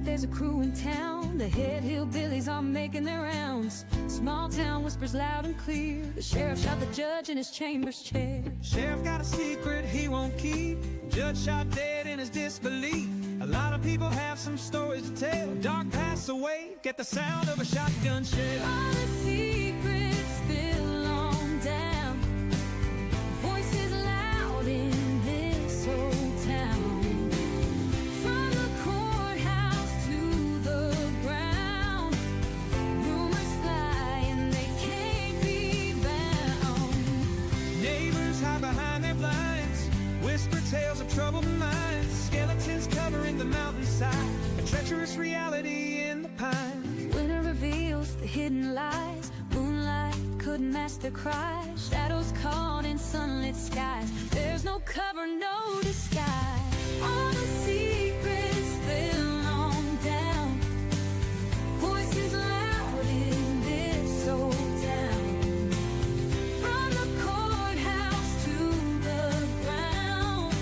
but there's a crew in town. The head hillbillies are making their rounds. Small town whispers loud and clear. The sheriff shot the judge in his chambers chair. Sheriff got a secret he won't keep. Judge shot dead in his disbelief. A lot of people have some stories to tell. Dark pass away, get the sound of a shotgun shell. All the secrets spill on down. Voices loud in this old town. From the courthouse to the ground, rumors fly and they can't be bound. Neighbors hide behind their blinds, whisper tales of troubled minds. Skeletons covering the mountainside, a treacherous reality in the pines. Winter reveals the hidden lies. Moonlight couldn't mask their cries. Shadows caught in sunlit skies. There's no cover, no disguise. All the secrets spill on down. Voices loud in this old town. From the courthouse to the ground,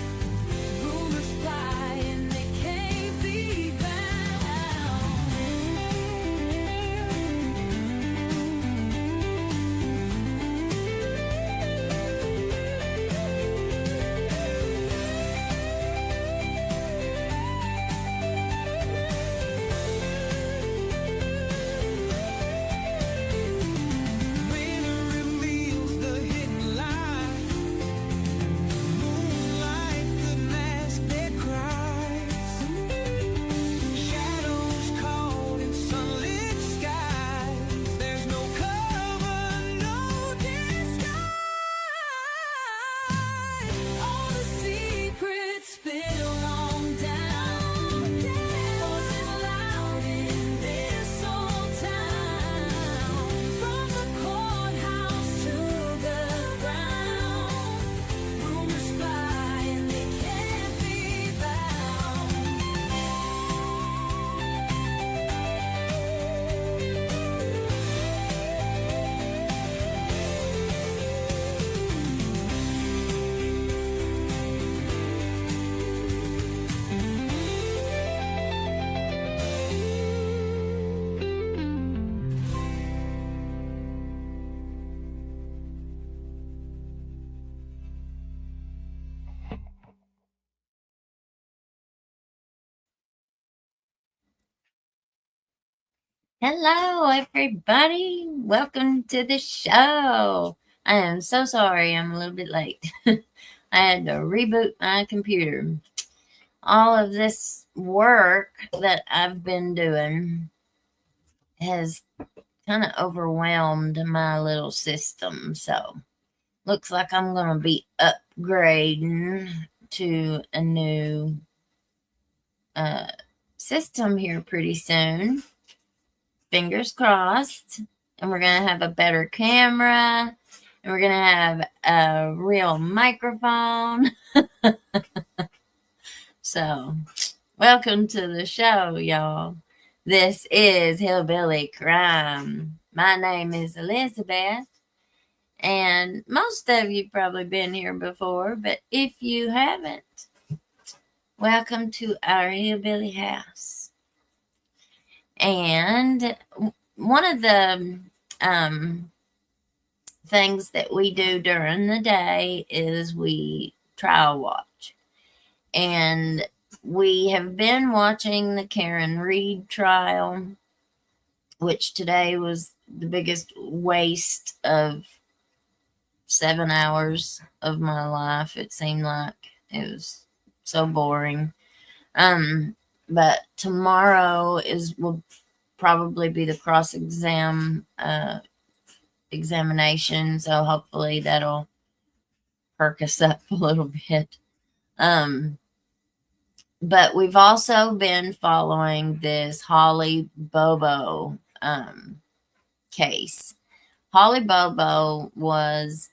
rumors fly and they can't be bound. Winter reveals the hidden lie. Moonlight could mask their cries. Shadows caught in sunlit skies. There's no cover, no disguise. All the secrets spill on down. Voices loud in this old town. From the courthouse to the ground, rumors fly and they can't be bound. Hello, everybody. Welcome to the show. I am so sorry I'm a little bit late. I had to reboot my computer. All of this work that I've been doing has kind of overwhelmed my little system. So, looks like I'm going to be upgrading to a new system here pretty soon. Fingers crossed. And we're going to have a better camera. And we're going to have a real microphone. So, welcome to the show, y'all. This is Hillbilly Crime. My name is Elizabeth. And most of you probably been here before. But if you haven't, welcome to our Hillbilly house. And one of the things that we do during the day is we trial watch. And we have been watching the Karen Reed trial, which today was the biggest waste of 7 hours of my life. It seemed like it was so boring. But tomorrow will probably be the examination. So hopefully that'll perk us up a little bit. But we've also been following this Holly Bobo case. Holly Bobo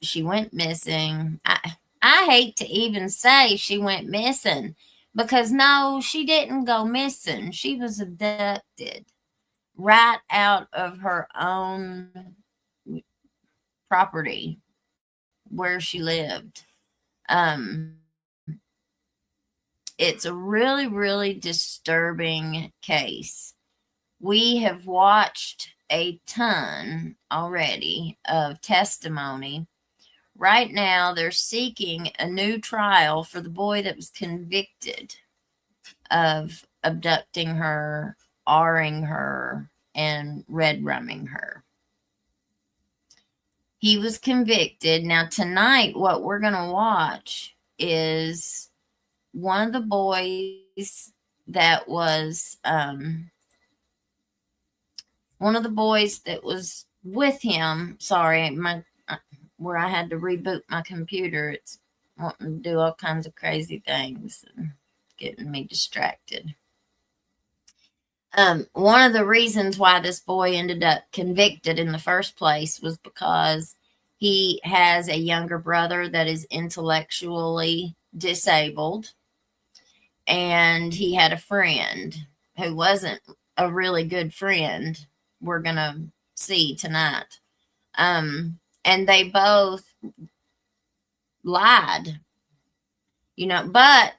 she went missing. I hate to even say she went missing. Because no, she didn't go missing. She was abducted right out of her own property where she lived. It's a really, really disturbing case. We have watched a ton already of testimony. Right now, they're seeking a new trial for the boy that was convicted of abducting her, R-ing her, and red rumming her. He was convicted. Now, tonight, what we're going to watch is one of the boys that was, with him. Sorry, where I had to reboot my computer. It's wanting to do all kinds of crazy things and getting me distracted. One of the reasons why this boy ended up convicted in the first place was because he has a younger brother that is intellectually disabled, and he had a friend who wasn't a really good friend. We're going to see tonight. And they both lied, but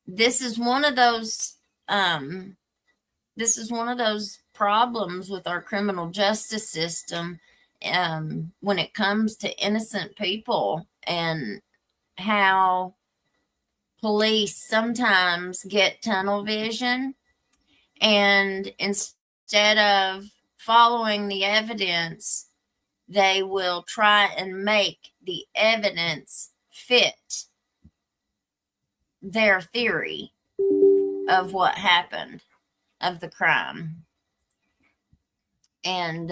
this is one of those problems with our criminal justice system, when it comes to innocent people, and how police sometimes get tunnel vision, and instead of following the evidence, they will try and make the evidence fit their theory of what happened, of the crime. And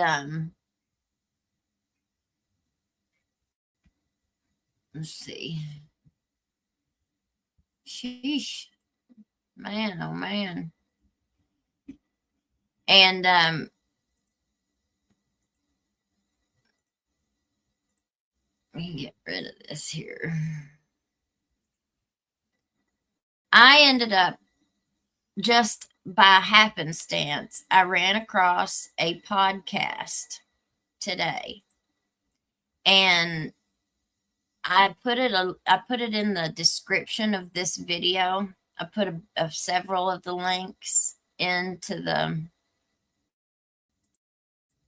let's see. Sheesh. Man, oh man. And let me get rid of this here. I ended up, just by happenstance, I ran across a podcast today, and I put it in the description of this video. I put several of the links into the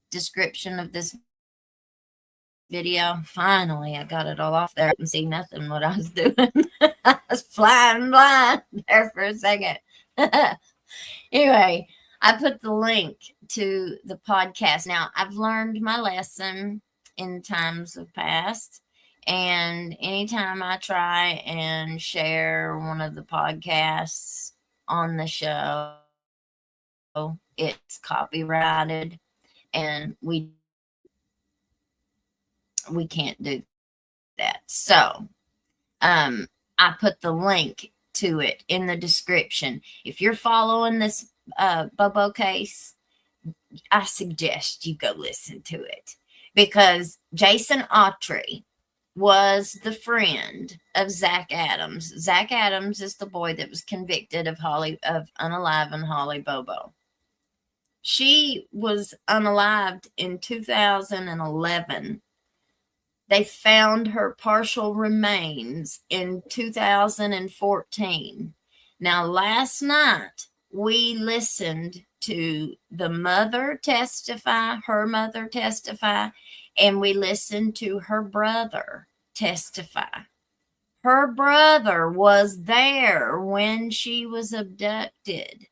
description of this video. Finally, I got it all off there. I couldn't see nothing what I was doing. I was flying blind there for a second. Anyway, I put the link to the podcast. Now, I've learned my lesson in times of past, and anytime I try and share one of the podcasts on the show, it's copyrighted, and we can't do that. So I put the link to it in the description. If you're following this Bobo case, I suggest you go listen to it, because Jason Autry was the friend of Zach Adams. Zach Adams is the boy that was convicted of unaliving Holly Bobo. She was unalived in 2011. They found her partial remains in 2014. Now, last night, we listened to her mother testify, and we listened to her brother testify. Her brother was there when she was abducted.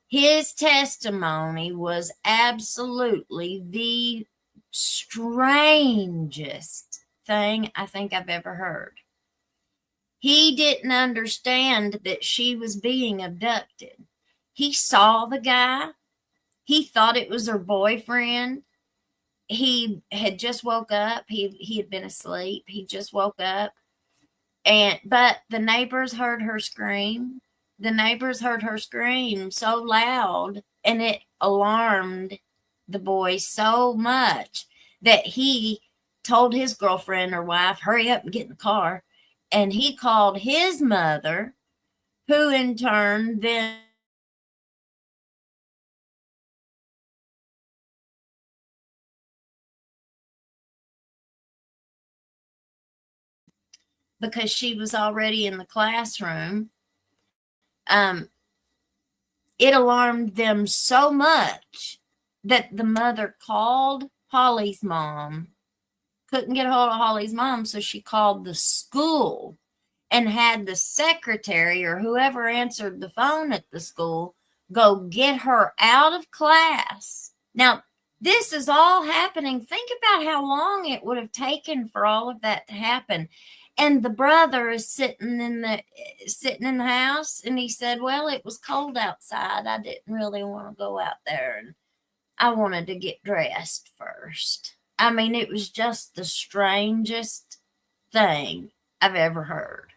His testimony was absolutely the strangest thing I think I've ever heard. He didn't understand that she was being abducted. He saw the guy. He thought it was her boyfriend. He had just woke up. He had been asleep. He just woke up. But the neighbors heard her scream. The neighbors heard her scream so loud, and it alarmed the boy so much that he told his girlfriend or wife, hurry up and get in the car. And he called his mother, who in turn then because she was already in the classroom, it alarmed them so much that the mother called Holly's mom. Couldn't get a hold of Holly's mom, so she called the school and had the secretary or whoever answered the phone at the school go get her out of class. Now, this is all happening. Think about how long it would have taken for all of that to happen. And the brother is sitting in the house, and he said, well, it was cold outside. I didn't really want to go out there, and I wanted to get dressed first. I mean, it was just the strangest thing I've ever heard.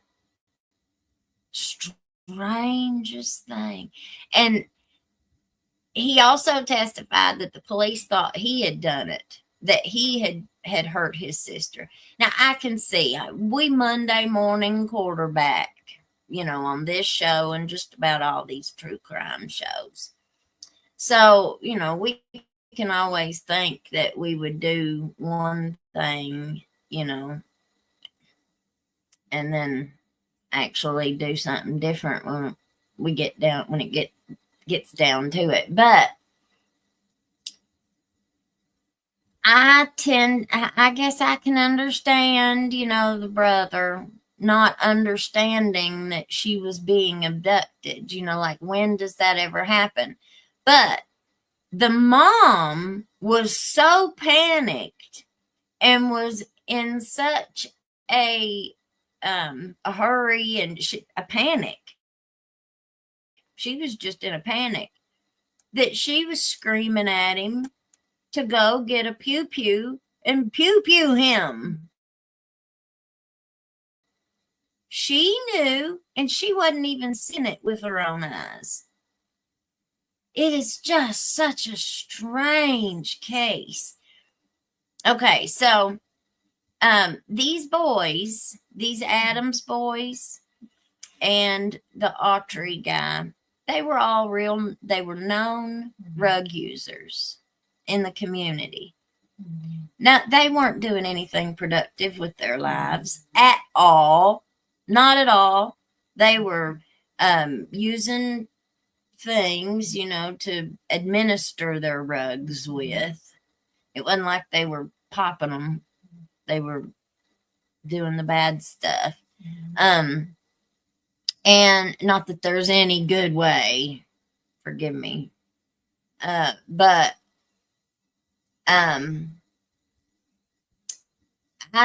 Strangest thing. And he also testified that the police thought he had done it, that he had hurt his sister. Now, I can see, we Monday morning quarterback, on this show and just about all these true crime shows. So, we can always think that we would do one thing, and then actually do something different when it gets down to it. But I guess I can understand, the brother not understanding that she was being abducted, like, when does that ever happen? But the mom was so panicked and was in such a hurry and a panic. She was just in a panic that she was screaming at him to go get a pew-pew and pew-pew him. She knew, and she wasn't even seeing it with her own eyes. It is just such a strange case. Okay, so these boys, these Adams boys and the Autry guy, they were known drug users in the community. Now, they weren't doing anything productive with their lives at all. Not at all. They were using things, to administer their rugs with. It wasn't like they were popping them. They were doing the bad stuff. And not that there's any good way, forgive me. But I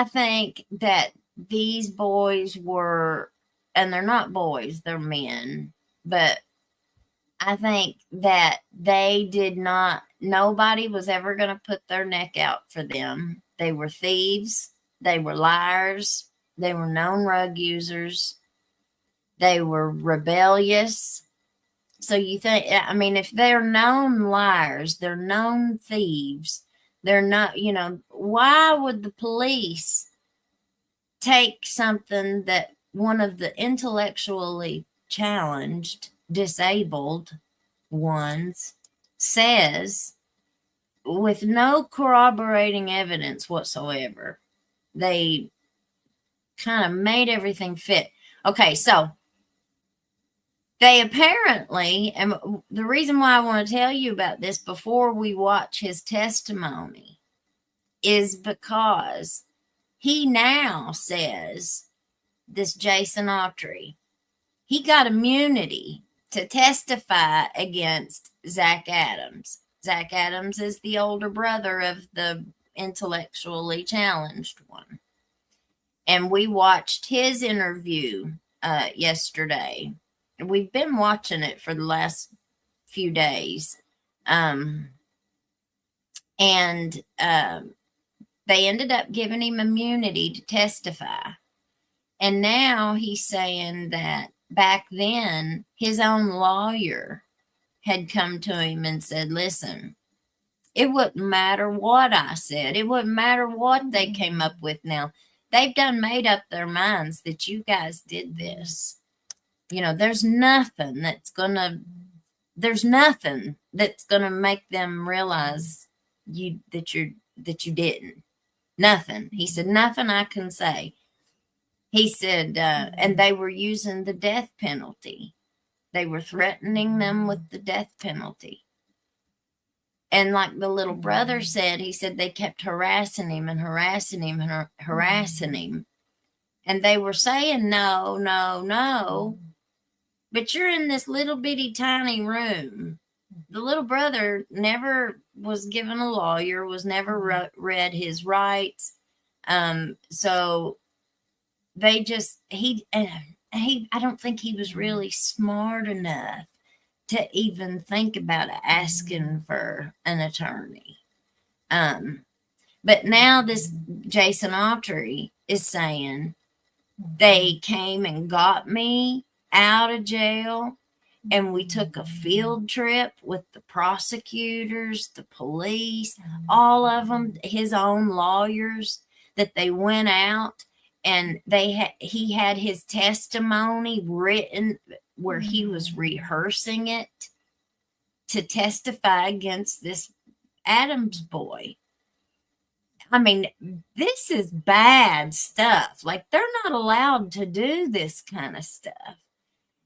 think that these boys were, and they're not boys, they're men, but I think that nobody was ever going to put their neck out for them. They were thieves. They were liars. They were known drug users. They were rebellious. So you think, if they're known liars, they're known thieves, they're not, why would the police take something that one of the intellectually challenged, disabled ones says with no corroborating evidence whatsoever? They kind of made everything fit. Okay, so they apparently, and the reason why I want to tell you about this before we watch his testimony is because he now says, this Jason Autry, he got immunity to testify against Zach Adams. Zach Adams is the older brother of the intellectually challenged one. And we watched his interview yesterday. We've been watching it for the last few days. And they ended up giving him immunity to testify. And now he's saying that back then, his own lawyer had come to him and said, listen, it wouldn't matter what I said. It wouldn't matter what they came up with now. They've done made up their minds that you guys did this. There's nothing that's gonna make them realize that you didn't. Nothing. He said, nothing I can say. He said, and they were using the death penalty. They were threatening them with the death penalty. And like the little brother said, he said they kept harassing him and harassing him and harassing him. And they were saying, no, no, no. But you're in this little bitty tiny room. The little brother never was given a lawyer, was never read his rights. So they just, I don't think he was really smart enough to even think about asking for an attorney. But now this Jason Autry is saying they came and got me out of jail, and we took a field trip with the prosecutors, the police, all of them, his own lawyers, that they went out and he had his testimony written where he was rehearsing it to testify against this Adams boy. I mean, this is bad stuff. Like, they're not allowed to do this kind of stuff.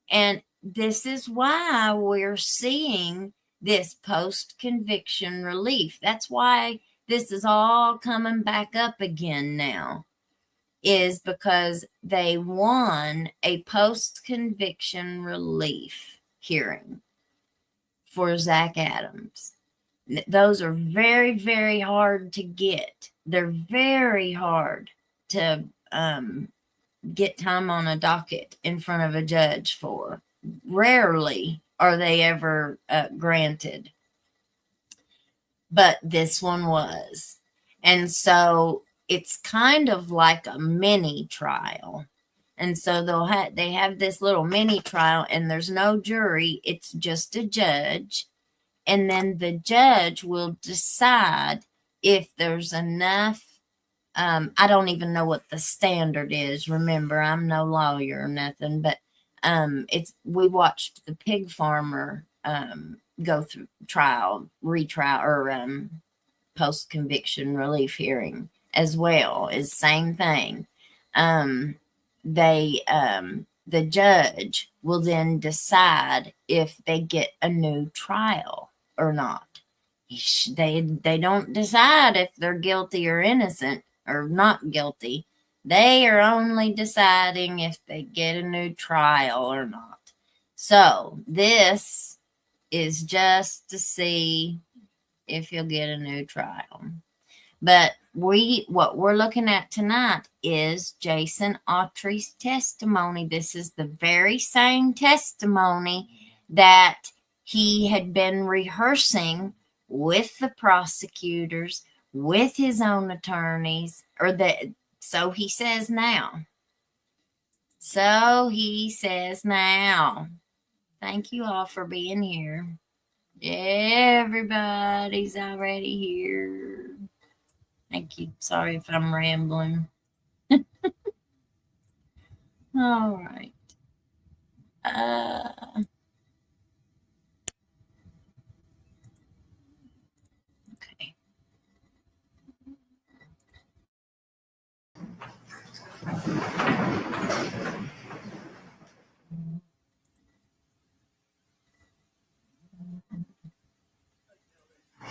And this is why we're seeing this post-conviction relief. That's why this is all coming back up again now, is because they won a post-conviction relief hearing for Zach Adams. Those are very, very hard to get. They're very hard to get time on a docket in front of a judge for. Rarely are they ever granted. But this one was. And so it's kind of like a mini trial. And so they have this little mini trial, and there's no jury. It's just a judge. And then the judge will decide if there's enough. I don't even know what the standard is. Remember, I'm no lawyer or nothing, but we watched the pig farmer go through retrial, or post-conviction relief hearing as well. Is same thing. The judge will then decide if they get a new trial or not. They don't decide if they're guilty or innocent or not guilty. They are only deciding if they get a new trial or not. So this is just to see if you'll get a new trial. But what we're looking at tonight is Jason Autry's testimony. This is the very same testimony that he had been rehearsing with the prosecutors, with his own attorneys, so he says now. So he says now. Thank you all for being here. Everybody's already here. Thank you. Sorry if I'm rambling. All right. Okay.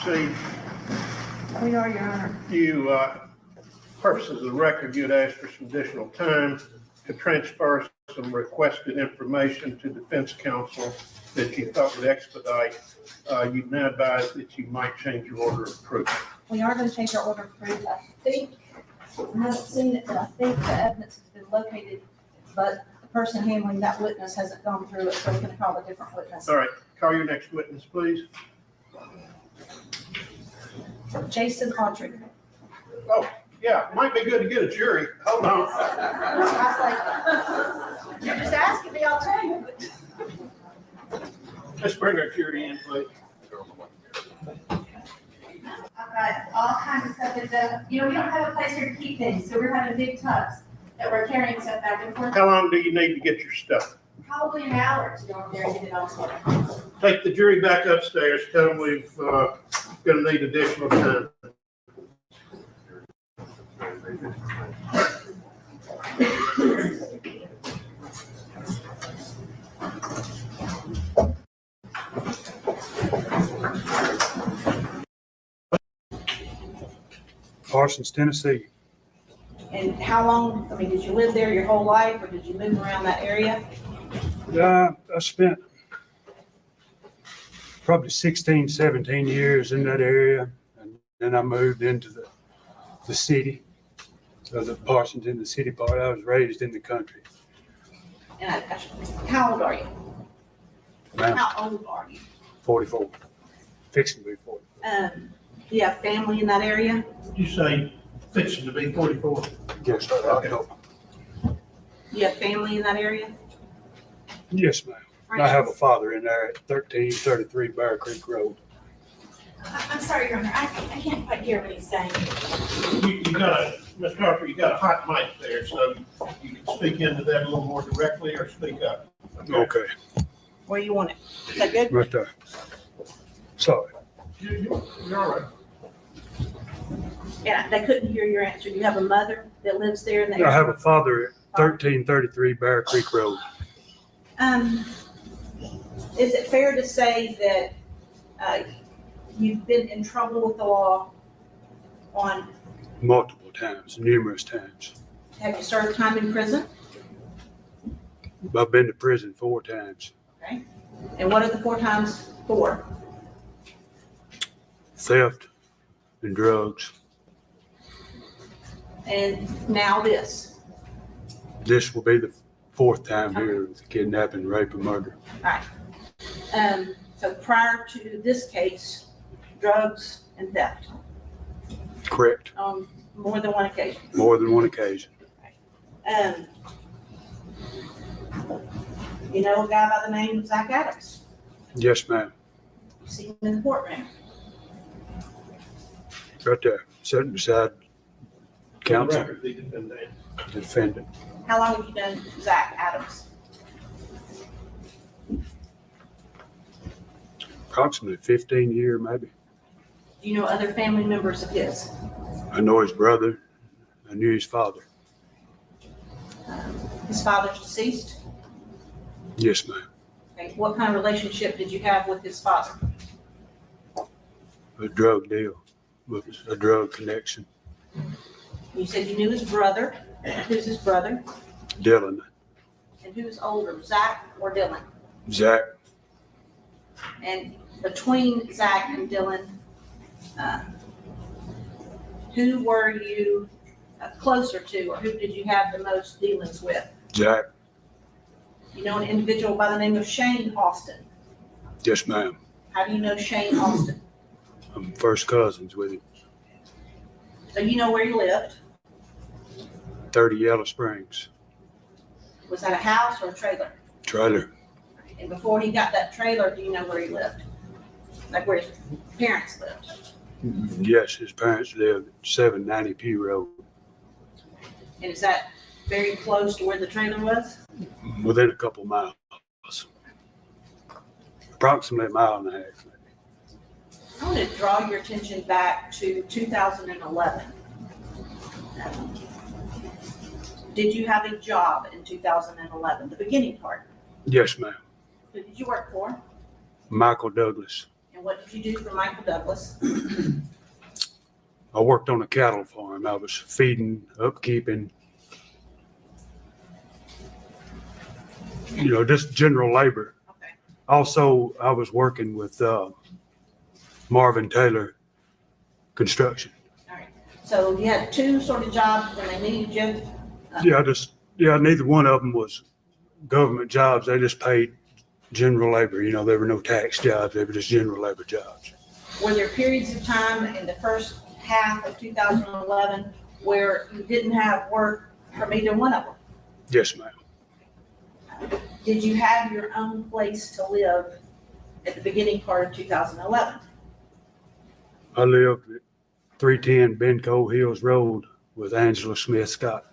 See, We are, Your Honor. you, purposes of the record, you'd asked for some additional time to transfer some requested information to defense counsel that you thought would expedite. You've now advised that you might change your order of proof. We are going to change our order of proof. I haven't seen it, but I think the evidence has been located, but the person handling that witness hasn't gone through it, so we're going to call a different witness. All right, call your next witness, please. Jason Autry. Oh, yeah, might be good to get a jury. Hold on. I was like, you're just asking me, I'll tell you. Let's bring our jury in, please. I've got all kinds of stuff in the, we don't have a place here to keep things, so we're having big tubs that we're carrying stuff back and forth. How long do you need to get your stuff? Probably an hour to go up there and get it all sorted. Take the jury back upstairs. Tell them we've going to need additional time. Parsons, Tennessee. And how long, I mean, did you live there your whole life, or did you move around that area? I spent probably 16, 17 years in that area. And then I moved into the city. So the Parsons in the city part. I was raised in the country. And how old are you? Ma'am, How old are you? 44. Fixing to be 40. Do you have family in that area? You say fixing to be 44? Yes, okay. Do you have family in that area? Yes, ma'am. I have a father in there at 1333 Bear Creek Road. I'm sorry, Your Honor, I can't quite hear what he's saying. You got Mr. Harper, you got a hot mic there, so you can speak into that a little more directly or speak up. Okay, Where you want it? Is that good? right there. Sorry. You're all right. Yeah, they couldn't hear your answer. Do you have a mother that lives there in the area? I have a father at 1333 Bear Creek Road. Is it fair to say that you've been in trouble with the law on, Multiple times, numerous times. have you served time in prison? I've been to prison 4 times. Okay. And what are the 4 times for? Theft and drugs. And now this. This will be the 4th time here with kidnapping, rape, and murder. All right. So prior to this case, drugs and theft Correct. on more than one occasion. More than one occasion. You know a guy by the name of Zach Adams? Yes, ma'am. You see him in the courtroom. Right there, sitting beside counsel, Record, the defendant. defendant. How long have you known Zach Adams? Approximately 15 years, maybe. Do you know other family members of his? I know his brother. I knew his father. His father's deceased? Yes, ma'am. Okay. What kind of relationship did you have with his father? A drug deal, a drug connection. You said you knew his brother. Who's his brother? Dylan, And who's older, Zach or Dylan? Zach, And between Zach and Dylan, who were you closer to, or who did you have the most dealings with? Zach. You know an individual by the name of Shane Austin. Yes, ma'am. How do you know Shane Austin? I'm first cousins with him. So you know where he lived. 30 Yellow Springs. Was that a house or a trailer? Trailer. And before he got that trailer, do you know where he lived? Like where his parents lived? Yes, his parents lived at 790 P Road. And is that very close to where the trailer was? Within a couple miles. Approximately a mile and a half. I want to draw your attention back to 2011. Did you have a job in 2011, the beginning part? Yes, ma'am. Who did you work for? Michael Douglas. And what did you do for Michael Douglas? I worked on a cattle farm. I was feeding, upkeeping, just general labor. Okay. Also, I was working with Marvin Taylor Construction. All right. So you had 2 sort of jobs when they needed you? Neither one of them was government jobs. They just paid general labor. There were no tax jobs. They were just general labor jobs. Were there periods of time in the first half of 2011 where you didn't have work from either one of them? Yes, ma'am. Did you have your own place to live at the beginning part of 2011? I lived at 310 Benco Hills Road with Angela Smith Scott.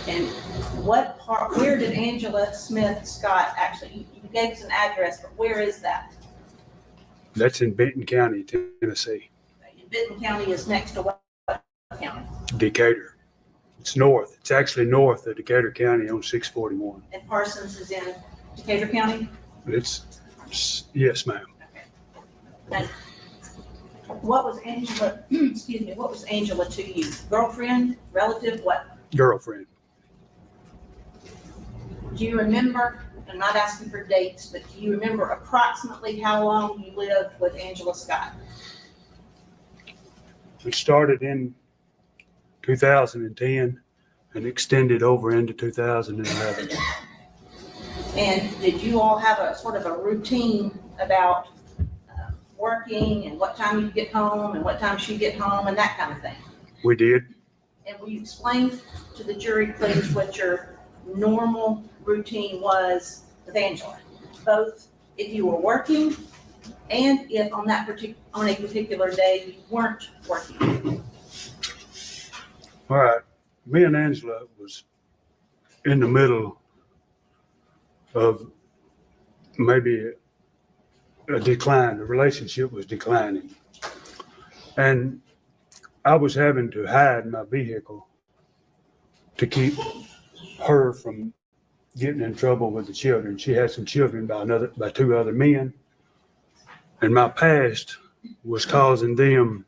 And where did Angela Smith Scott actually, you gave us an address, but where is that? That's in Benton County, Tennessee. Benton County is next to what county? Decatur. It's north. It's actually north of Decatur County on 641. And Parsons is in Decatur County? Yes, ma'am. And What was Angela, excuse me, what was Angela to you? Girlfriend, relative, what? Girlfriend. Do you remember, I'm not asking for dates, but do you remember approximately how long you lived with Angela Scott? It started in 2010 and extended over into 2011. And did you all have a sort of a routine about working and what time you get home and what time she get home and that kind of thing? We did. And will you explain to the jury, please, what your normal routine was with Angela? Both if you were working and if on a particular day you weren't working. All right. Me and Angela was in the middle of maybe a decline. The relationship was declining. And I was having to hide my vehicle to keep her from getting in trouble with the children. She had some children by two other men. And my past was causing them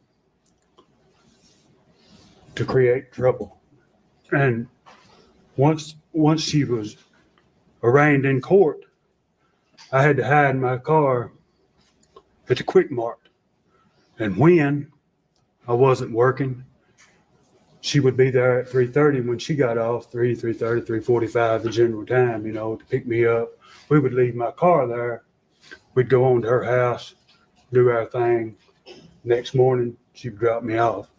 to create trouble. And once she was arraigned in court, I had to hide my car at the Quick Mart. And when I wasn't working, she would be there at 3:30 when she got off, 3:30, 3:45, the general time, to pick me up. We would leave my car there. We'd go on to her house, do our thing. Next morning, she would drop me off.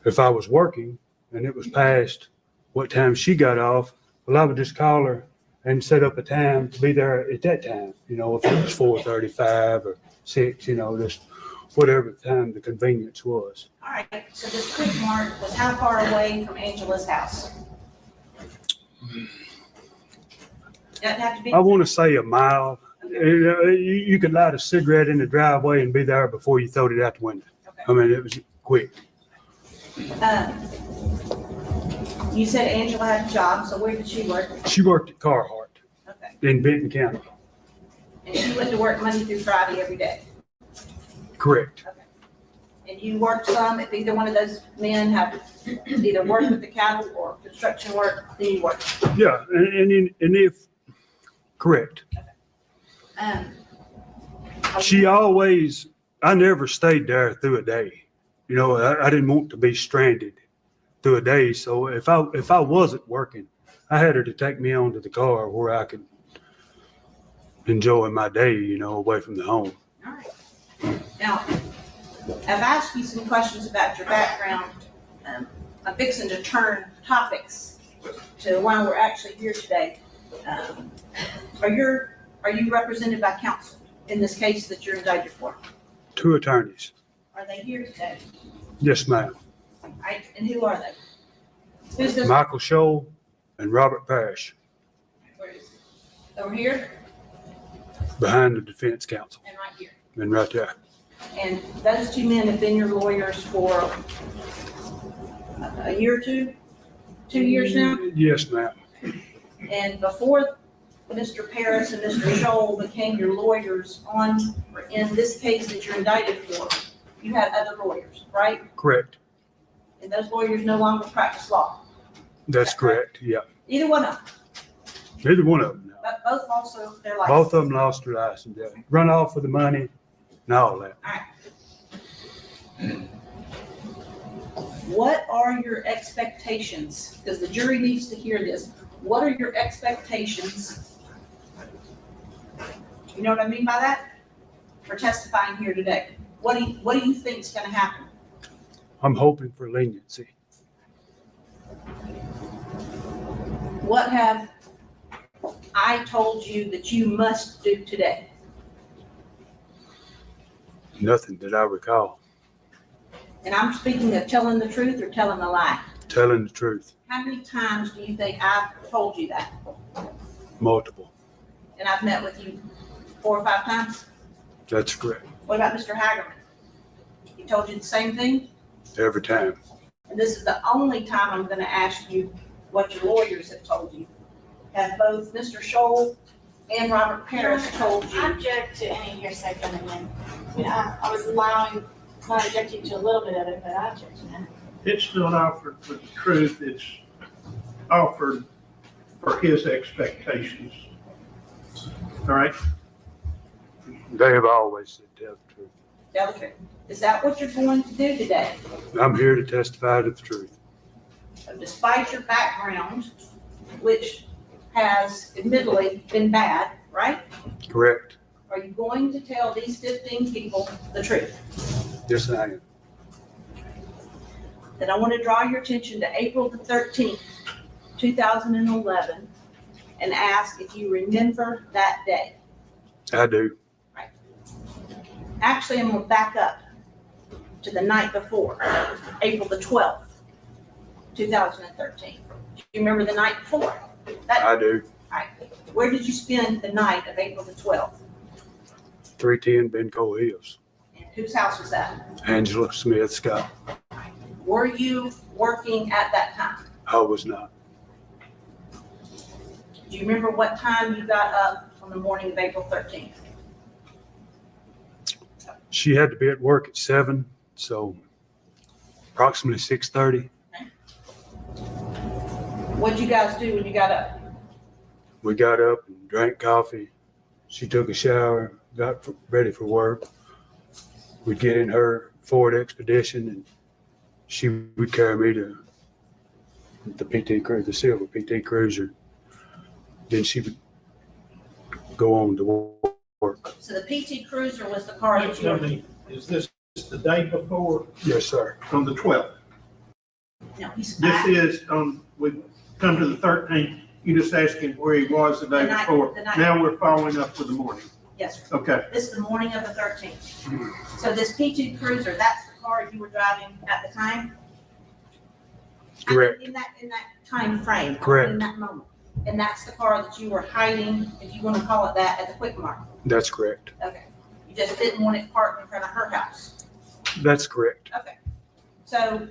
If I was working and it was past what time she got off, well, I would just call her and set up a time to be there at that time. If it was 4:35 or 6, just whatever time the convenience was. All right, so this Quick Mart was how far away from Angela's house? Doesn't have to be. I want to say a mile. You could light a cigarette in the driveway and be there before you throwed it out the window. Okay. I mean, it was quick. You said Angela had a job, so where did she work? She worked at Carhartt Okay. in Benton County. And she went to work Monday through Friday every day? Correct. Okay. And you worked some, if either one of those men have either worked with the cattle or construction work, then you worked? Yeah, and if, correct. I never stayed there through a day. I didn't want to be stranded through a day. So if I wasn't working, I had her to take me onto the car where I could enjoy my day, away from the home. All right. Now, I've asked you some questions about your background. I'm fixing to turn topics to why we're actually here today. Are you represented by counsel in this case that you're indicted for? 2 attorneys. Are they here today? Yes, ma'am. All right, and who are they? Who's this? Michael Scholl and Robert Parrish, Where is it? Over here behind the defense counsel, and right here. and right there. And those 2 men have been your lawyers for a year or 2? 2 years now? Yes, ma'am. And before Mr. Parris and Mr. Scholl became your lawyers in this case that you're indicted for, you had other lawyers, right? Correct. And those lawyers no longer practice law. That's correct. Yeah. Either one of them, Neither one of them. No. but both also their license. Both of them lost their license. Yeah. Run off with the money and all that. All right. What are your expectations? Because the jury needs to hear this. What are your expectations? You know what I mean by that? For testifying here today. What do you think is going to happen? I'm hoping for leniency. What have I told you that you must do today? Nothing that I recall. And I'm speaking of telling the truth or telling a lie. Telling the truth. How many times do you think I've told you that? Multiple. And I've met with you 4 or 5 times? That's correct. What about Mr. Hagerman? He told you the same thing? Every time. And this is the only time I'm going to ask you what your lawyers have told you. Have both Mr. Scholl and Robert Parris told I you? object to any hearsay coming in. I was allowing Not objecting to a little bit of it, but I object to that. It's not offered for the truth, it's offered for his expectations. All right? They have always said tell the truth. Tell the truth. Is that what you're going to do today? I'm here to testify to the truth. So despite your background, which has admittedly been bad, right? Correct. Are you going to tell these 15 people the truth? Yes, I am. Then I want to draw your attention to April the 13th, 2011, and ask if you remember that day. I do. Actually, I'm going to back up to the night before, April the 12th, 2013. Do you remember the night before? I do. Right. Where did you spend the night of April the 12th? 310 Benco Hills. And whose house was that? Angela Smith Scott. Were you working at that time? I was not. Do you remember what time you got up on the morning of April 13th? She had to be at work at 7, so approximately 6:30. What'd you guys do when you got up? We got up and drank coffee. She took a shower, got ready for work. We'd get in her Ford Expedition, and she would carry me to the PT Cruiser, the silver PT Cruiser. Then she would go on to work. So the PT Cruiser was the car that you Tell were. me, is this the day before, Yes, sir. on the 12th? No, he's. This is, we come to the 13th, you just asked him where he was the day The night- before. the night- Now we're following up with the morning. Yes, sir. Okay, This is the morning of the 13th. So this PT Cruiser, that's the car you were driving at the time? Correct. In that time frame. Correct. In that moment. And that's the car that you were hiding, if you want to call it that, at the Quick Mart. That's correct. Okay. You just didn't want it parked in front of her house. That's correct. Okay. So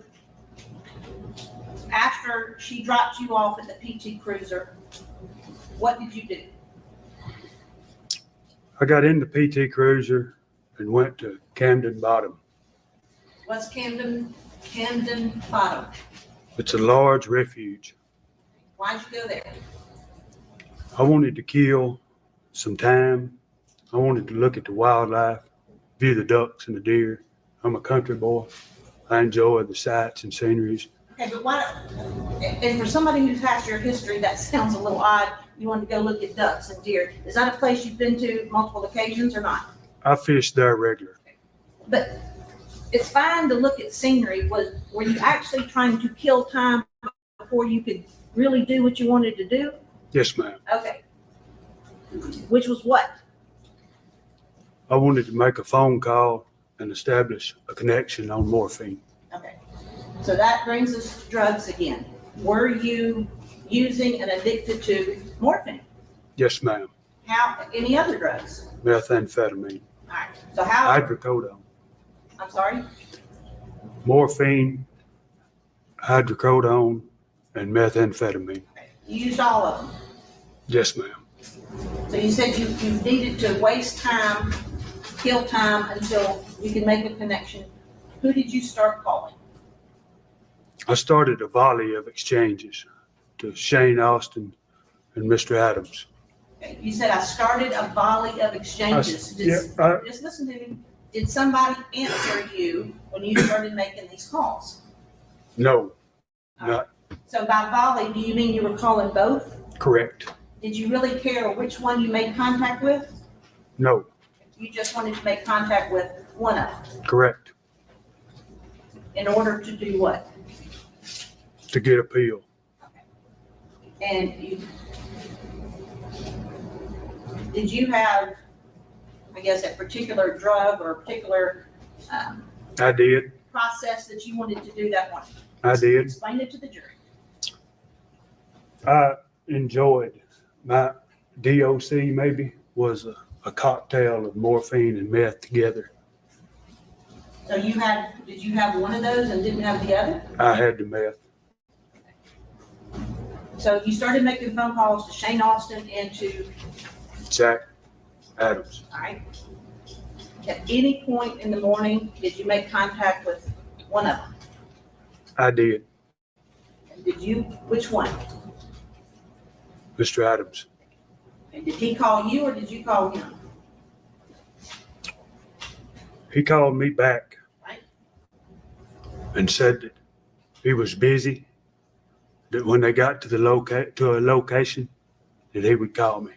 after she dropped you off at the PT Cruiser, what did you do? I got in the PT Cruiser and went to Camden Bottom. What's Camden Bottom? It's a large refuge. Why'd you go there? I wanted to kill some time. I wanted to look at the wildlife, view the ducks and the deer. I'm a country boy. I enjoy the sights and sceneries. Okay, but why, and for somebody who's had your history, that sounds a little odd. You wanted to go look at ducks and deer. Is that a place you've been to multiple occasions or not? I fish there regular. But it's fine to look at scenery. Were you actually trying to kill time before you could really do what you wanted to do? Yes, ma'am. Okay. Which was what? I wanted to make a phone call and establish a connection on morphine. Okay. So that brings us to drugs again. Were you using and addicted to morphine? Yes, ma'am. How, any other drugs? Methamphetamine, All right. So how, hydrocodone, I'm sorry? morphine, hydrocodone, and methamphetamine. You used all of them. Yes, ma'am. So you said you needed to waste time, kill time until you could make a connection. Who did you start calling? I started a volley of exchanges to Shane Austin and Mr. Adams. Okay, you said I started a volley of exchanges. Just listen to me. Did somebody answer you when you started making these calls? No, not So by volley, do you mean you were calling both? correct. Did you really care which one you made contact with? No, You just wanted to make contact with one of them correct. in order to do what? To get appeal. And did you have, I guess, a particular drug or a particular I did. process that you wanted to do that one? I did. Explain it to the jury. I enjoyed my DOC maybe was a cocktail of morphine and meth together. So did you have one of those and didn't have the other? I had the meth. So you started making phone calls to Shane Austin and to, Zach Adams. all right. At any point in the morning, did you make contact with one of them? I did, Did you, which one? Mr. Adams. And did he call you or did you call him? He called me back Right. and said that he was busy, that when they got to a location, that he would call me.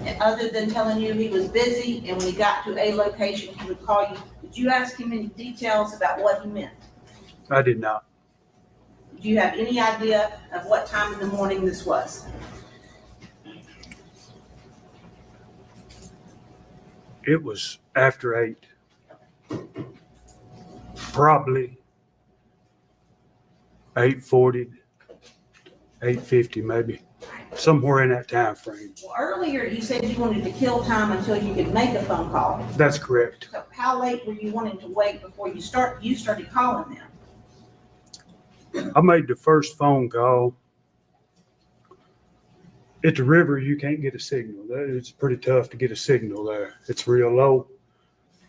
And other than telling you he was busy and when he got to a location, he would call you, did you ask him any details about what he meant? I did not. Do you have any idea of what time in the morning this was? It was after 8. Probably 8:40, 8:50 maybe, somewhere in that time frame. Well, earlier you said you wanted to kill time until you could make a phone call. That's correct. So how late were you wanting to wait before you started calling them? I made the first phone call. At the river, you can't get a signal. It's pretty tough to get a signal there. It's real low.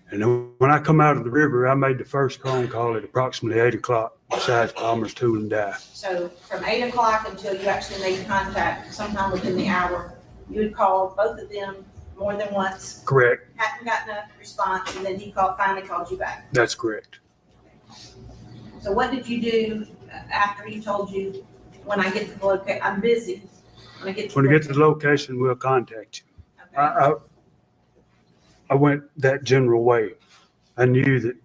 And then when I come out of the river, I made the first phone call at approximately 8 o'clock besides Palmer's Tool and Die. So from 8 o'clock until you actually made contact, sometime within the hour, you had called both of them more than once, Correct. hadn't gotten a response, and then he finally called you back. That's correct. So what did you do after he told you, when I get to the location, I'm busy, when I get to When we get to the location, we'll contact you. Okay. I went that general way. I knew that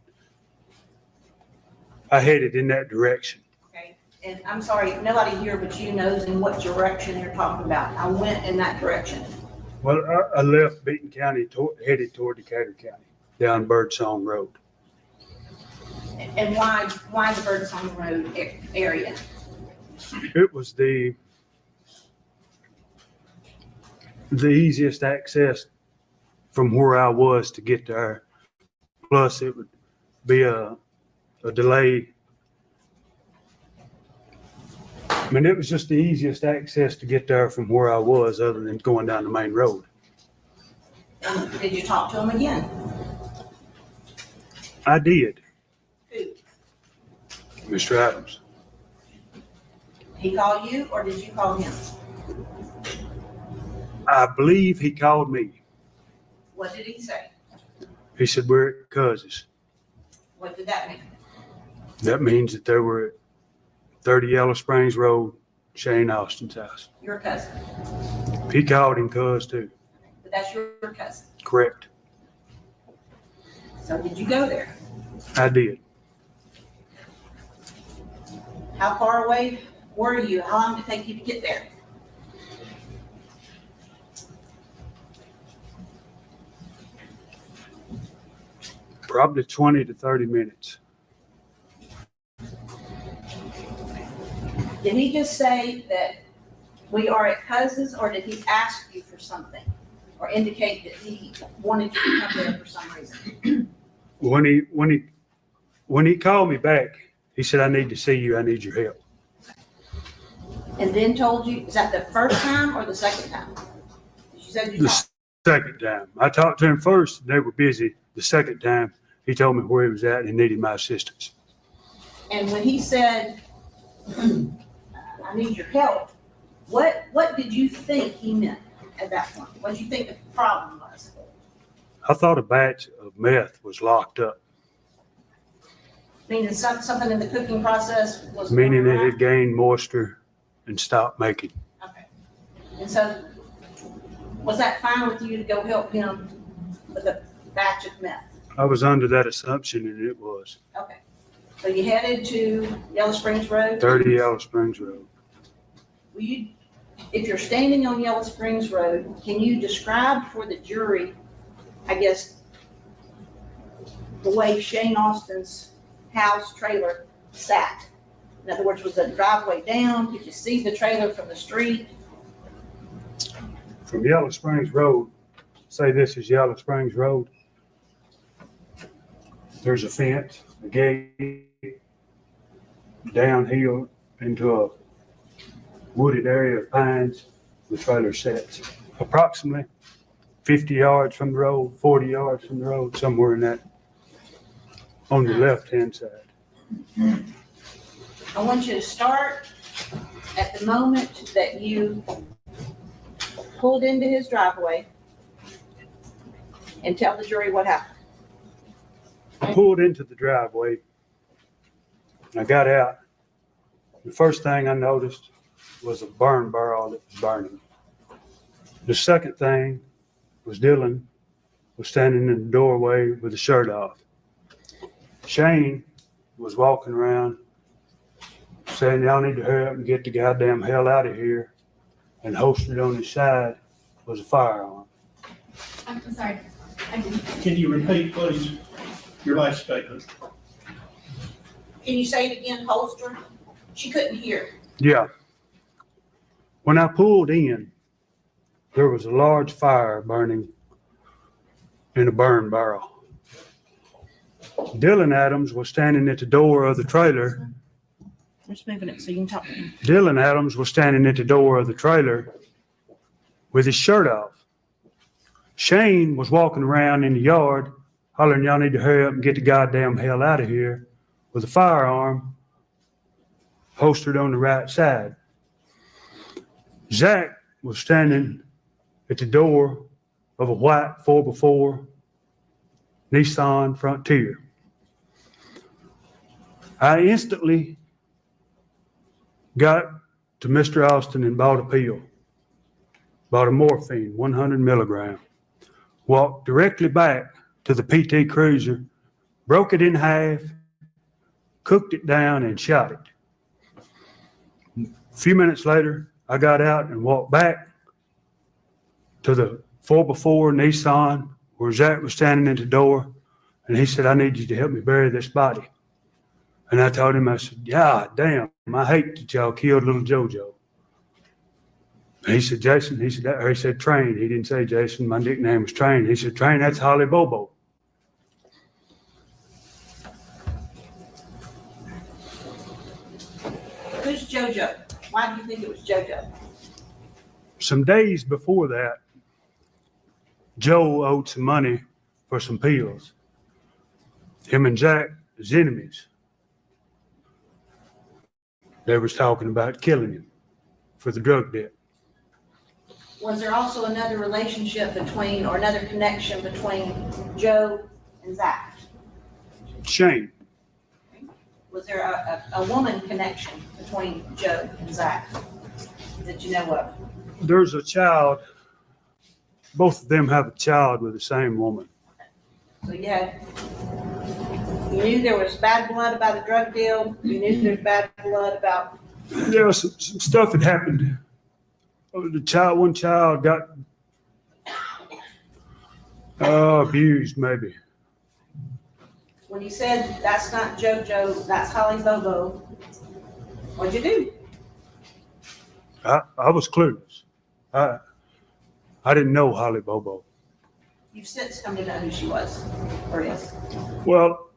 I headed in that direction. Okay, and I'm sorry, nobody here but you knows in what direction you're talking about. I went in that direction. Well, I left Beaton County, headed toward Decatur County, down Birdsong Road. And why the Birdsong Road area? It was the easiest access from where I was to get there. Plus, it would be a delay. I mean, it was just the easiest access to get there from where I was, other than going down the main road. And did you talk to him again? I did, Who? Mr. Adams. He called you or did you call him? I believe he called me. What did he say? He said, we're at cousins. What did that mean? That means that they were at 30 Yellow Springs Road, Shane Austin's house. Your cousin. He called him cuz too. But that's your cousin. Correct. So did you go there? I did. How far away were you? How long did it take you to get there? Probably 20 to 30 minutes. Did he just say that we are at cousins, or did he ask you for something? Or indicate that he wanted you to come there for some reason? When he called me back, he said, I need to see you. I need your help. And then told you, is that the first time or the second time? You said you The talked. second time. I talked to him first. They were busy. The second time, he told me where he was at and he needed my assistance. And when he said, I need your help, what did you think he meant at that point? What did you think the problem was? I thought a batch of meth was locked up, Meaning something in the cooking process was. meaning going it wrong? had gained moisture and stopped making. Okay. And so, was that fine with you to go help him with a batch of meth? I was under that assumption, and it was Okay. So you headed to Yellow Springs Road? 30 Yellow Springs Road. Will you, if you're standing on Yellow Springs Road, can you describe for the jury, I guess, the way Shane Austin's house trailer sat? In other words, was the driveway down? Could you see the trailer from the street? From Yellow Springs Road, say this is Yellow Springs Road. There's a fence, a gate, downhill into a wooded area of pines. The trailer sets approximately 50 yards from the road, 40 yards from the road, somewhere in that, on the left-hand side. I want you to start at the moment that you pulled into his driveway and tell the jury what happened. I pulled into the driveway. I got out. The first thing I noticed was a burn barrel that was burning. The second thing was Dylan was standing in the doorway with his shirt off. Shane was walking around saying, y'all need to hurry up and get the goddamn hell out of here. And holstered on his side was a firearm. I'm sorry. Can you repeat, please, your last statement? Can you say it again, holster? She couldn't hear. Yeah. When I pulled in, there was a large fire burning in a burn barrel. Dylan Adams was standing at the door of the trailer. I'm just moving it so you can talk. Dylan Adams was standing at the door of the trailer with his shirt off. Shane was walking around in the yard hollering, y'all need to hurry up and get the goddamn hell out of here, with a firearm holstered on the right side. Zach was standing at the door of a white 4x4 Nissan Frontier. I instantly got to Mr. Austin and bought a pill, bought a morphine, 100 milligram, walked directly back to the PT Cruiser, broke it in half, cooked it down, and shot it. A few minutes later, I got out and walked back to the 4x4 Nissan where Zach was standing at the door, and he said, I need you to help me bury this body. And I told him, I said, God damn, I hate that y'all killed little JoJo. And he said, Jason, he said, Train. He didn't say Jason. My nickname was Train. He said, Train, that's Holly Bobo. Who's JoJo? Why do you think it was JoJo? Some days before that, Joe owed some money for some pills. Him and Zach was enemies. They was talking about killing him for the drug debt. Was there also another relationship between, or another connection between Joe and Zach? Shane. Was there a woman connection between Joe and Zach that you know of? There's a child. Both of them have a child with the same woman. So you knew there was bad blood about a drug deal. You knew there was bad blood about. There was some stuff that happened. One child got abused, maybe. When you said that's not JoJo, that's Holly Bobo, what'd you do? I was clueless. I didn't know Holly Bobo. You've since come to know who she was, or is. Well,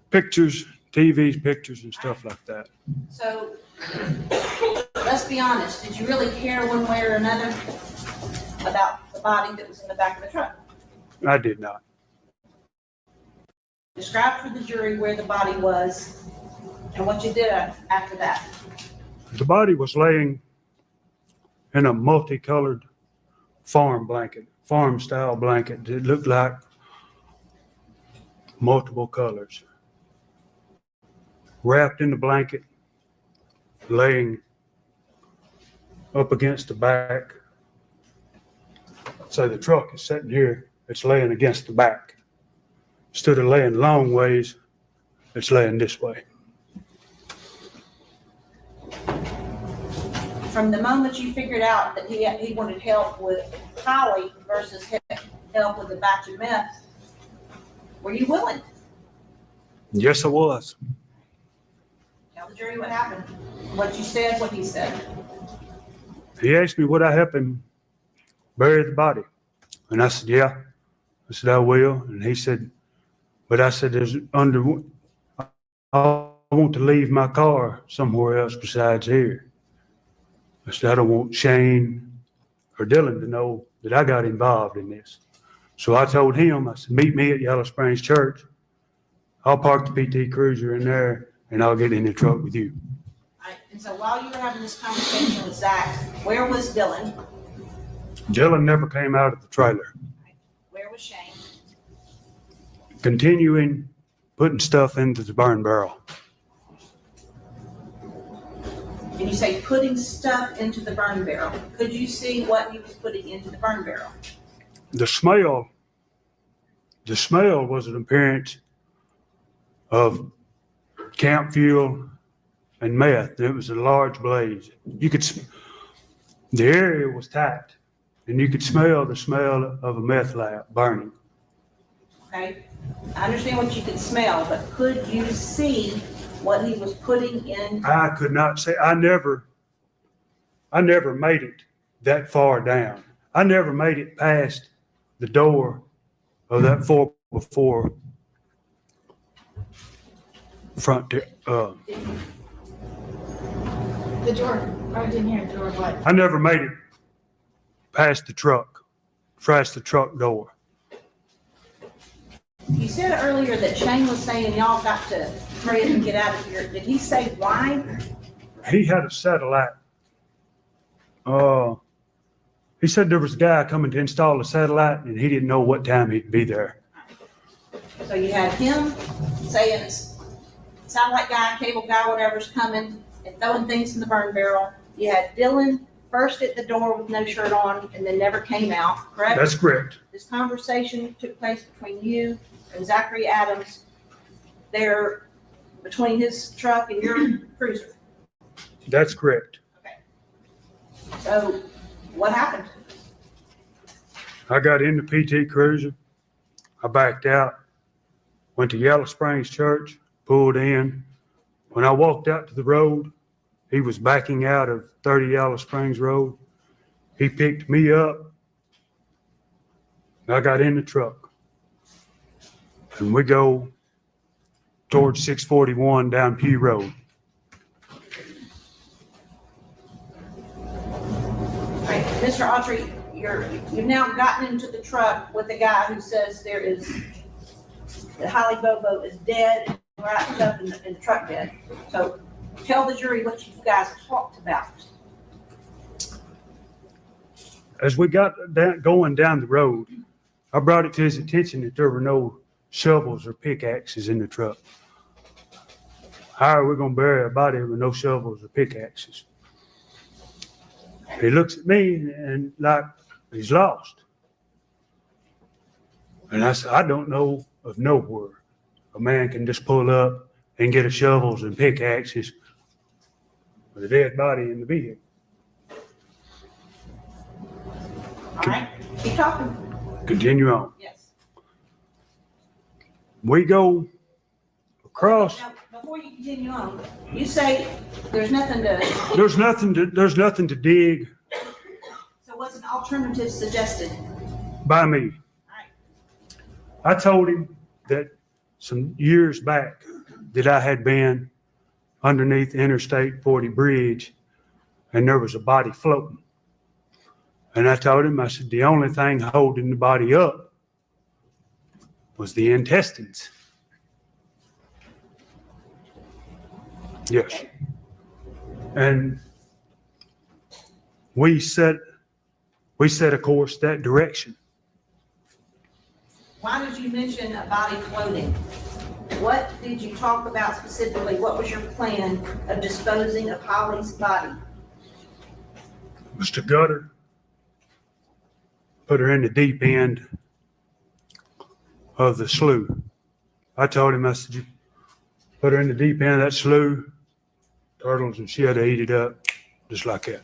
pictures, TVs, pictures, and stuff like that. So, let's be honest, did you really care one way or another about the body that was in the back of the truck? I did not. Describe for the jury where the body was and what you did after that. The body was laying in a multicolored farm style blanket. It looked like multiple colors. Wrapped in the blanket, laying up against the back. So the truck is sitting here, it's laying against the back. Instead of laying long ways, it's laying this way. From the moment you figured out that he wanted help with Holly versus help with a batch of meth, were you willing? Yes, I was. Tell the jury what happened, what you said, what he said. He asked me would I help him bury the body. And I said, yeah. I said, I will. And he said, but I said, I want to leave my car somewhere else besides here. I said, I don't want Shane or Dylan to know that I got involved in this. So I told him, I said, meet me at Yellow Springs Church. I'll park the PT Cruiser in there and I'll get in the truck with you. All right, and so while you were having this conversation with Zach, where was Dylan? Dylan never came out of the trailer. Where was Shane? Continuing putting stuff into the burn barrel. And you say putting stuff into the burn barrel. Could you see what he was putting into the burn barrel? The smell was an appearance of camp fuel and meth. It was a large blaze. The area was tight, and you could smell the smell of a meth lab burning. Okay, I understand what you could smell, but could you see what he was putting in? I could not say. I never made it that far down. I never made it past the door of that 4x4 front. The door, I didn't hear the door, what? I never made it past the truck door. You said earlier that Shane was saying y'all got to hurry up and get out of here. Did he say why? He had a satellite. He said there was a guy coming to install a satellite and he didn't know what time he'd be there. So you had him saying satellite guy, cable guy, whatever's coming and throwing things in the burn barrel. You had Dylan first at the door with no shirt on and then never came out, correct? That's correct. This conversation took place between you and Zachary Adams there between his truck and your cruiser. That's correct. Okay. So what happened? I got in the PT Cruiser. I backed out, went to Yellow Springs Church, pulled in. When I walked out to the road, he was backing out of 30 Yellow Springs Road. He picked me up. I got in the truck. And we go towards 641 down Pew Road. All right, Mr. Autry, you've now gotten into the truck with the guy who says that Holly Bobo is dead and wrapped up in the truck bed. So tell the jury what you guys talked about. As we got going down the road, I brought it to his attention that there were no shovels or pickaxes in the truck. How are we going to bury a body with no shovels or pickaxes? He looks at me and like he's lost. And I said, I don't know of nowhere a man can just pull up and get a shovels and pickaxes with a dead body in the vehicle. All right, keep talking. Continue on. Yes. We go across. Now, before you continue on, you say there's nothing to. There's nothing to dig So what's an alternative suggested? by me. All right. I told him that some years back that I had been underneath Interstate 40 bridge and there was a body floating. And I told him, I said, the only thing holding the body up was the intestines. Yes. And we set a course that direction. Why did you mention a body floating? What did you talk about specifically? What was your plan of disposing of Holly's body? Mr. Gutter put her in the deep end of the slough. I told him, I said, you put her in the deep end of that slough, turtles, and she had to eat it up just like that.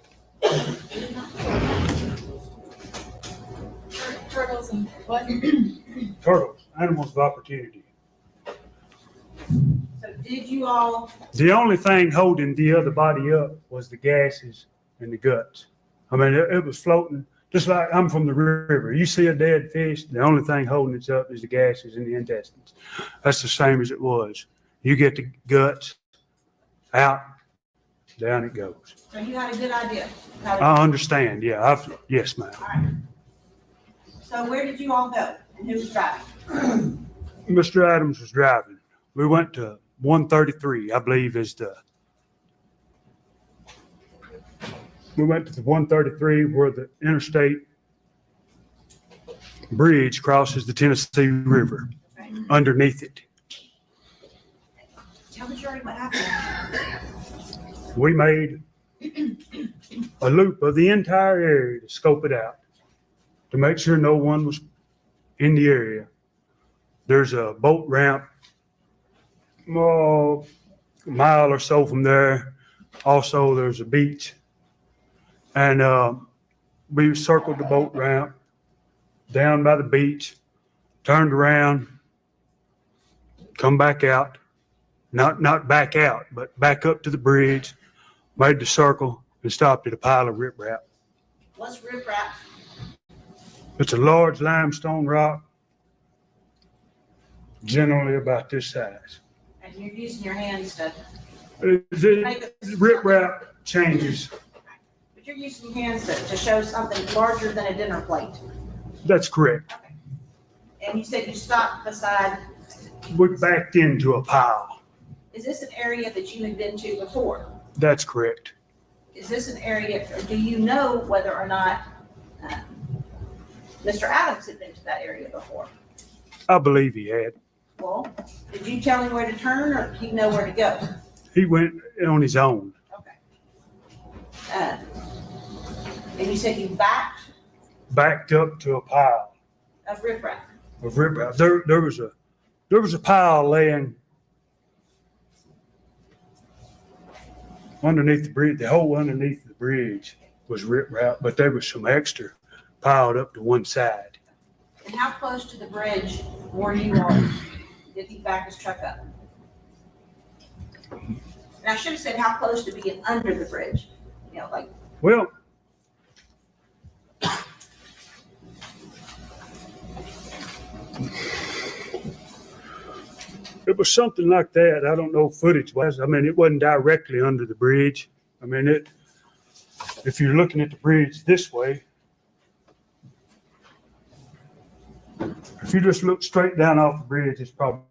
Turtles and what? Turtles, animals of opportunity. So did you all, The only thing holding the other body up was the gases and the guts. I mean, it was floating, just like I'm from the river. You see a dead fish, the only thing holding it up is the gases and the intestines. That's the same as it was. You get the guts out, down it goes. so you had a good idea? I understand, yeah. Yes, ma'am. All right. So where did you all go and who was driving? Mr. Adams was driving. We went to 133, I believe we went to the 133 where the interstate bridge crosses the Tennessee River underneath it. Tell the jury what happened. We made a loop of the entire area to scope it out, to make sure no one was in the area. There's a boat ramp a mile or so from there. Also, there's a beach. And we circled the boat ramp down by the beach, turned around, come back out. Not back out, but back up to the bridge, made the circle, and stopped at a pile of riprap. What's riprap? It's a large limestone rock, generally about this size. And you're using your hands to, Riprap changes. but you're using your hands to show something larger than a dinner plate. That's correct. Okay. And you said you stopped beside, We backed into a pile. is this an area that you had been to before? That's correct. Is this an area, or do you know whether or not Mr. Adams had been to that area before? I believe he had. Well, did you tell him where to turn, or did he know where to go? He went on his own. Okay. And you said you Backed up to a pile of riprap. of riprap. There was a pile laying underneath the bridge. The whole underneath the bridge was riprap, but there was some extra piled up to one side. And how close to the bridge were you on? Did he back his truck up? And I should have said how close to being under the bridge, you know, like, Well, it was something like that. I don't know footage-wise. I mean, it wasn't directly under the bridge. I mean, if you're looking at the bridge this way, if you just look straight down off the bridge, it's probably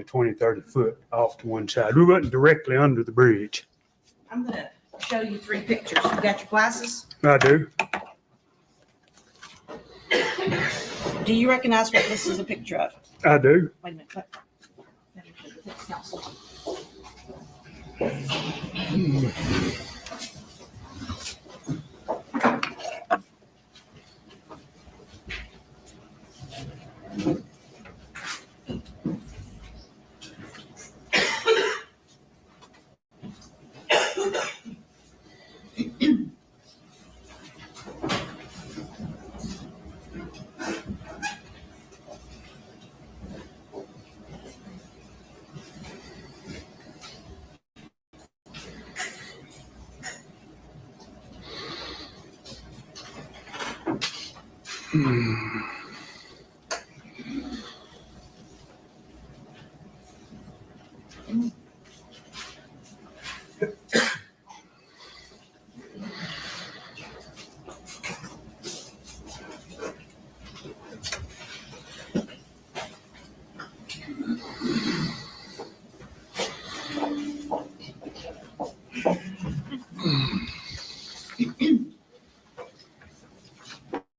20, 30 foot off to one side. We wasn't directly under the bridge. I'm gonna show you 3 pictures. You got your glasses? I do. Do you recognize what this is a picture of? I do. Wait a minute. What? Council.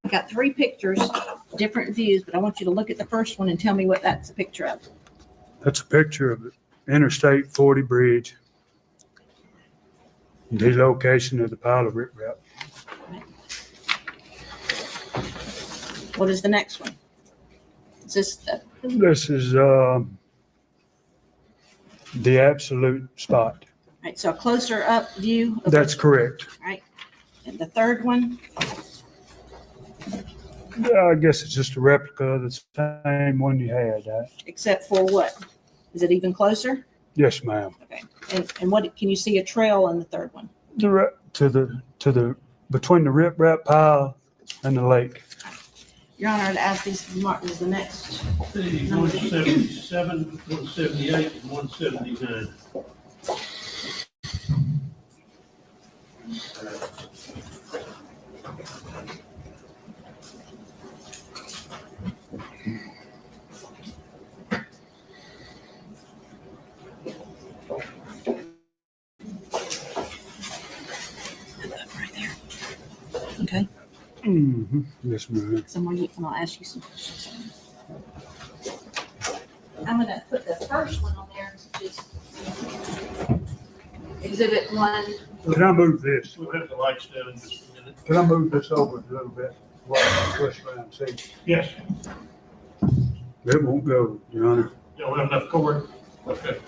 I got 3 pictures, different views, but I want you to look at the first one and tell me what that's a picture of. That's a picture of the Interstate 40 bridge. The location of the pile of riprap. What is the next one? Is this This is the absolute spot. right? So a closer up view. Of That's correct. right. And the third one, I guess it's just a replica of the same one you had. except for what? Is it even closer? Yes, ma'am. Okay. And what can you see a trail in the third one? To the between the riprap pile and the lake. Your Honor, I'd ask these to be marked as the next. 177, 178, and 179. Yes, ma'am. I'll ask you some questions. I'm gonna put the first one on there, which is Exhibit 1. Can I move this? We'll have the lights down in just a minute. Can I move this over a little bit? Twist around, see? Yes, It won't go, Your Honor. you don't have enough cord? Okay.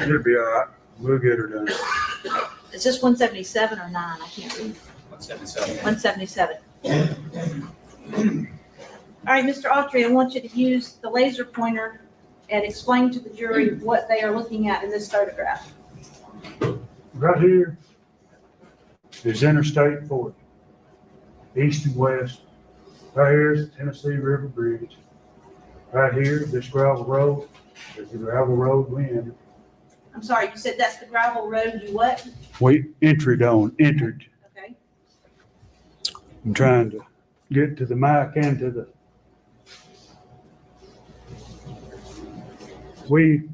It'll be all right. We'll get her done. Is this 177 or 9? I can't read. 177. All right, Mr. Autry, I want you to use the laser pointer and explain to the jury what they are looking at in this photograph. Right here is Interstate 40, east and west. Right here is the Tennessee River Bridge. Right here, this gravel road is the gravel road we entered. I'm sorry, you said that's the gravel road you what? We entered. Okay. I'm trying to get to the mic and to the. We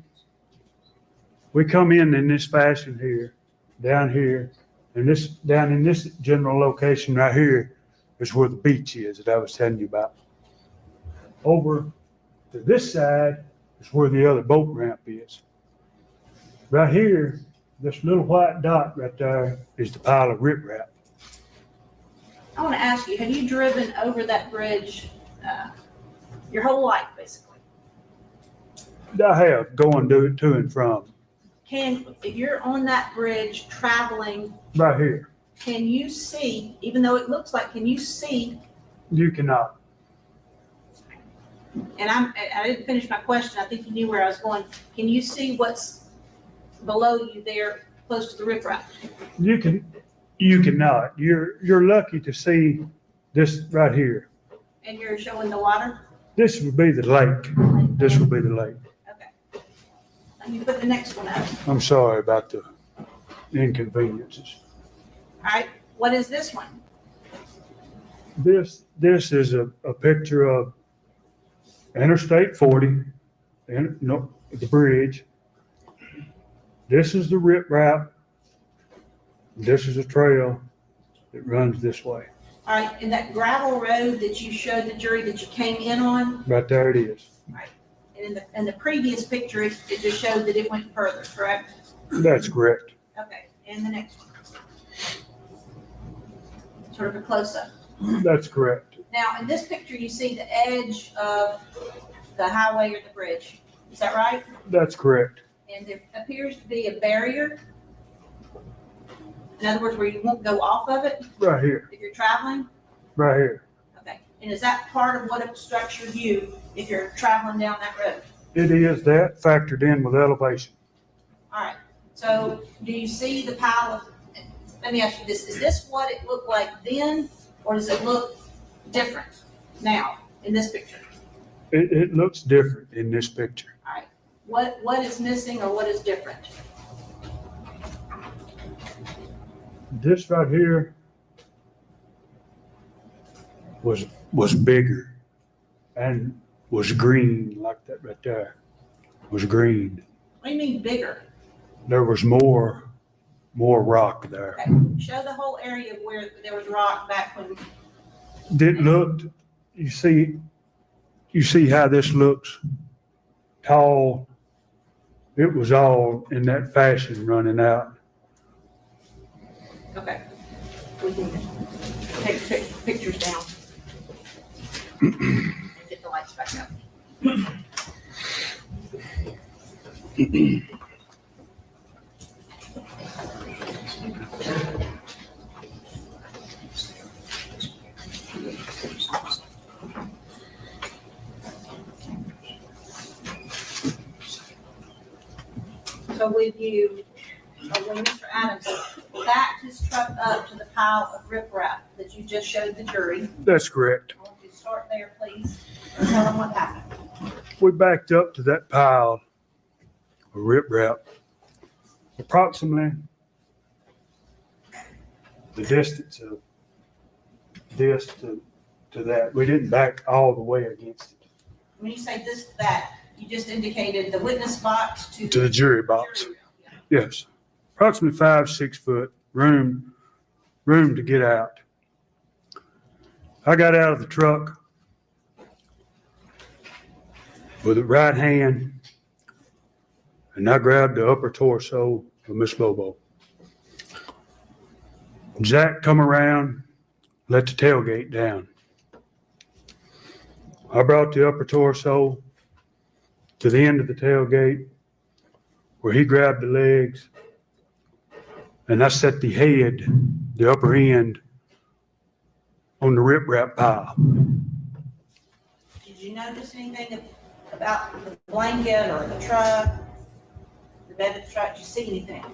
come in this fashion here, down here, and this, down in this general location right here is where the beach is that I was telling you about. Over to this side is where the other boat ramp is. Right here, this little white dot right there is the pile of riprap. I want to ask you, have you driven over that bridge your whole life, basically? I have, going to and from, If you're on that bridge traveling, right here. can you see, even though it looks like, can you see? You cannot. And I didn't finish my question. I think you knew where I was going. Can you see what's below you there, close to the riprap? You cannot. You're lucky to see this right here. And you're showing the water? This would be the lake. This would be the lake. Okay. And you put the next one up. I'm sorry about the inconveniences. All right. What is this one? This is a picture of Interstate 40, the bridge. This is the riprap. This is a trail that runs this way. All right. And that gravel road that you showed the jury that you came in on? Right there it is. Right. And in the previous picture, it just showed that it went further, correct? That's correct. Okay. And the next one. Sort of a close-up. That's correct. Now, in this picture, you see the edge of the highway or the bridge. Is that right? That's correct. And there appears to be a barrier. In other words, where you won't go off of it Right here. if you're traveling? Right here. Okay. And is that part of what obstructs your view if you're traveling down that road? It is that factored in with elevation. All right. So do you see the pile of, let me ask you this, is this what it looked like then, or does it look different now in this picture? It looks different in this picture. All right. What is missing or what is different? This right here was bigger and was green like that right there. Was green. What do you mean bigger? There was more rock there. Okay. Show the whole area where there was rock back when. It looked, you see how this looks tall. It was all in that fashion running out. Okay. We can take pictures down. Get the lights back up. So when Mr. Adams backed his truck up to the pile of riprap that you just showed the jury, That's correct. I want you to start there, please, and tell them what happened. We backed up to that pile of riprap, approximately the distance of this to that. We didn't back all the way against it. When you say this, that, you just indicated the witness box to To the jury box. jury room. Yeah. Yes, approximately 5-6 foot room room to get out. I got out of the truck with the right hand, and I grabbed the upper torso of Miss Bobo. Jack come around, let the tailgate down. I brought the upper torso to the end of the tailgate where he grabbed the legs, and I set the head, the upper end, on the riprap pile. Did you notice anything about the blanket or the truck, the bed of the truck? Did you see anything?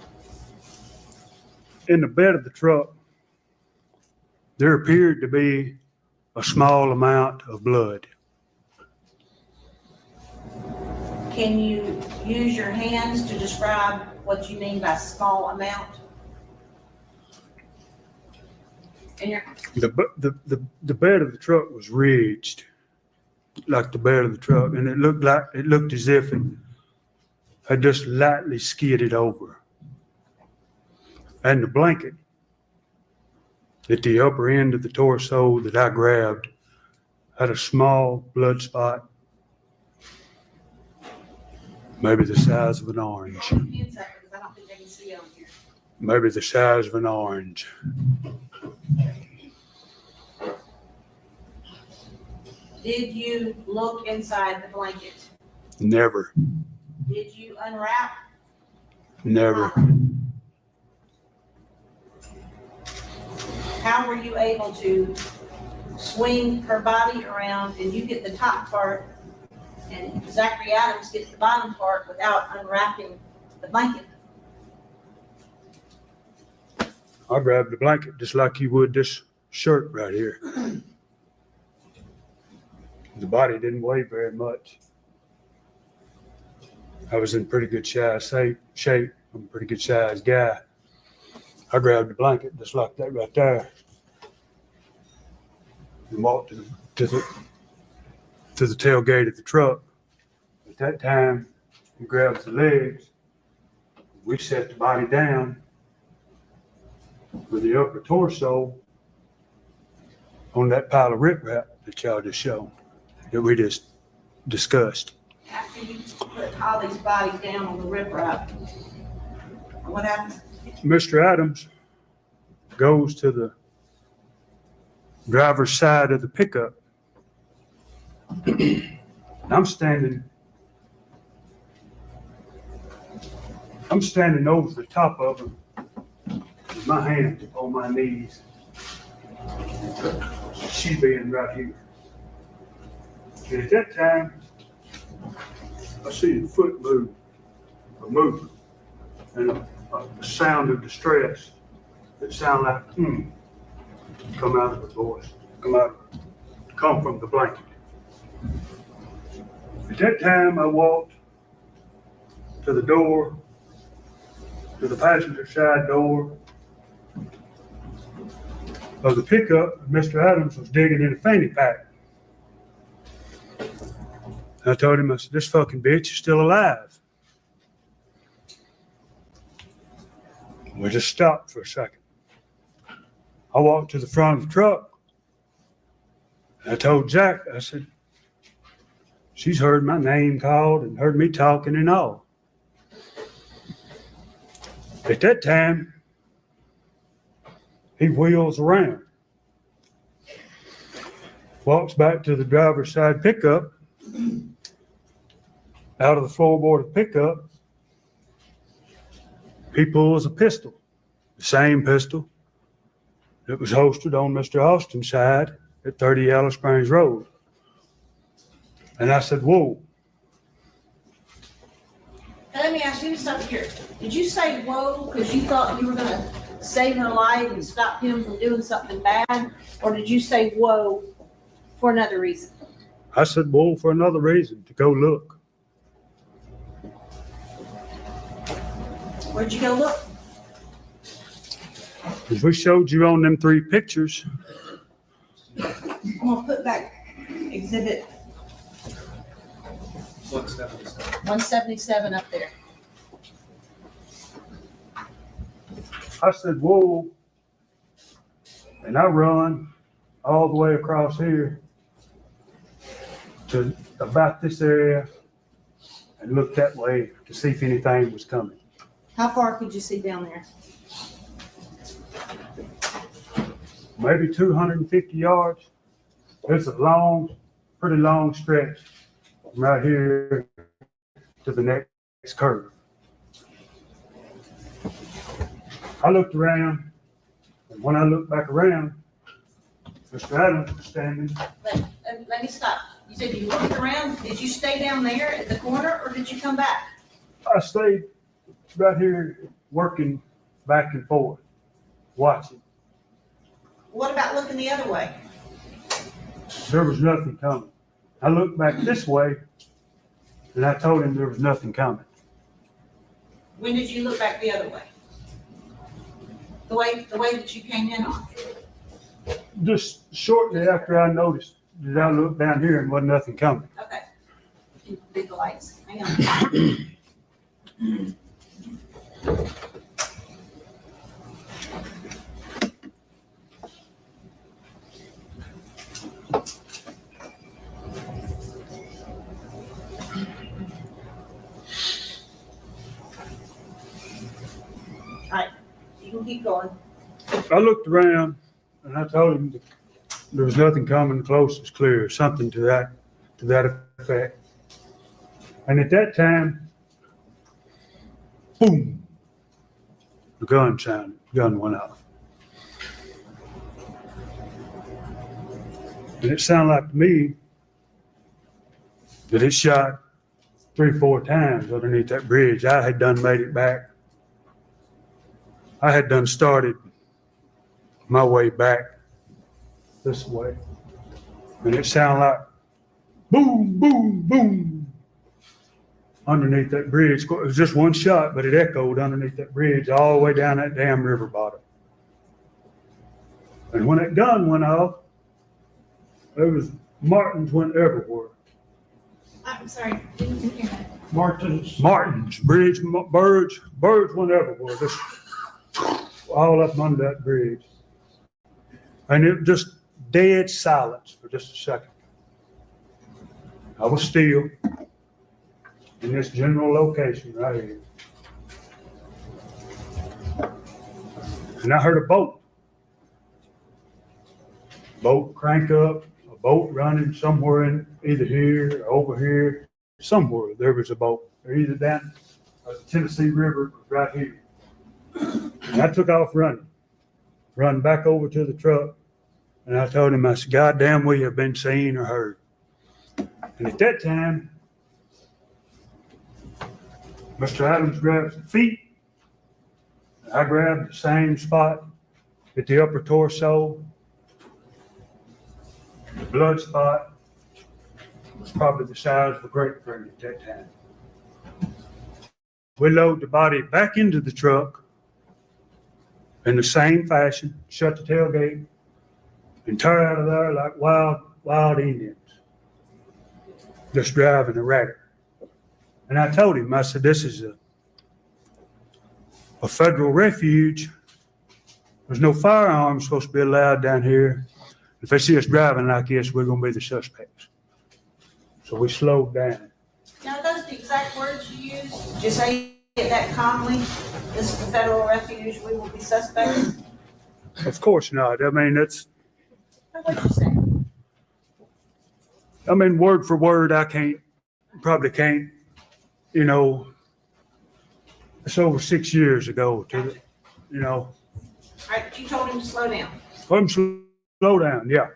In the bed of the truck, there appeared to be a small amount of blood. Can you use your hands to describe what you mean by small amount? And your, The bed of the truck was ridged like the bed of the truck, and it looked as if it had just lightly skidded over. And the blanket at the upper end of the torso that I grabbed had a small blood spot, maybe the size of an orange. hands up, because I don't think they can see on here. Maybe the size of an orange. Did you look inside the blanket? Never, Did you unwrap? never. How were you able to swing her body around and you get the top part and Zachary Adams gets the bottom part without unwrapping the blanket? I grabbed the blanket just like you would this shirt right here. The body didn't weigh very much. I was in pretty good shape. I'm a pretty good sized guy. I grabbed the blanket just like that right there and walked to the tailgate of the truck. At that time, he grabs the legs. We set the body down with the upper torso on that pile of riprap that y'all just showed, that we just discussed. After you put Holly's body down on the riprap, what happened? Mr. Adams goes to the driver's side of the pickup. I'm standing over the top of him with my hands on my knees. She being right here. And at that time, I see the foot move, a movement, and a sound of distress that sound like come out of the voice, come from the blanket. At that time, I walked to the door, to the passenger side door of the pickup. Mr. Adams was digging in a fanny pack. I told him, I said, this fucking bitch is still alive. We just stopped for a second. I walked to the front of the truck. I told Jack, I said, she's heard my name called and heard me talking and all. At that time, he wheels around, walks back to the driver's side pickup. Out of the floorboard of the pickup, he pulls a pistol, the same pistol that was holstered on Mr. Austin's side at 30 Yellow Springs Road. And I said, whoa. Now, let me ask you something here. Did you say whoa because you thought you were going to save her life and stop him from doing something bad? Or did you say whoa for another reason? I said, whoa, for another reason, to go look. Where'd you go look? As we showed you on them 3 pictures, I'm gonna put back exhibit 177 up there. I said, whoa, And I run all the way across here to about this area and looked that way to see if anything was coming. How far could you see down there? Maybe 250 yards. It's a long, pretty long stretch from right here to the next curve. I looked around, and when I looked back around, Mr. Adams was standing. Let me stop. You said you looked around. Did you stay down there at the corner, or did you come back? I stayed right here working back and forth, watching. What about looking the other way? There was nothing coming. I looked back this way, and I told him there was nothing coming. When did you look back the other way? The way that you came in on? Just shortly after I noticed that I looked down here and wasn't nothing coming. Okay. Big the lights. Hang on. All right, you can keep going. I looked around and I told him that there was nothing coming close as clear, something to that effect. And at that time, boom, the gun went off. And it sounded like to me that it shot 3-4 times underneath that bridge. I had done made it back. I had done started my way back this way. And it sounded like boom, boom, boom underneath that bridge. It was just one shot, but it echoed underneath that bridge all the way down that damn river bottom. And when that gun went off, there was Martins went everywhere. I'm sorry, didn't hear that. Martins, bridge, birds went everywhere. Just all up under that bridge. And it just dead silence for just a second. I was still in this general location right here. And I heard a boat crank up, a boat running somewhere in either here or over here. Somewhere there was a boat. Either down the Tennessee River right here. And I took off running back over to the truck. And I told him, I said, God damn, we have been seen or heard. And at that time, Mr. Adams grabbed the feet. I grabbed the same spot at the upper torso. The blood spot was probably the size of a grapefruit at that time. We load the body back into the truck in the same fashion, shut the tailgate, and tear out of there like wild Indians, just driving a racket. And I told him, I said, this is a federal refuge. There's no firearms supposed to be allowed down here. If they see us driving like this, we're going to be the suspects. So we slowed down. Now, are those the exact words you used? Did you say it that calmly? This is a federal refuge, we will be suspects? Of course not. I mean, that's, What'd you say? I mean, word for word, probably can't, you know, it's over 6 years ago you know. All right, but you told him to slow down. Let him slow down, yeah.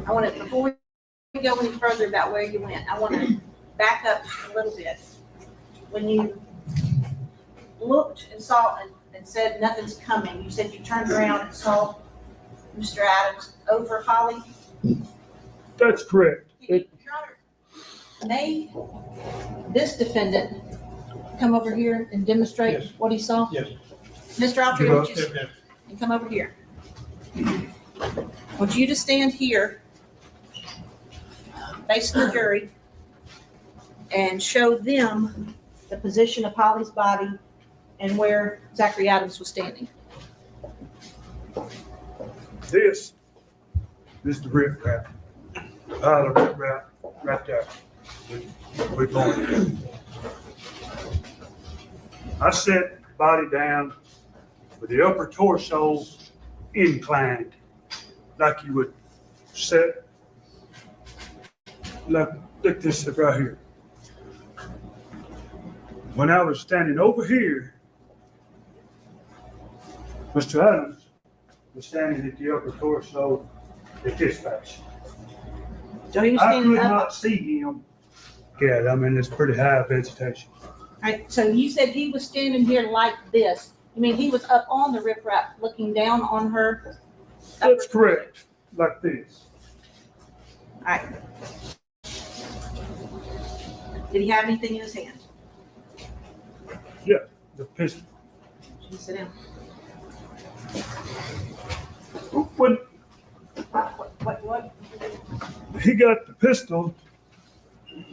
I want to, before we go any further about where you went, I want to back up a little bit. When you looked and saw and said nothing's coming, you said you turned around and saw Mr. Adams over Holly? That's correct. Your Honor, may this defendant come over here and demonstrate Yes. what he saw? Yes. Mr. Autry, Yes. would you and come over here? I want you to stand here, facing the jury, and show them the the position of Holly's body and where Zachary Adams was standing. This is the rip wrap. Pile of rip wrap right there. We're going. I set the body down with the upper torso inclined, like you would set, like this right here. When I was standing over here, Mr. Adams was standing at the upper torso at this fashion. So he was I standing could up. not see him. Yeah, I mean, it's pretty high vegetation. Right, so you said he was standing here like this. You mean he was up on the riprap looking down on her? That's correct, like this. All right. Did he have anything in his hand? Yeah, the pistol. Should you sit down? When What? he got the pistol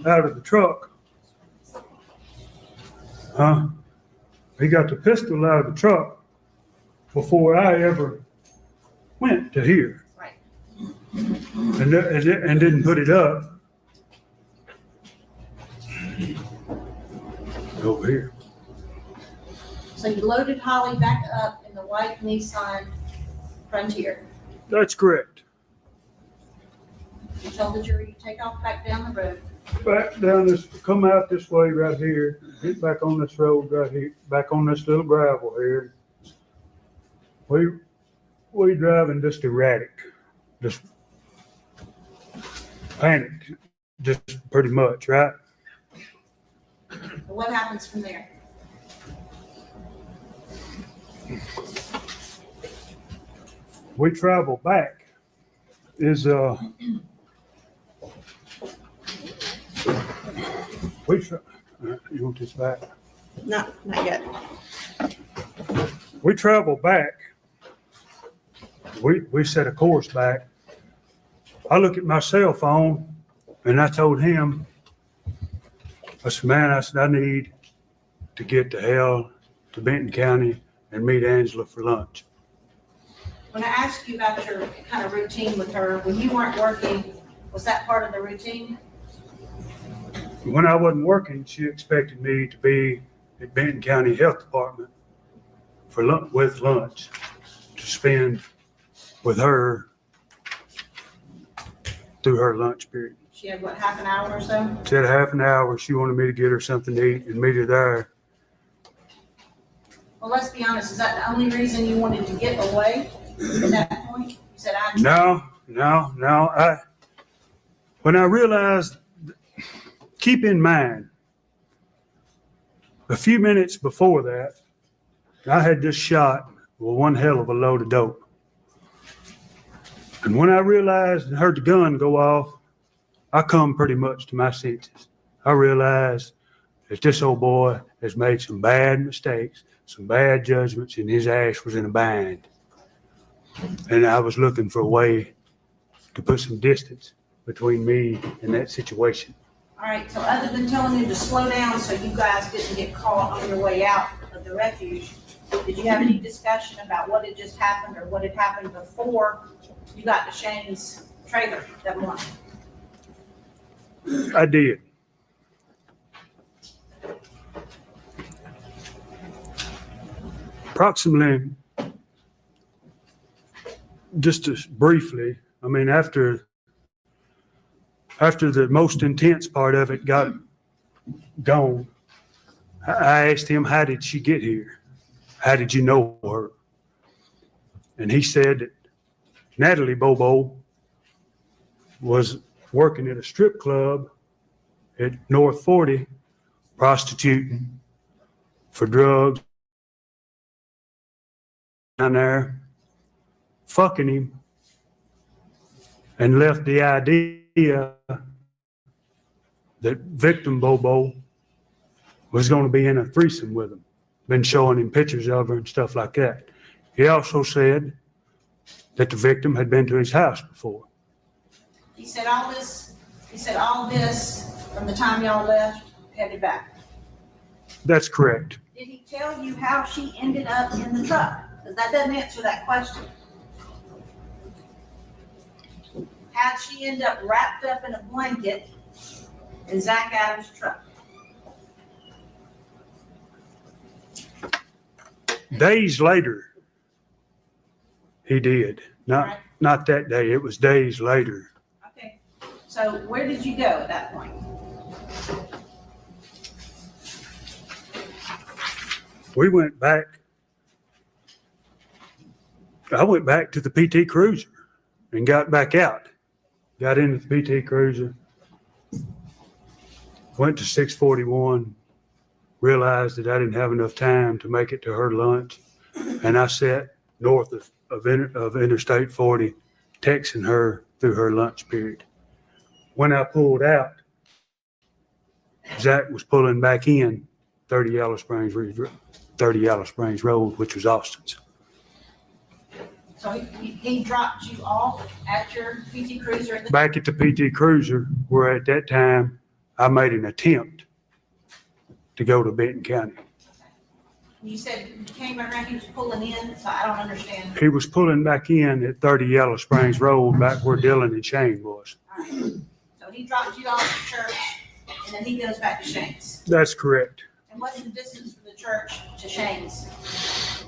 out of the truck, he got the pistol out of the truck before I ever went to here. Right. And didn't put it up over here. So you loaded Holly back up in the white Nissan Frontier. That's correct. You told the jury to take off back down the road. Back down this, come out this way right here, get back on this road right here, back on this little gravel here. We driving just erratic, just panicked, just pretty much, right? But what happens from there? We travel back is, you want this back? Not yet. We travel back. We set a course back. I look at my cell phone and I told him, I said, man, I need to get to hell to Benton County and meet Angela for lunch. When I asked you about your kind of routine with her, when you weren't working, was that part of the routine? When I wasn't working, she expected me to be at Benton County Health Department for with lunch to spend with her through her lunch period. She had, what, half an hour or so? She had a half an hour. She wanted me to get her something to eat and meet her there. Well, let's be honest, is that the only reason you wanted to get away at that point? You said, No. When I realized, keep in mind, a few minutes before that, I had just shot one hell of a load of dope. And when I realized and heard the gun go off, I come pretty much to my senses. I realized that this old boy has made some bad mistakes, some bad judgments, and his ass was in a bind. And I was looking for a way to put some distance between me and that situation. all right, so other than telling you to slow down so you guys didn't get caught on your way out of the refuge, did you have any discussion about what had just happened or what had happened before you got to Shane's trailer that morning? I did. Approximately, just as briefly, I mean, after the most intense part of it got gone, I asked him, how did she get here? How did you know her? And he said that Natalie Bobo was working at a strip club at North 40, prostituting for drugs down there, fucking him, and left the idea that victim Bobo was going to be in a threesome with him. Been showing him pictures of her and stuff like that. He also said that the victim had been to his house before. He said all this from the time y'all left, headed back. That's correct. Did he tell you how she ended up in the truck? Because that doesn't answer that question. How'd she end up wrapped up in a blanket in Zach Adams' truck? Days later, he did. Not that day. It was days later. Okay, so where did you go at that point? We went back. I went back to the PT Cruiser and got back out. Got into the PT Cruiser. Went to 641. Realized that I didn't have enough time to make it to her lunch. And I sat north of Interstate 40, texting her through her lunch period. When I pulled out, Zach was pulling back in 30 Yellow Springs Road, which was Austin's. So he dropped you off at your PT Cruiser at the Back at the PT Cruiser, where at that time I made an attempt to go to Benton County. You said you came around, he was pulling in, so I don't understand. He was pulling back in at 30 Yellow Springs Road, back where Dylan and Shane was. All right. So he dropped you off at church, and then he goes back to Shane's. That's correct. And what's the distance from the church to Shane's?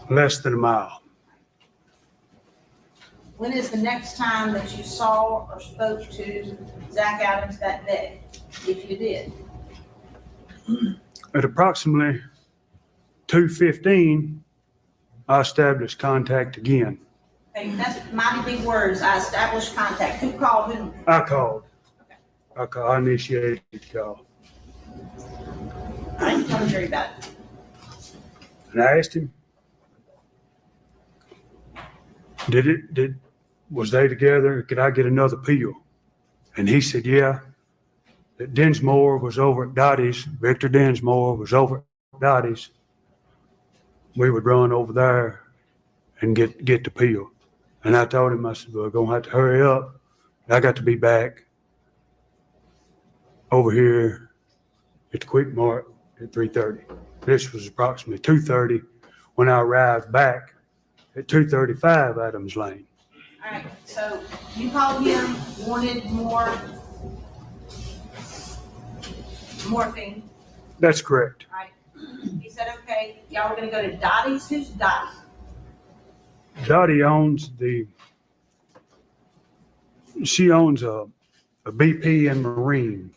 Less than a mile. When is the next time that you saw or spoke to Zach Adams that day, if you did? At approximately 2:15, I established contact again. Okay, that's mighty big words. I established contact. Who called whom? I called. Okay. I initiated the call. All right, tell the jury about it. And I asked him, was they together? Could I get another pill? And he said, yeah. That Dinsmore was over at Dottie's. Victor Dinsmore was over at Dottie's. We would run over there and get the pill. And I told him, I said, well, we're going to have to hurry up. I got to be back over here at the Quick Mart at 3:30. This was approximately 2:30 when I arrived back at 235 Adams Lane. All right, so you called him, wanted more morphine. That's correct. All right. He said, okay, y'all were gonna go to Dottie's. Who's Dottie? Dottie owns she owns a BP and Marine.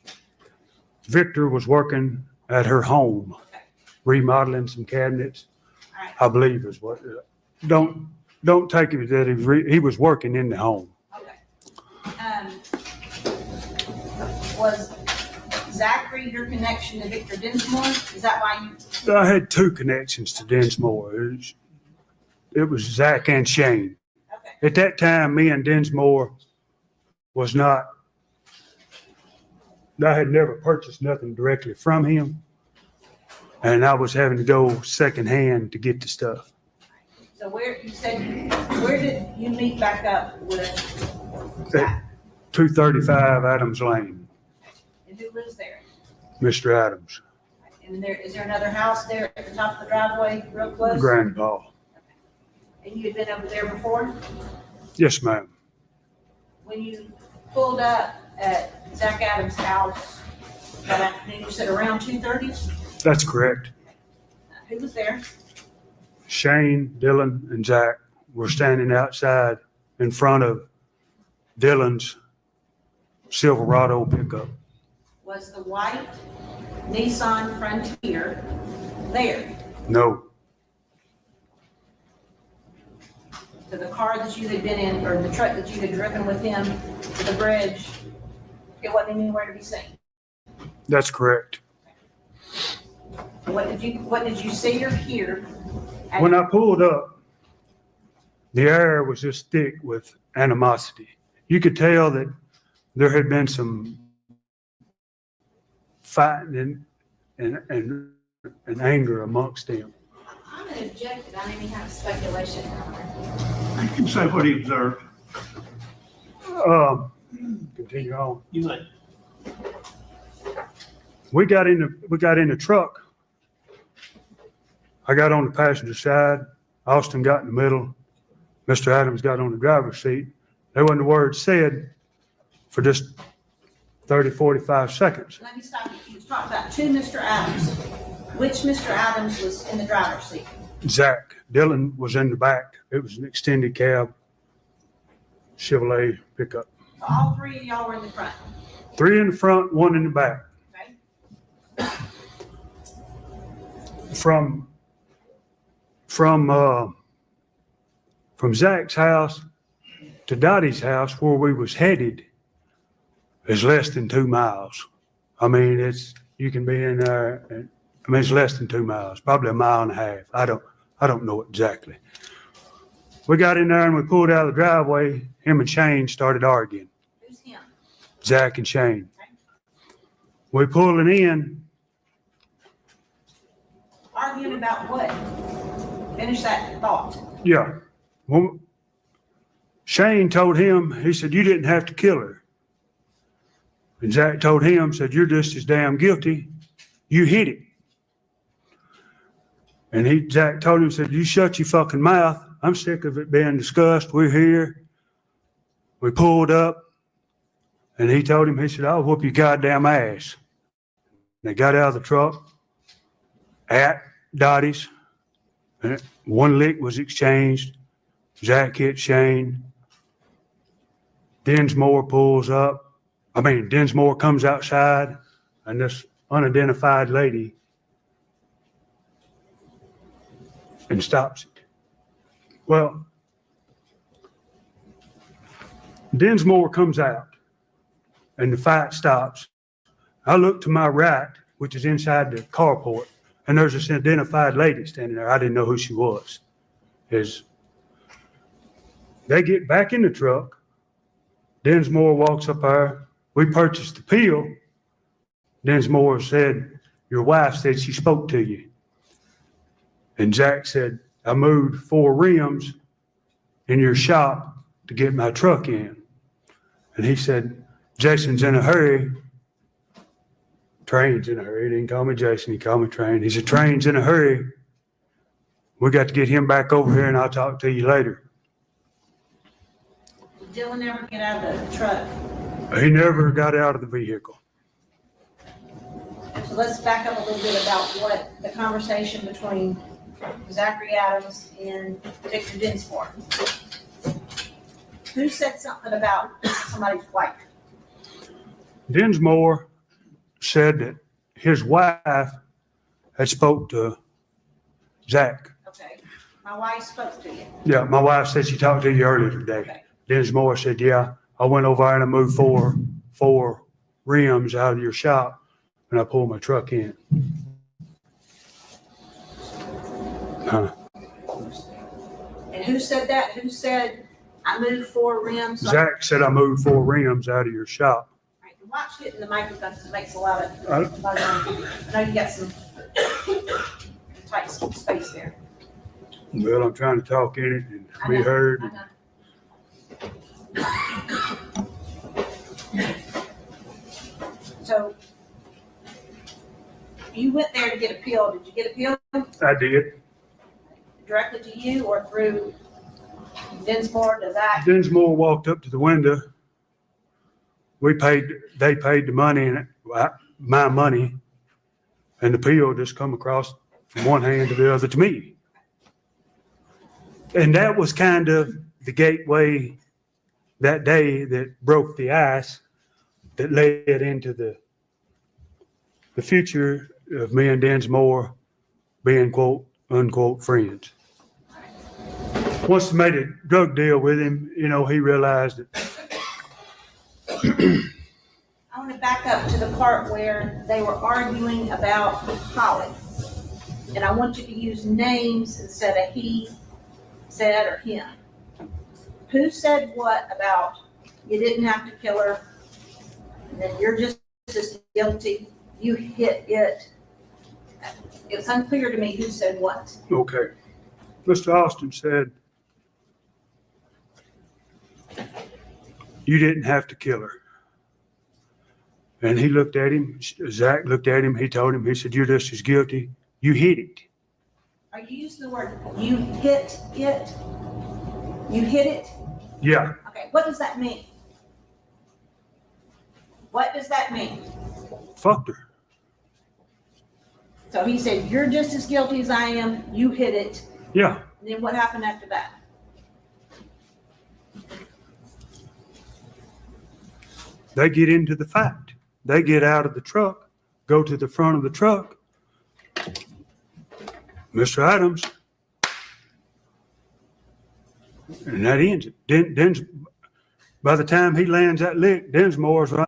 Victor was working at her home, Okay. remodeling some cabinets, All right. I believe is what, don't take it that he was working in the home. Okay. Was Zachary your connection to Victor Dinsmore? Is that why you? I had two connections to Dinsmore. It was Zach and Shane. Okay. At that time, me and Dinsmore was not, I had never purchased nothing directly from him. And I was having to go secondhand to get the stuff. So where did you meet back up with Zach? 235 Adams Lane, And who lives there? Mr. Adams, And is there another house there at the top of the driveway, real close? grandpa. And you had been over there before? Yes, ma'am. When you pulled up at Zach Adams' house that afternoon, you said around 2:30? That's correct. Who was there? Shane, Dylan, and Zach were standing outside in front of Dylan's Silverado pickup. Was the white Nissan Frontier there? No, So the car that you had been in, or the truck that you had driven with him to the bridge, it wasn't anywhere to be seen? that's correct. What did you see or hear? When I pulled up, the air was just thick with animosity. You could tell that there had been some fighting and anger amongst them. I'm gonna object that any kind of speculation. You can say what he observed. Continue on. You might. We got in the truck I got on the passenger side. Austin got in the middle. Mr. Adams got on the driver's seat. There wasn't a word said for just 30, 45 seconds. Let me stop you. You talked about two Mr. Adams. Which Mr. Adams was in the driver's seat? Zach. Dylan was in the back. It was an extended cab Chevrolet pickup. So all three of y'all were in the front, 3 in the front, 1 in the back. okay? From Zach's house to Dottie's house, where we was headed, is less than 2 miles. I mean, you can be in there, and, I mean, it's less than 2 miles, probably 1.5 miles. I don't know exactly. We got in there and we pulled out of the driveway. Him and Shane started arguing. Who's him? Zach and Shane. We pulling in. Arguing about what? Finish that thought. Yeah. Well, Shane told him, he said, you didn't have to kill her. And Zach told him, said, you're just as damn guilty. You hit it. And Zach told him, said, you shut your fucking mouth. I'm sick of it being discussed. We're here. We pulled up. And he told him, he said, I'll whoop your goddamn ass. And they got out of the truck at Dottie's. And 1 lick was exchanged. Zach hit Shane. Dinsmore comes outside, and this unidentified lady and stops it. Well, Dinsmore comes out, and the fight stops. I look to my right, which is inside the carport, and there's this identified lady standing there. I didn't know who she was. They get back in the truck. Dinsmore walks up there. We purchased the pill. Dinsmore said, your wife said she spoke to you. And Zach said, I moved 4 rims in your shop to get my truck in. And he said, Jason's in a hurry. Train's in a hurry. He didn't call me Jason. He called me Train. He said, Train's in a hurry. We got to get him back over here, and I'll talk to you later. Did Dylan ever get out of the truck? He never got out of the vehicle. So let's back up a little bit about what the conversation between Zachary Adams and Victor Dinsmore. Who said something about somebody's wife? Dinsmore said that his wife had spoke to Zach. Okay. My wife spoke to you. Yeah, my wife said she talked to you earlier today. Okay. Dinsmore said, yeah, I went over there and I moved four rims out of your shop and I pulled my truck in. And who said that? Who said I moved 4 rims? Zach said I moved 4 rims out of your shop. Right, watch it in the microphone because it makes a lot of noise. I know you got some tight space there. Well, I'm trying to talk in it and be heard. I know. So you went there to get a pill. Did you get a pill I did. directly to you or through Dinsmore to Zach? Dinsmore walked up to the window. They paid the money, and my money, and the pill just come across from one hand to the other to me. And that was kind of the gateway that day that broke the ice that led into the future of me and Dinsmore being quote unquote friends. Once I made a drug deal with him, he realized that. I want to back up to the part where they were arguing about Holly. And I want you to use names instead of he said or him. Who said what about you didn't have to kill her, and then you're just as guilty, you hit it. It was unclear to me who said what. Okay. Mr. Austin said, you didn't have to kill her. And he looked at him, Zach looked at him, he told him, he said, you're just as guilty. You hit it. Are you using the word you hit it? You hit it? Yeah, Okay, what does that mean? What does that mean? fucked her. So he said, you're just as guilty as I am, you hit it. Yeah, And then what happened after that? they get into the fight. They get out of the truck, go to the front of the truck. Mr. Adams. And that ends it. By the time he lands that lick, Densmore's right.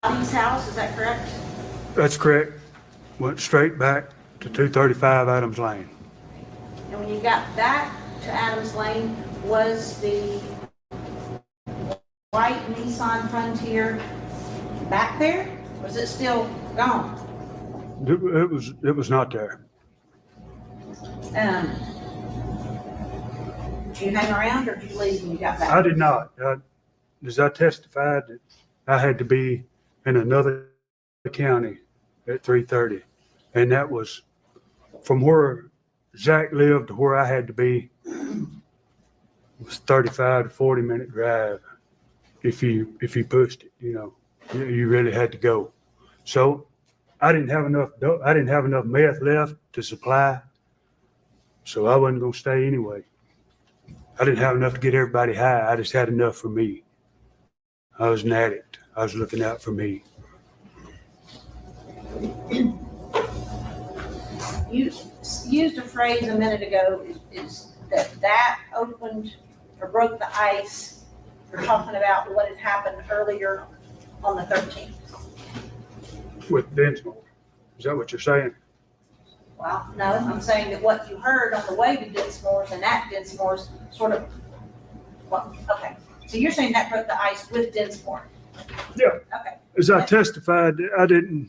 Holly's house, is that correct? That's correct. Went straight back to 235 Adams Lane. And when you got back to Adams Lane, was the white Nissan Frontier back there? Or was it still gone? It was not there. Did you hang around or did you leave when you got back? I did not. As I testified, that I had to be in another county at 3:30. And that was from where Zach lived to where I had to be. It was 35 to 40 minute drive. If you pushed it, you really had to go. So I didn't have enough meth left to supply. So I wasn't going to stay anyway. I didn't have enough to get everybody high. I just had enough for me. I was an addict. I was looking out for me. You used a phrase a minute ago, is that opened or broke the ice. We're talking about what had happened earlier on the 13th. With Densmore. Is that what you're saying? Well, no, I'm saying that what you heard on the way to Dinsmore's and at Dinsmore's sort of, well, okay. So you're saying that broke the ice with Dinsmore? Yeah. Okay. As I testified, the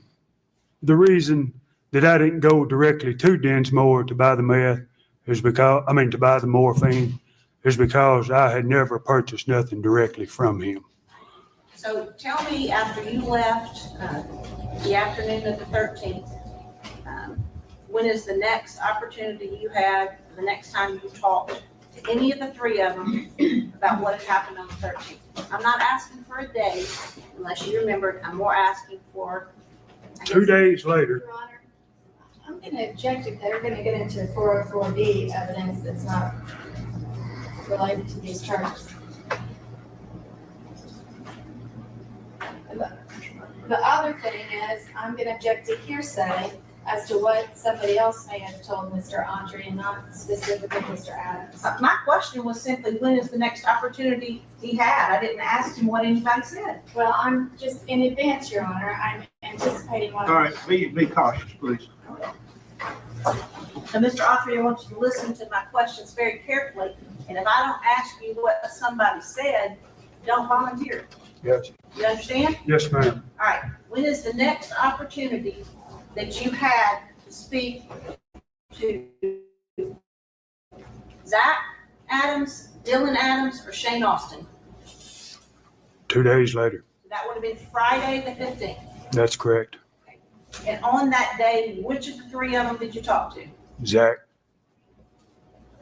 reason that I didn't go directly to Densmore to buy the meth to buy the morphine is because I had never purchased nothing directly from him. So tell me, after you left the afternoon of the 13th, when is the next opportunity you had, the next time you talked to any of the three of them about what had happened on the 13th? I'm not asking for a day, unless you remembered. I'm more asking for 2 days later. Your Honor, I'm going to object if they're going to get into 404B evidence that's not related to these charges. The other thing is, I'm going to object to hearsay as to what somebody else may have told Mr. Autry and not specifically Mr. Adams. My question was simply, when is the next opportunity he had? I didn't ask him what anybody said. Well, I'm just in advance, Your Honor. I'm anticipating what. All right, be cautious, please. So, Mr. Autry, I want you to listen to my questions very carefully, and if I don't ask you what somebody said, don't volunteer. Yes. You understand? Yes, ma'am. All right, when is the next opportunity that you had to speak to Zach Adams, Dylan Adams, or Shane Austin? 2 days later. That would have been Friday the 15th. That's correct. And on that day, which of the three of them did you talk to? Zach,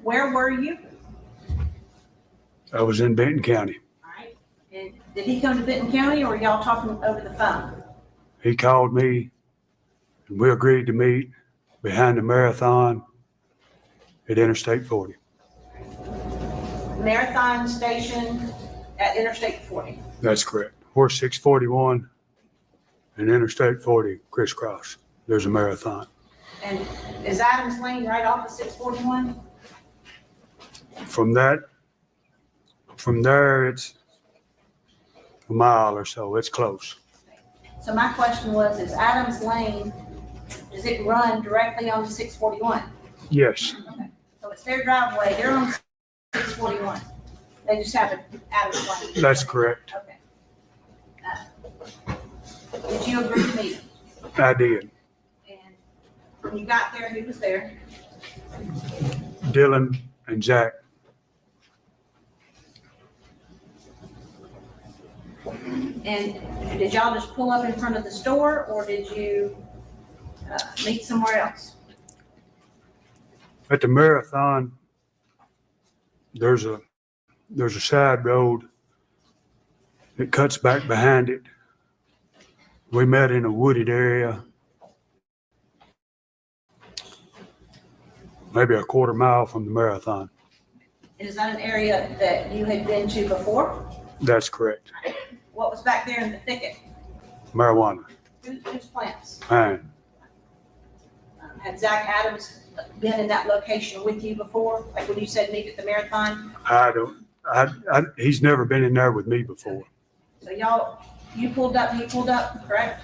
Where were you? I was in Benton County. All right. And did he come to Benton County, or were y'all talking over the phone? He called me and we agreed to meet behind the marathon at Interstate 40. Marathon station at Interstate 40. That's correct. Where 641 and Interstate 40 crisscross. There's a marathon. And is Adams Lane right off of 641? From there, it's a mile or so. It's close. So my question was, is Adams Lane, does it run directly on 641? Yes, So it's their driveway, they're on 641. They just have an Adams Lane. that's correct. Okay. Did you agree to meet? I did. And when you got there, who was there? Dylan and Zach. And did y'all just pull up in front of the store, or did you meet somewhere else? At the marathon, there's a side road that cuts back behind it. We met in a wooded area, maybe a quarter mile from the marathon. And is that an area that you had been to before? That's correct. What was back there in the thicket? Marijuana. Whose plants? Fine. Had Zach Adams been in that location with you before? Like when you said meet at the marathon? He's never been in there with me before. So you pulled up, he pulled up, correct?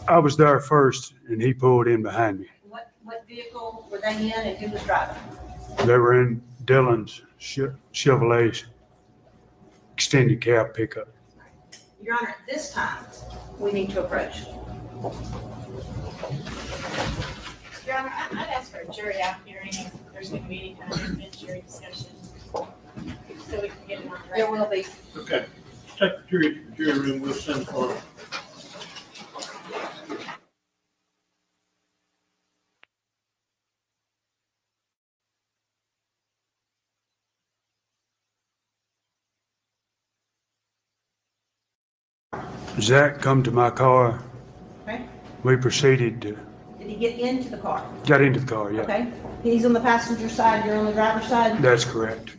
I was there first and he pulled in behind me. What vehicle were they in and who was driving? They were in Dylan's Chevrolet extended cab pickup. Your Honor, at this time, we need to approach. Your Honor, I'd ask for a jury out hearing if there's going to be any kind of evidentiary discussion, so we can get it on There record. will be. Okay, take the jury to the jury room, we'll send for them. Zach come to my car. Okay. We proceeded to, Did he get into the car? got into the car, yeah. Okay. He's on the passenger side, you're on the driver's side? That's correct.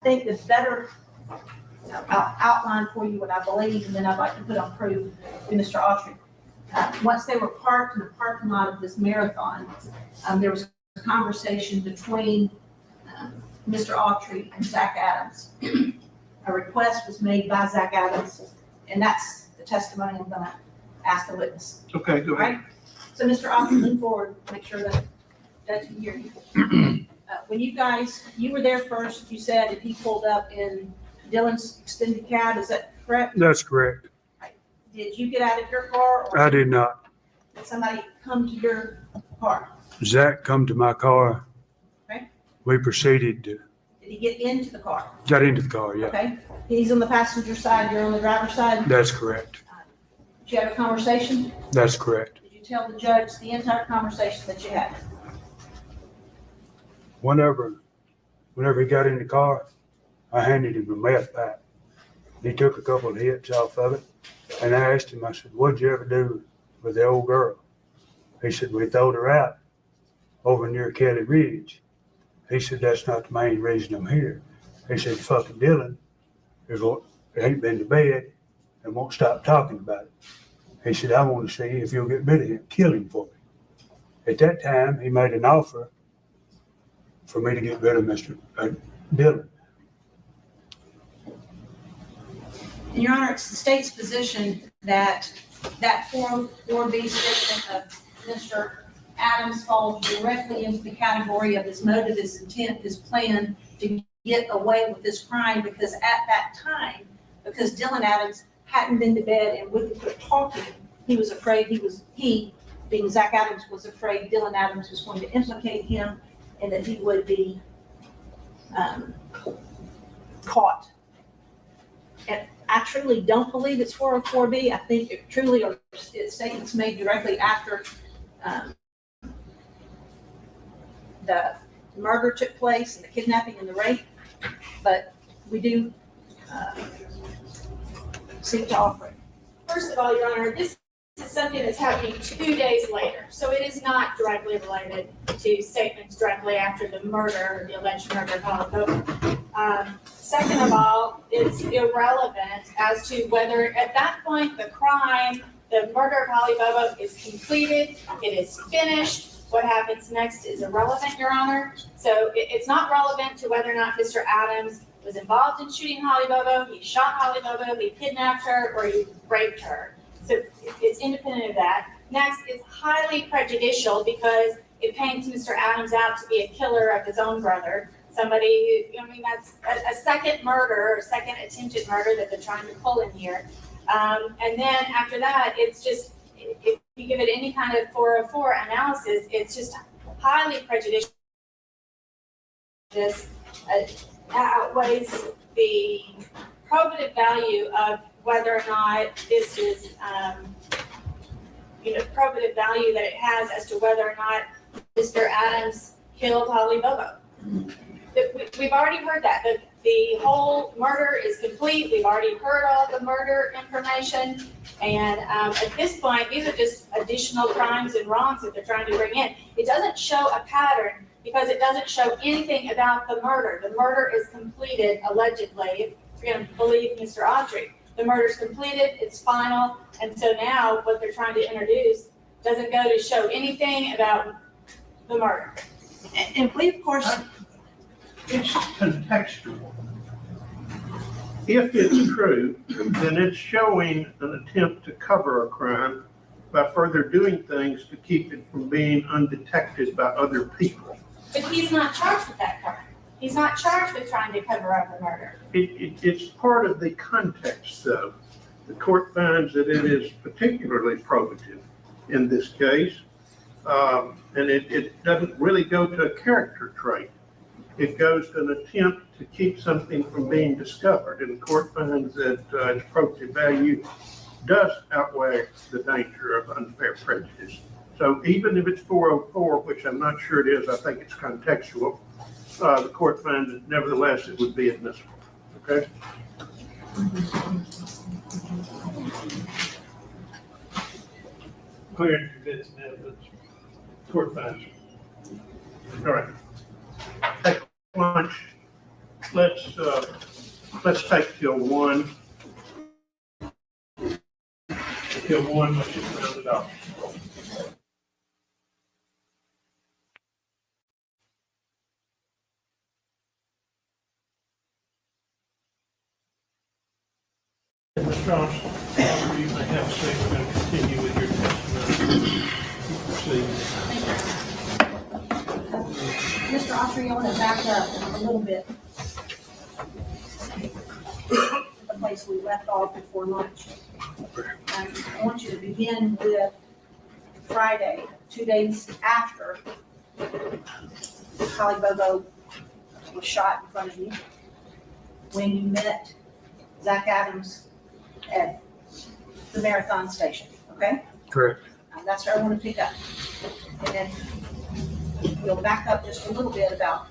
I think it's better, I'll outline for you what I believe, and then I'd like to put on proof to Mr. Autry. Once they were parked in the parking lot of this marathon, there was a conversation between Mr. Autry and Zach Adams. A request was made by Zach Adams, and that's the testimony I'm gonna ask the witness. Okay, go All ahead. right? So Mr. Autry, lean forward, make sure that you hear you. When you were there first, you said that he pulled up in Dylan's extended cab, is that correct? That's correct. Did you get out of your car, or I did not. did somebody come to your car? Zach come to my car. Okay. We proceeded to, Did he get into the car? got into the car, yeah. Okay, he's on the passenger side, you're on the driver's side? That's correct. Did you have a conversation? That's correct. Did you tell the judge the entire conversation that you had? Whenever he got in the car, I handed him a meth pack. He took a couple of hits off of it, and I asked him, I said, what'd you ever do with the old girl? He said, we throwed her out over near Kelly Ridge. He said, that's not the main reason I'm here. He said, fucking Dylan ain't been to bed and won't stop talking about it. He said, I want to see if you'll get rid of him, kill him for me. At that time, he made an offer for me to get rid of Mr. Dylan. Your Honor, it's the state's position that 404B statement of Mr. Adams falls directly into the category of his motive, his intent, his plan to get away with this crime, because at that time, because Dylan Adams hadn't been to bed and wouldn't quit talking, he was afraid he, being Zach Adams, was afraid Dylan Adams was going to implicate him and that he would be caught. And I truly don't believe it's 404B. I think it truly are statements made directly after the murder took place and the kidnapping and the rape. But we do seek to offer it. First of all, Your Honor, this is something that's happening 2 days later, so it is not directly related to statements directly after the murder, the alleged murder of Holly Bobo. Second of all, it's irrelevant as to whether at that point the crime The murder of Holly Bobo is completed, it is finished. What happens next is irrelevant, Your Honor. So it's not relevant to whether or not Mr. Adams was involved in shooting Holly Bobo, he shot Holly Bobo, he kidnapped her, or he raped her. So it's independent of that. Next, it's highly prejudicial because it paints Mr. Adams out to be a killer of his own brother. Somebody who, I mean, that's a second murder or second attempted murder that they're trying to pull in here. And then after that, it's just, if you give it any kind of 404 analysis, it's just highly prejudicial. This outweighs the probative value of whether or not this is, probative value that it has as to whether or not Mr. Adams killed Holly Bobo. We've already heard that. The whole murder is complete. We've already heard all the murder information. And at this point, these are just additional crimes and wrongs that they're trying to bring in. It doesn't show a pattern because it doesn't show anything about the murder. The murder is completed, allegedly, if you're going to believe Mr. Autry. The murder is completed, it's final, and so now what they're trying to introduce doesn't go to show anything about the murder. And we, of course, It's contextual. If it's true, then it's showing an attempt to cover a crime by further doing things to keep it from being undetected by other people. But he's not charged with that crime. He's not charged with trying to cover up the murder. It's part of the context, though. The court finds that it is particularly probative in this case, and it doesn't really go to a character trait. It goes to an attempt to keep something from being discovered, and the court finds that its probative value does outweigh the danger of unfair prejudice. So even if it's 404, which I'm not sure it is, I think it's contextual, the court finds that nevertheless it would be admissible. Okay? Clear and convincing evidence. Court finds. All right. Take lunch. Let's take till 1. Till 1, let's just round it off. Ms. Johnson, you may have a seat. We're going to continue with your testimony. Proceed. Mr. Autry, I want to back up a little bit. The place we left off before lunch. I want you to begin with Friday, 2 days after Holly Bobo was shot in front of you, when you met Zach Adams at the Marathon Station, okay? Correct. That's where I want to pick up. And then we'll back up just a little bit about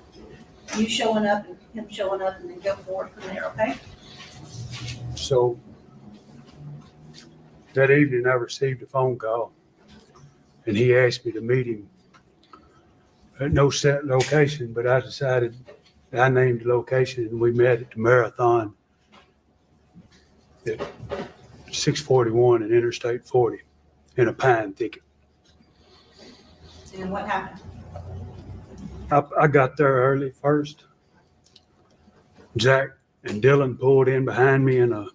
you showing up and him showing up, and then go forward from there, okay? So that evening I received a phone call and he asked me to meet him at no set location, but I decided, I named the location and we met at the Marathon at 641 and Interstate 40 in a pine thicket. And what happened? I got there early first. Zach and Dylan pulled in behind me in a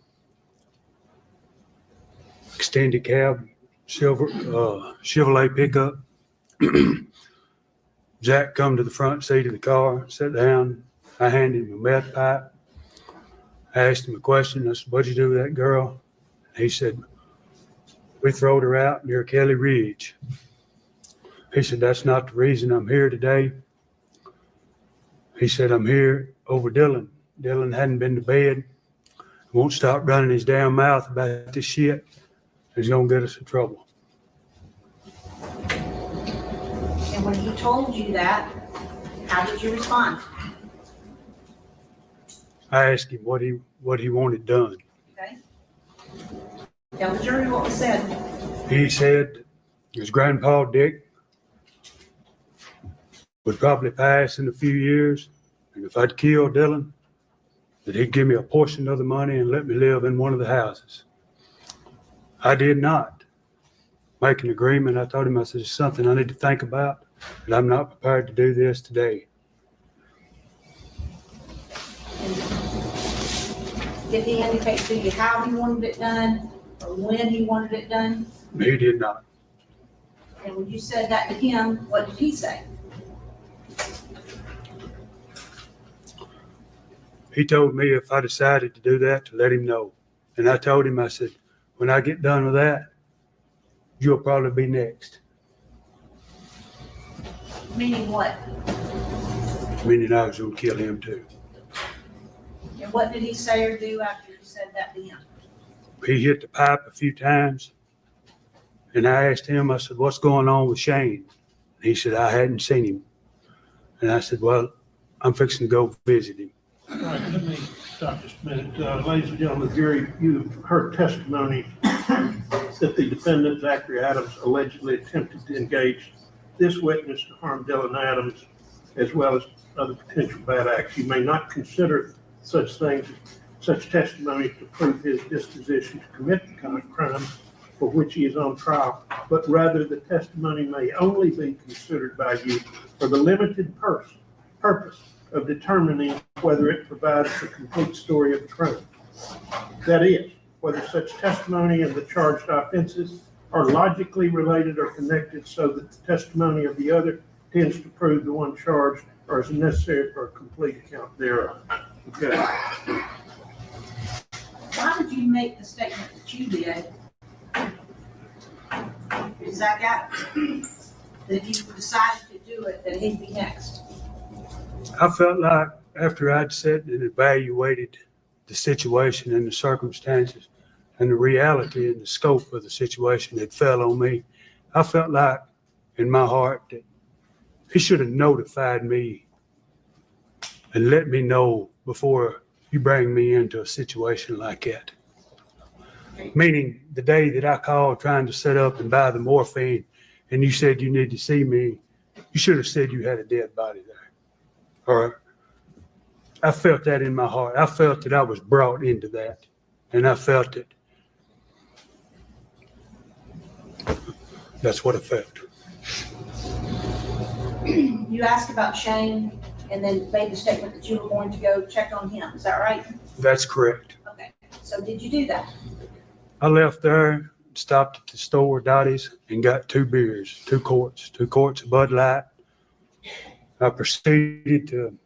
extended cab Chevrolet pickup. Zach come to the front seat of the car, sat down. I handed him a meth pipe. I asked him a question. I said, "What'd you do with that girl?" He said, "We throwed her out near Kelly Ridge." He said, "That's not the reason I'm here today." He said, "I'm here over Dylan. Dylan hadn't been to bed. Won't stop running his damn mouth about this shit. He's gonna get us in trouble." And when he told you that, how did you respond? I asked him what he wanted done. Okay? Tell the jury what was said. He said his grandpa Dick would probably pass in a few years, and if I'd kill Dylan, that he'd give me a portion of the money and let me live in one of the houses. I did not. make an agreement. I told him, I said, it's something I need to think about, but I'm not prepared to do this today. Did he indicate to you how he wanted it done or when he wanted it done? He did not. And when you said that to him, what did he say? He told me if I decided to do that, to let him know. And I told him, I said, when I get done with that, you'll probably be next. Meaning what? Meaning I was going to kill him too. And what did he say or do after you said that to him? He hit the pipe a few times. And I asked him, I said, what's going on with Shane? He said, I hadn't seen him. And I said, well, I'm fixing to go visit him. All right, let me stop just a minute. Ladies and gentlemen, the jury, you've heard testimony that the defendant, Zachary Adams, allegedly attempted to engage this witness to harm Dylan Adams, as well as other potential bad acts. You may not consider such things, such testimony to prove his disposition to commit the kind of crime for which he is on trial, but rather the testimony may only be considered by you for the limited purpose of determining whether it provides a complete story of the crime. That is, whether such testimony and the charged offenses are logically related or connected so that the testimony of the other tends to prove the one charged or is necessary for a complete account thereof. Okay. Why did you make the statement that you did? Zach Adams, that if you decided to do it, that he'd be next? I felt like after I'd sat and evaluated the situation and the circumstances and the reality and the scope of the situation that fell on me, I felt like in my heart that he should have notified me and let me know before you bring me into a situation like that. Meaning the day that I called trying to set up and buy the morphine and you said you need to see me, you should have said you had a dead body there. Or I felt that in my heart. I felt that I was brought into that. And I felt it. That's what I felt. You asked about Shane and then made the statement that you were going to go check on him. Is that right? That's correct. Okay. So did you do that? I left there, stopped at the store, Dottie's, and got 2 beers, 2 quarts of Bud Light. I proceeded to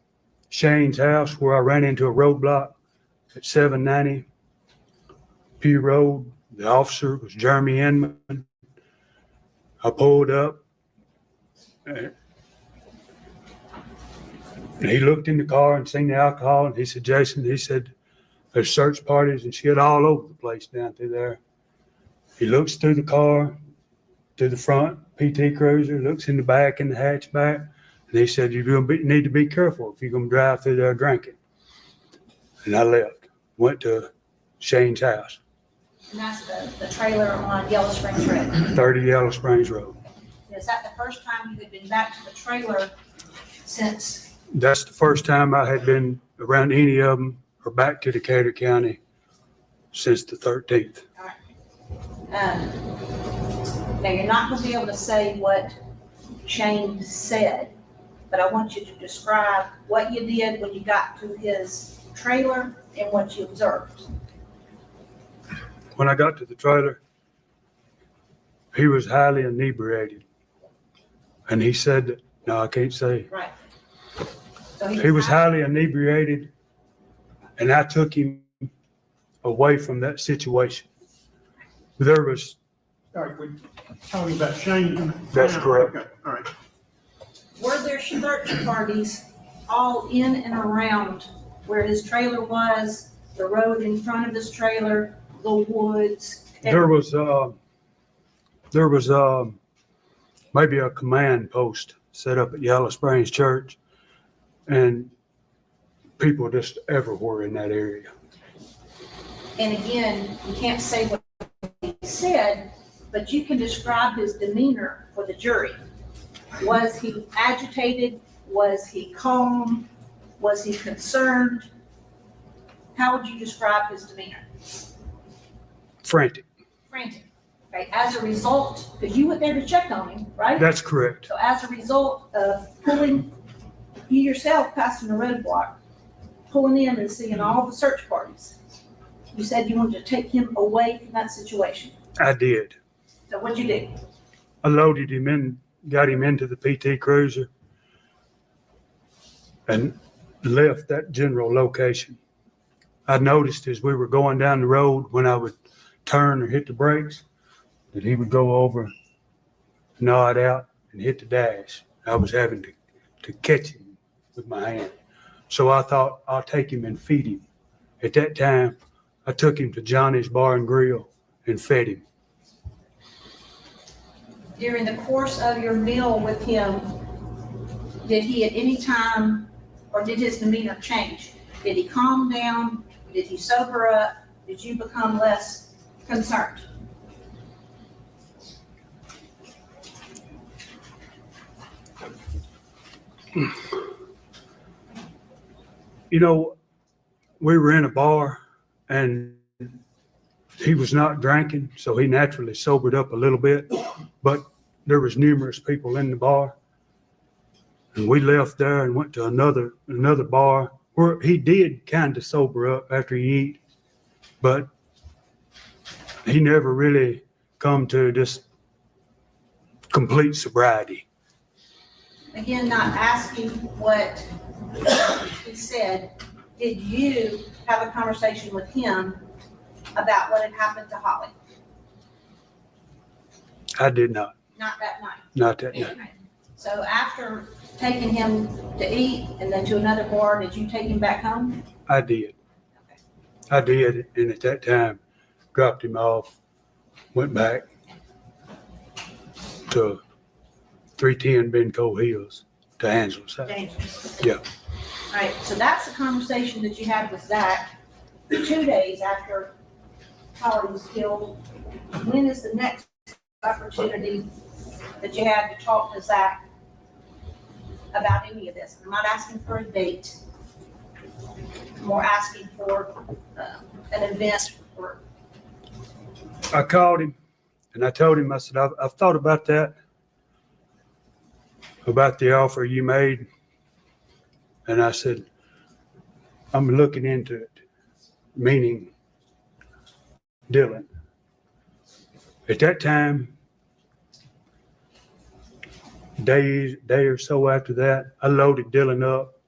Shane's house where I ran into a roadblock at 790 Pew Road. The officer was Jeremy Inman. I pulled up and he looked in the car and seen the alcohol and he said, Jason, he said, there's search parties and shit all over the place down through there. He looks through the car, to the front, PT Cruiser, looks in the back in the hatchback. And he said, you're going to need to be careful if you're going to drive through there drinking. And I left, went to Shane's house. And that's the trailer on Yellow Springs Road. 30 Yellow Springs Road. Is that the first time you had been back to the trailer since? That's the first time I had been around any of them or back to Decatur County since the 13th. All right. Now, you're not going to be able to say what Shane said, but I want you to describe what you did when you got to his trailer and what you observed. When I got to the trailer, he was highly inebriated. And he said that, no, I can't say. Right. So He was highly inebriated, and I took him away from that situation. There was, All right, we're talking about Shane. That's correct. Okay, all right. Were there search parties all in and around where his trailer was, the road in front of his trailer, the woods? there was maybe a command post set up at Yellow Springs Church, and people just everywhere in that area. And again, you can't say what he said, but you can describe his demeanor for the jury. Was he agitated? Was he calm? Was he concerned? How would you describe his demeanor? Frantic. Frantic. Okay, as a result, because you went there to check on him, right? That's correct. So as a result of pulling, you yourself passing a roadblock, pulling in and seeing all the search parties, you said you wanted to take him away from that situation. I did. So what'd you do? I loaded him in, got him into the PT Cruiser, and left that general location. I noticed as we were going down the road, when I would turn or hit the brakes, that he would go over, nod out, and hit the dash. I was having to catch him with my hand. So I thought, I'll take him and feed him. At that time, I took him to Johnny's Bar and Grill and fed him. During the course of your meal with him, did he at any time, or did his demeanor change? Did he calm down? Did he sober up? Did you become less concerned? You know, we were in a bar and he was not drinking, so he naturally sobered up a little bit, but there was numerous people in the bar. And we left there and went to another bar where he did kind of sober up after he eat, but he never really come to this complete sobriety. Again, not asking what he said, did you have a conversation with him about what had happened to Holly? I did not. Not that night. Not that night. So after taking him to eat and then to another bar, did you take him back home? I did. Okay. I did, and at that time, dropped him off, went back to 310 Benco Hills to Angela's house. Dangerous. Yeah. All right, so that's the conversation that you had with Zach 2 days after Holly was killed. When is the next opportunity that you had to talk to Zach about any of this? I'm not asking for a date. I'm more asking for an event or. I called him and I told him, I said, I've thought about that, about the offer you made. And I said, I'm looking into it, meaning Dylan. At that time, day or so after that, I loaded Dylan up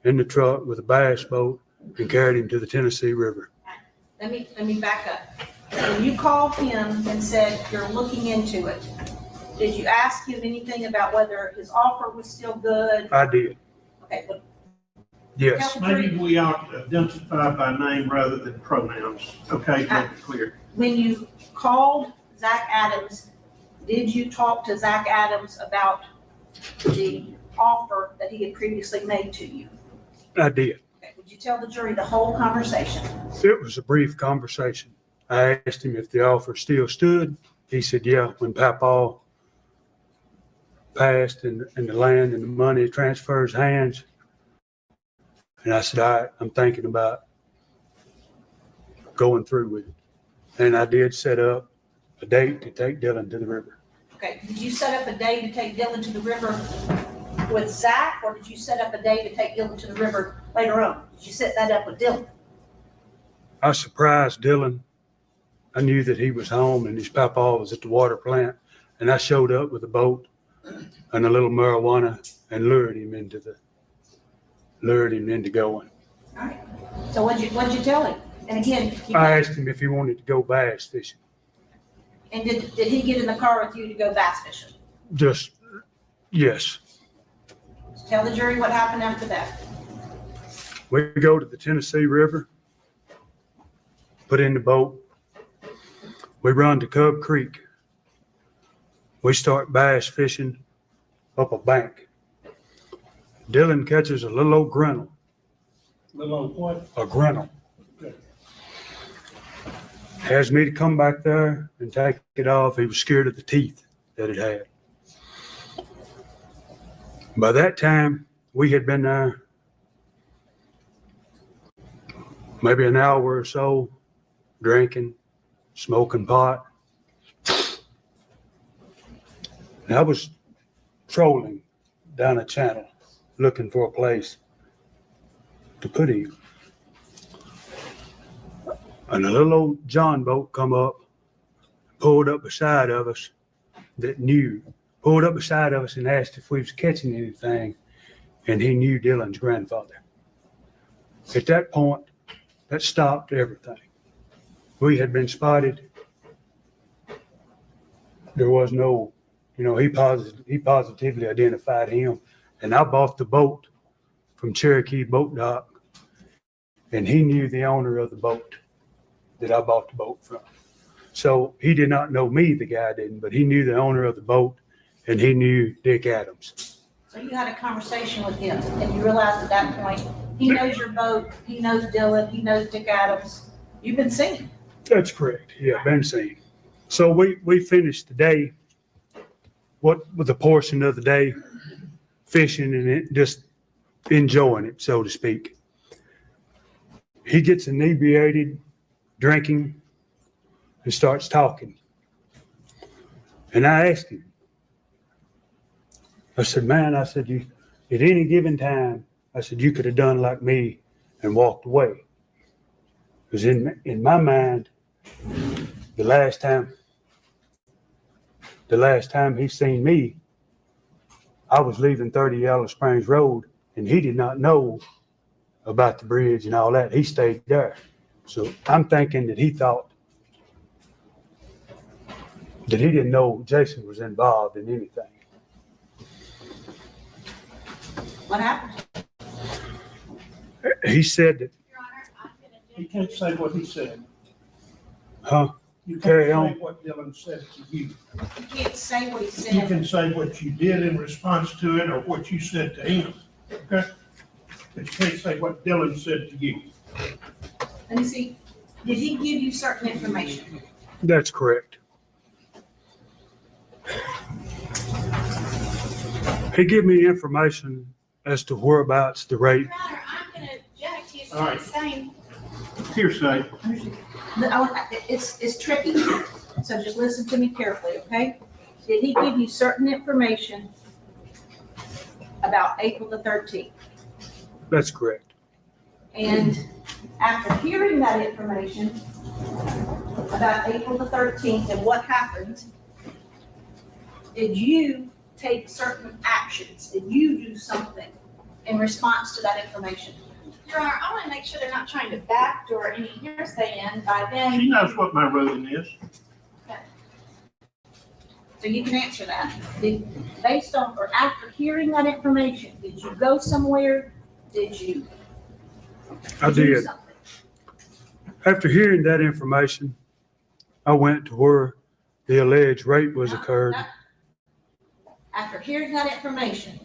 in the truck with a bass boat and carried him to the Tennessee River. Let me back up. When you called him and said you're looking into it, did you ask him anything about whether his offer was still good? I did. Okay, but Yes. Maybe we ought to identify by name rather than pronouns, okay, to make it clear. when you called Zach Adams, did you talk to Zach Adams about the offer that he had previously made to you? I did. Okay, would you tell the jury the whole conversation? It was a brief conversation. I asked him if the offer still stood. He said, yeah, when Papa passed and the land and the money transfers hands. And I said, all right, I'm thinking about going through with it. And I did set up a date to take Dylan to the river. Okay, did you set up a day to take Dylan to the river with Zach, or did you set up a day to take Dylan to the river later on? Did you set that up with Dylan? I surprised Dylan. I knew that he was home and his papa was at the water plant. And I showed up with a boat and a little marijuana and lured him into going. All right, so what'd you tell him? And again, I asked him if he wanted to go bass fishing. and did he get in the car with you to go bass fishing? Just, yes. Tell the jury what happened after that. We go to the Tennessee River, put in the boat. We run to Cub Creek. We start bass fishing up a bank. Dylan catches a little old grinnell. Little old what? A grinnell. Okay. Has me to come back there and take it off. He was scared of the teeth that it had. By that time, we had been there maybe an hour or so, drinking, smoking pot, And I was trolling down a channel looking for a place to put him. And a little old John boat come up, pulled up beside of us pulled up beside of us and asked if we was catching anything, and he knew Dylan's grandfather. At that point, that stopped everything. We had been spotted. There was no, he positively identified him, and I bought the boat from Cherokee Boat Dock, and he knew the owner of the boat that I bought the boat from. So he did not know me, the guy didn't, but he knew the owner of the boat, and he knew Dick Adams. So you had a conversation with him, and you realized at that point, he knows your boat, he knows Dylan, he knows Dick Adams. You've been seen. That's correct. Yeah, been seen. So we finished the day, with a portion of the day, fishing and just enjoying it, so to speak. He gets inebriated, drinking, and starts talking. And I asked him, I said, man, I said, you, at any given time, I said, you could have done like me and walked away. Because in my mind, the last time he seen me, I was leaving 30 Yellow Springs Road, and he did not know about the bridge and all that. He stayed there. So I'm thinking that he thought that he didn't know Jason was involved in anything. What happened? He said that, Your Honor, I'm gonna do. You can't say what he said. huh? You can't Carry say on. what Dylan said to you. You can't say what he You said. can say what you did in response to it or what you said to him, okay? But you can't say what Dylan said to you. Let me see, did he give you certain information? That's correct. He gave me information as to whereabouts the rape. Your Honor, I'm gonna object to All right. saying, Hearsay. It's tricky, so just listen to me carefully, okay? Did he give you certain information about April the 13th? That's correct. And after hearing that information about April the 13th and what happened, did you take certain actions? Did you do something in response to that information? Your Honor, I wanna make sure they're not trying to backdoor any hearsay in by She then. knows what my ruling is. So you can answer that. Based on, or after hearing that information, did you go somewhere? Did you I do did. something? After hearing that information, I went to where the alleged rape was No, occurred. no. After hearing that information,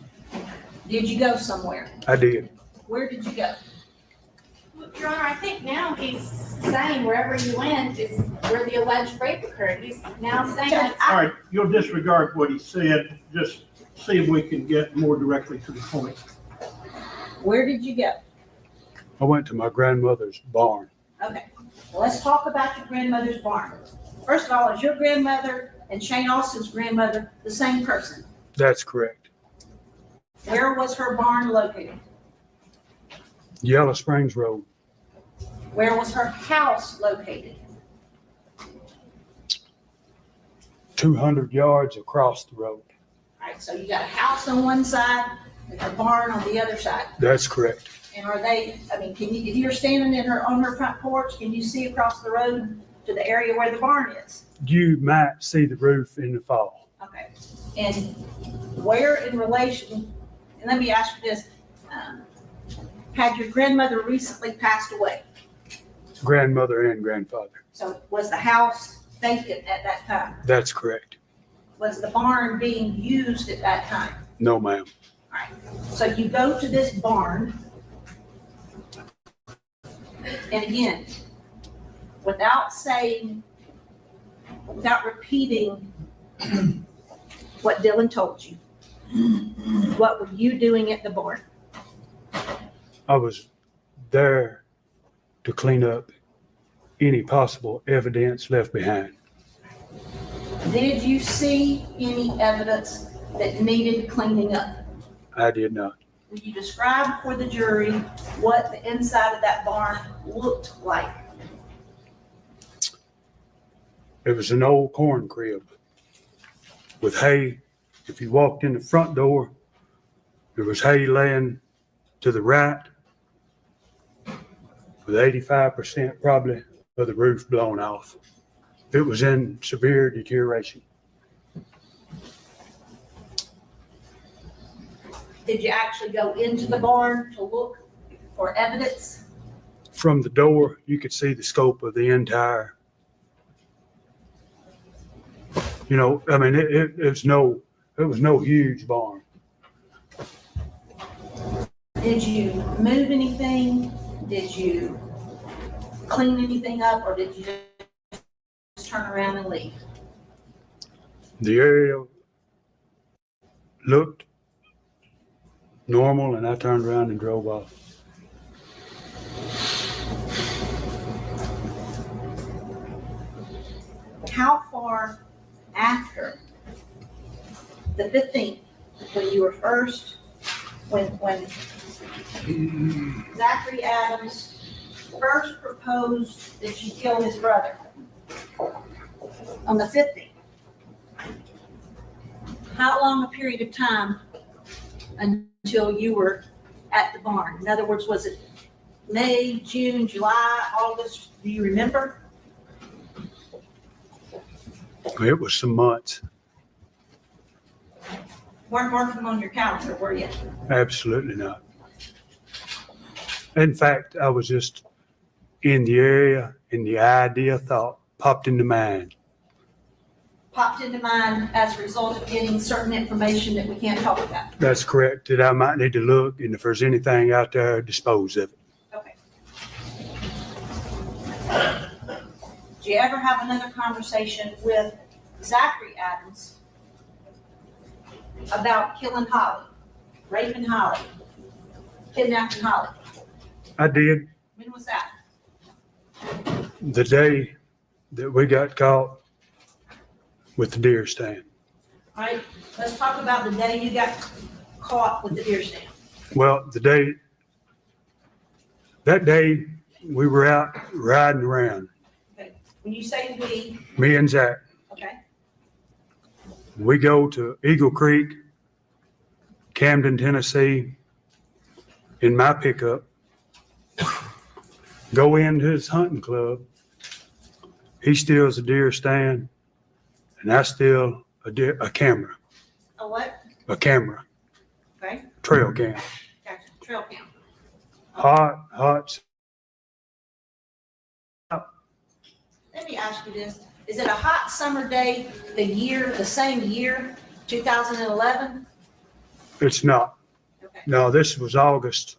did you go somewhere? I did. Where did you go? Your Honor, I think now he's saying wherever you went is where the alleged rape occurred. He's now saying Judge, that. All right, you'll disregard what he said, just see if we can get more directly to the point. Where did you go? I went to my grandmother's barn. Okay, well, let's talk about your grandmother's barn. First of all, is your grandmother and Shane Austin's grandmother the same person? That's correct. Where was her barn located? Yellow Springs Road. Where was her house located? 200 yards across the road. All right, so you got a house on one side and her barn on the other side. That's correct. And are they, I mean, can you, if you're standing on her front porch, can you see across the road to the area where the barn is? You might see the roof in the fall. Okay, and where in relation, and let me ask you this, had your grandmother recently passed away? Grandmother and grandfather. So was the house vacant at that time? That's correct. Was the barn being used at that time? No, ma'am. All right, so you go to this barn, and again, without repeating what Dylan told you, what were you doing at the barn? I was there to clean up any possible evidence left behind. Did you see any evidence that needed cleaning up? I did not. Will you describe for the jury what the inside of that barn looked like? It was an old corn crib with hay. If you walked in the front door, there was hay laying to the right with 85% probably of the roof blown off. It was in severe deterioration. Did you actually go into the barn to look for evidence? From the door, you could see the scope of the entire, I mean, it was no huge barn. Did you move anything? Did you clean anything up, or did you just turn around and leave? The area looked normal, and I turned around and drove off. How far after the 15th, when you were first, when Zachary Adams first proposed that you kill his brother on the 15th? How long a period of time until you were at the barn? In other words, was it May, June, July, August? Do you remember? It was some months. Weren't marking on your calendar, were you? Absolutely not. In fact, I was just in the area and the thought popped into mind. Popped into mind as a result of getting certain information that we can't talk about. That's correct, that I might need to look, and if there's anything out there, dispose of it. Okay. Did you ever have another conversation with Zachary Adams about killing Holly, raping Holly, kidnapping Holly? I did. When was that? The day that we got caught with the deer stand. All right, let's talk about the day you got caught with the deer stand. Well, that day we were out riding around, Okay. When you say we, me and Zach. okay, We go to Eagle Creek, Camden, Tennessee, in my pickup, go into his hunting club. He steals a deer stand, and I steal a camera, a what? a camera, Okay, trail cam. gotcha, trail cam. Hot. Let me ask you this. Is it a hot summer day, the same year, 2011? It's not. Okay, No, this was August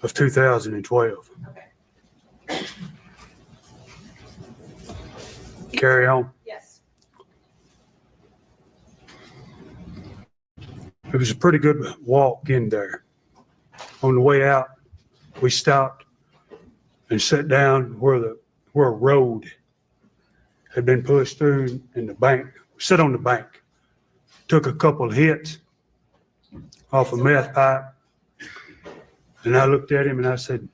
of 2012. okay, Carry on. yes. It was a pretty good walk in there. On the way out, we stopped and sat down where a road had been pushed through in the bank. Sit on the bank. Took a couple hits off a meth pipe. And I looked at him and I said,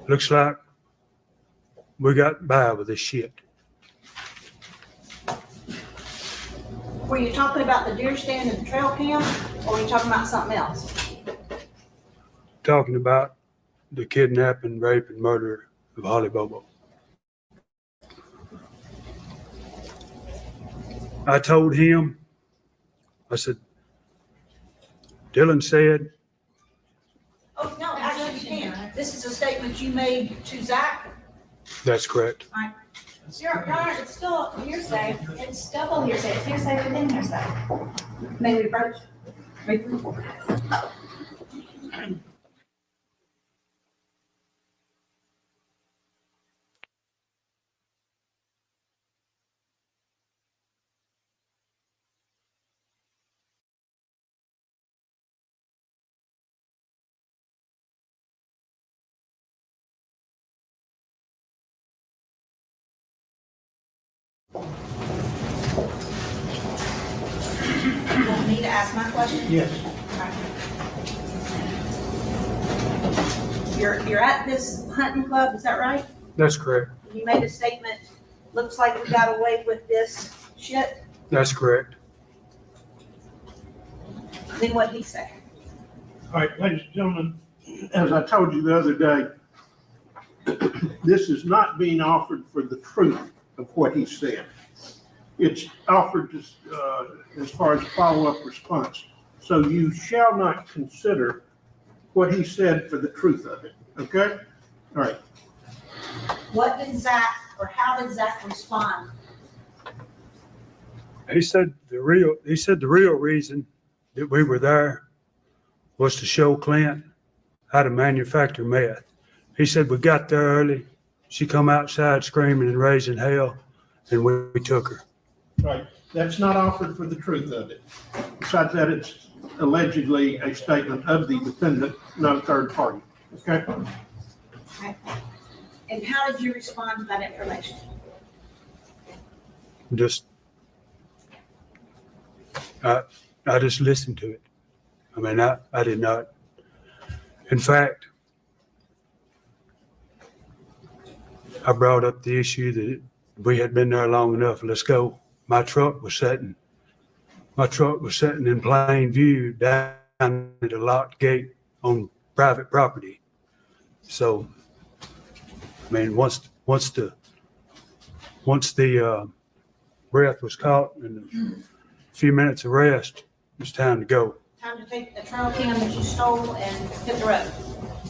looks like we got by with this shit. Were you talking about the deer stand and the trail cam, or were you talking about something else? Talking about the kidnapping, rape, and murder of Holly Bobo. I told him, I said, Dylan said, Oh, no, actually you can't. This is a statement you made to Zach. that's correct. Your Honor, it's still hearsay. It's double hearsay. It's hearsay within hearsay. May we approach? ask my question? Yes. You're at this hunting club, is that right? That's correct. You made a statement, looks like we got away with this shit, That's correct. then what'd he say? All right, ladies and gentlemen, as I told you the other day, this is not being offered for the truth of what he said. It's offered as far as follow-up response. So you shall not consider what he said for the truth of it, okay? All right, What did Zach, or how did Zach respond? He said the real reason that we were there was to show Clint how to manufacture meth. He said we got there early. She come outside screaming and raising hell, and we took her. right. That's not offered for the truth of it. Besides that, it's allegedly a statement of the defendant, not a third party, okay? And how did you respond to that information? Just, I just listened to it. I mean, I did not. In fact, I brought up the issue that we had been there long enough. Let's go. My truck was sitting in plain view down at a locked gate on private property. So, I mean, once the breath was caught and a few minutes of rest, it was time to go. Time to take the trail cam that you stole and hit the road.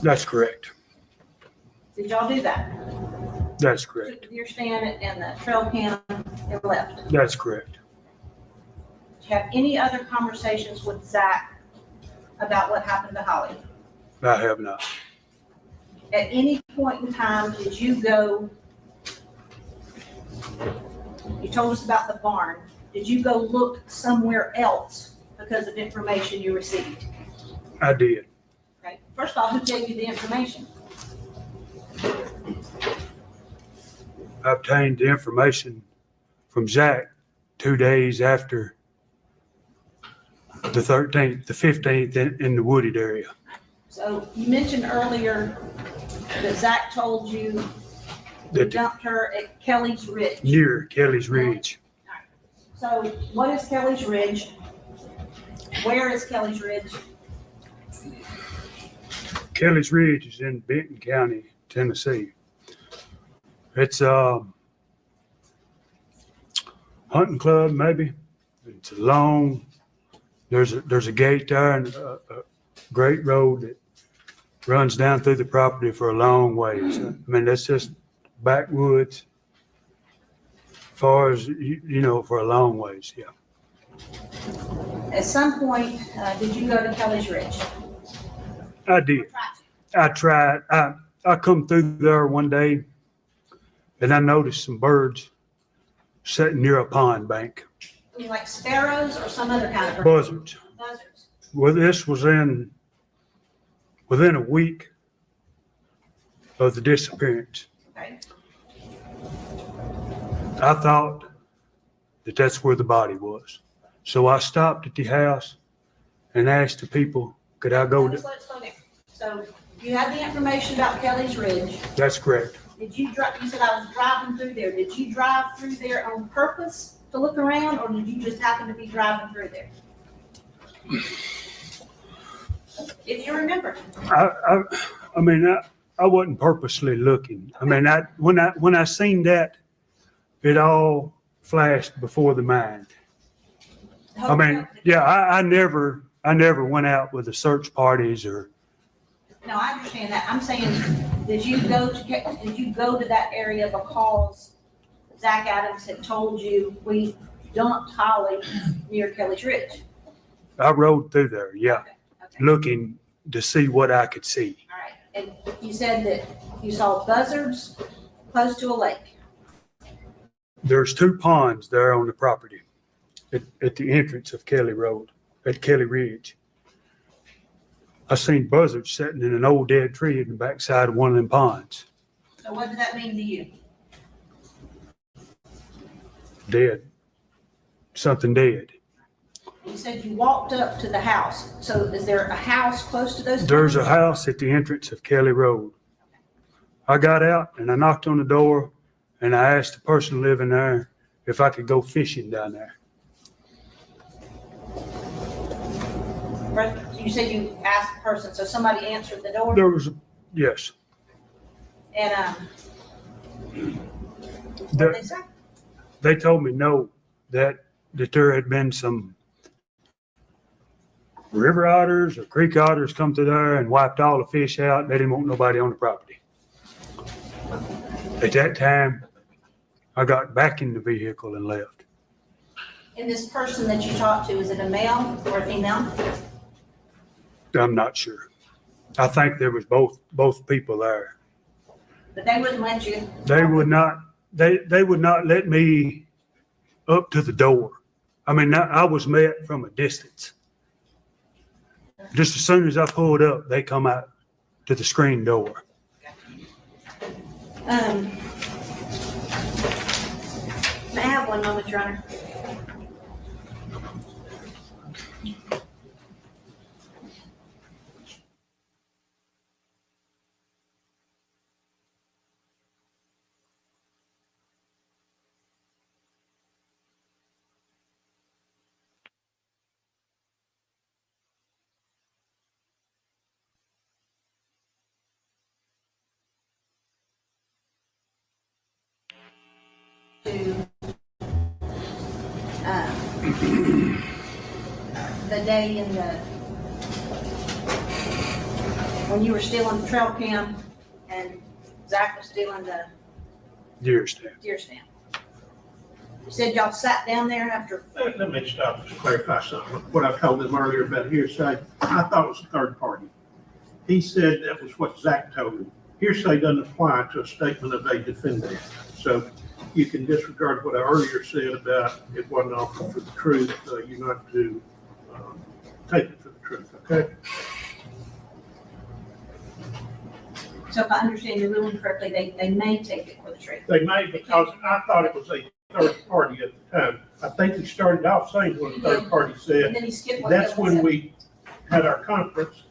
That's correct. Did y'all do that? That's correct. Took the deer stand and the trail cam and left. That's correct. Did you have any other conversations with Zach about what happened to Holly? I have not. At any point in time, did you go, you told us about the barn, did you go look somewhere else because of information you received? I did. Okay, first of all, who gave you the information? I obtained the information from Zach 2 days after the 13th, the 15th in the wooded area. So you mentioned earlier that Zach told you you That dumped her at Kelly's Ridge. near Kelly's Ridge. So what is Kelly's Ridge? Where is Kelly's Ridge? Kelly's Ridge is in Benton County, Tennessee. It's a hunting club, maybe. It's a long. There's a gate there and a great road that runs down through the property for a long ways. I mean, that's just backwoods. Far as you know, for a long ways, yeah. At some point, did you go to Kelly's Ridge? I did. I tried. I come through there one day, and I noticed some birds sitting near a pond bank. You mean like sparrows or some other kind of bird? Buzzards. Buzzards. Well, this was within a week of the disappearance. Okay. I thought that that's where the body was. So I stopped at the house and asked the people, could I go to? Slow down. So you had the information about Kelly's Ridge. That's correct. Did you drive? You said I was driving through there. Did you drive through there on purpose to look around, or did you just happen to be driving through there? If you remember. I mean, I wasn't purposely looking. I mean, when I seen that, it all flashed before the mind. I mean, yeah, I never went out with the search parties or. No, I understand that. I'm saying, did you go to that area because Zach Adams had told you we dumped Holly near Kelly's Ridge? I rode through there, yeah, Okay. looking to see what I could see. All right. And you said that you saw buzzards close to a lake. There's 2 ponds there on the property at the entrance of Kelly Road, at Kelly Ridge. I seen buzzards sitting in an old dead tree in the backside of one of them ponds. So what did that mean to you? Dead. Something dead. you said you walked up to the house. So is there a house close to those? There's a homes? house at the entrance of Kelly Road. I got out and I knocked on the door and I asked the person living there if I could go fishing down there. You said you asked the person, so somebody answered the door? There was, yes. And, what There- did they say? They told me no, that there had been some river otters or creek otters come through there and wiped all the fish out. They didn't want nobody on the property. At that time, I got back in the vehicle and left. And this person that you talked to, is it a male or a female? I'm not sure. I think there was both people there. But they wouldn't let you. They would not let me up to the door. I mean, I was met from a distance. Just as soon as I pulled up, they come out to the screen door. May I have one moment, Your Honor? To the day in when you were stealing the trail cam and Zach was stealing the Deer stand. deer stand. You said y'all sat down there after, Let me stop to clarify something. What I told him earlier about hearsay, I thought it was a third party. He said that was what Zach told him. Hearsay doesn't apply to a statement of a defendant. So you can disregard what I earlier said about it wasn't offered for the truth. You're not to take it for the truth, okay? so if I understand your ruling correctly, they may take it for the truth. They may, because I thought it was a third party at the time. I think he started off saying what the third party said. And then he skipped what the That's other one when said. we had our conference,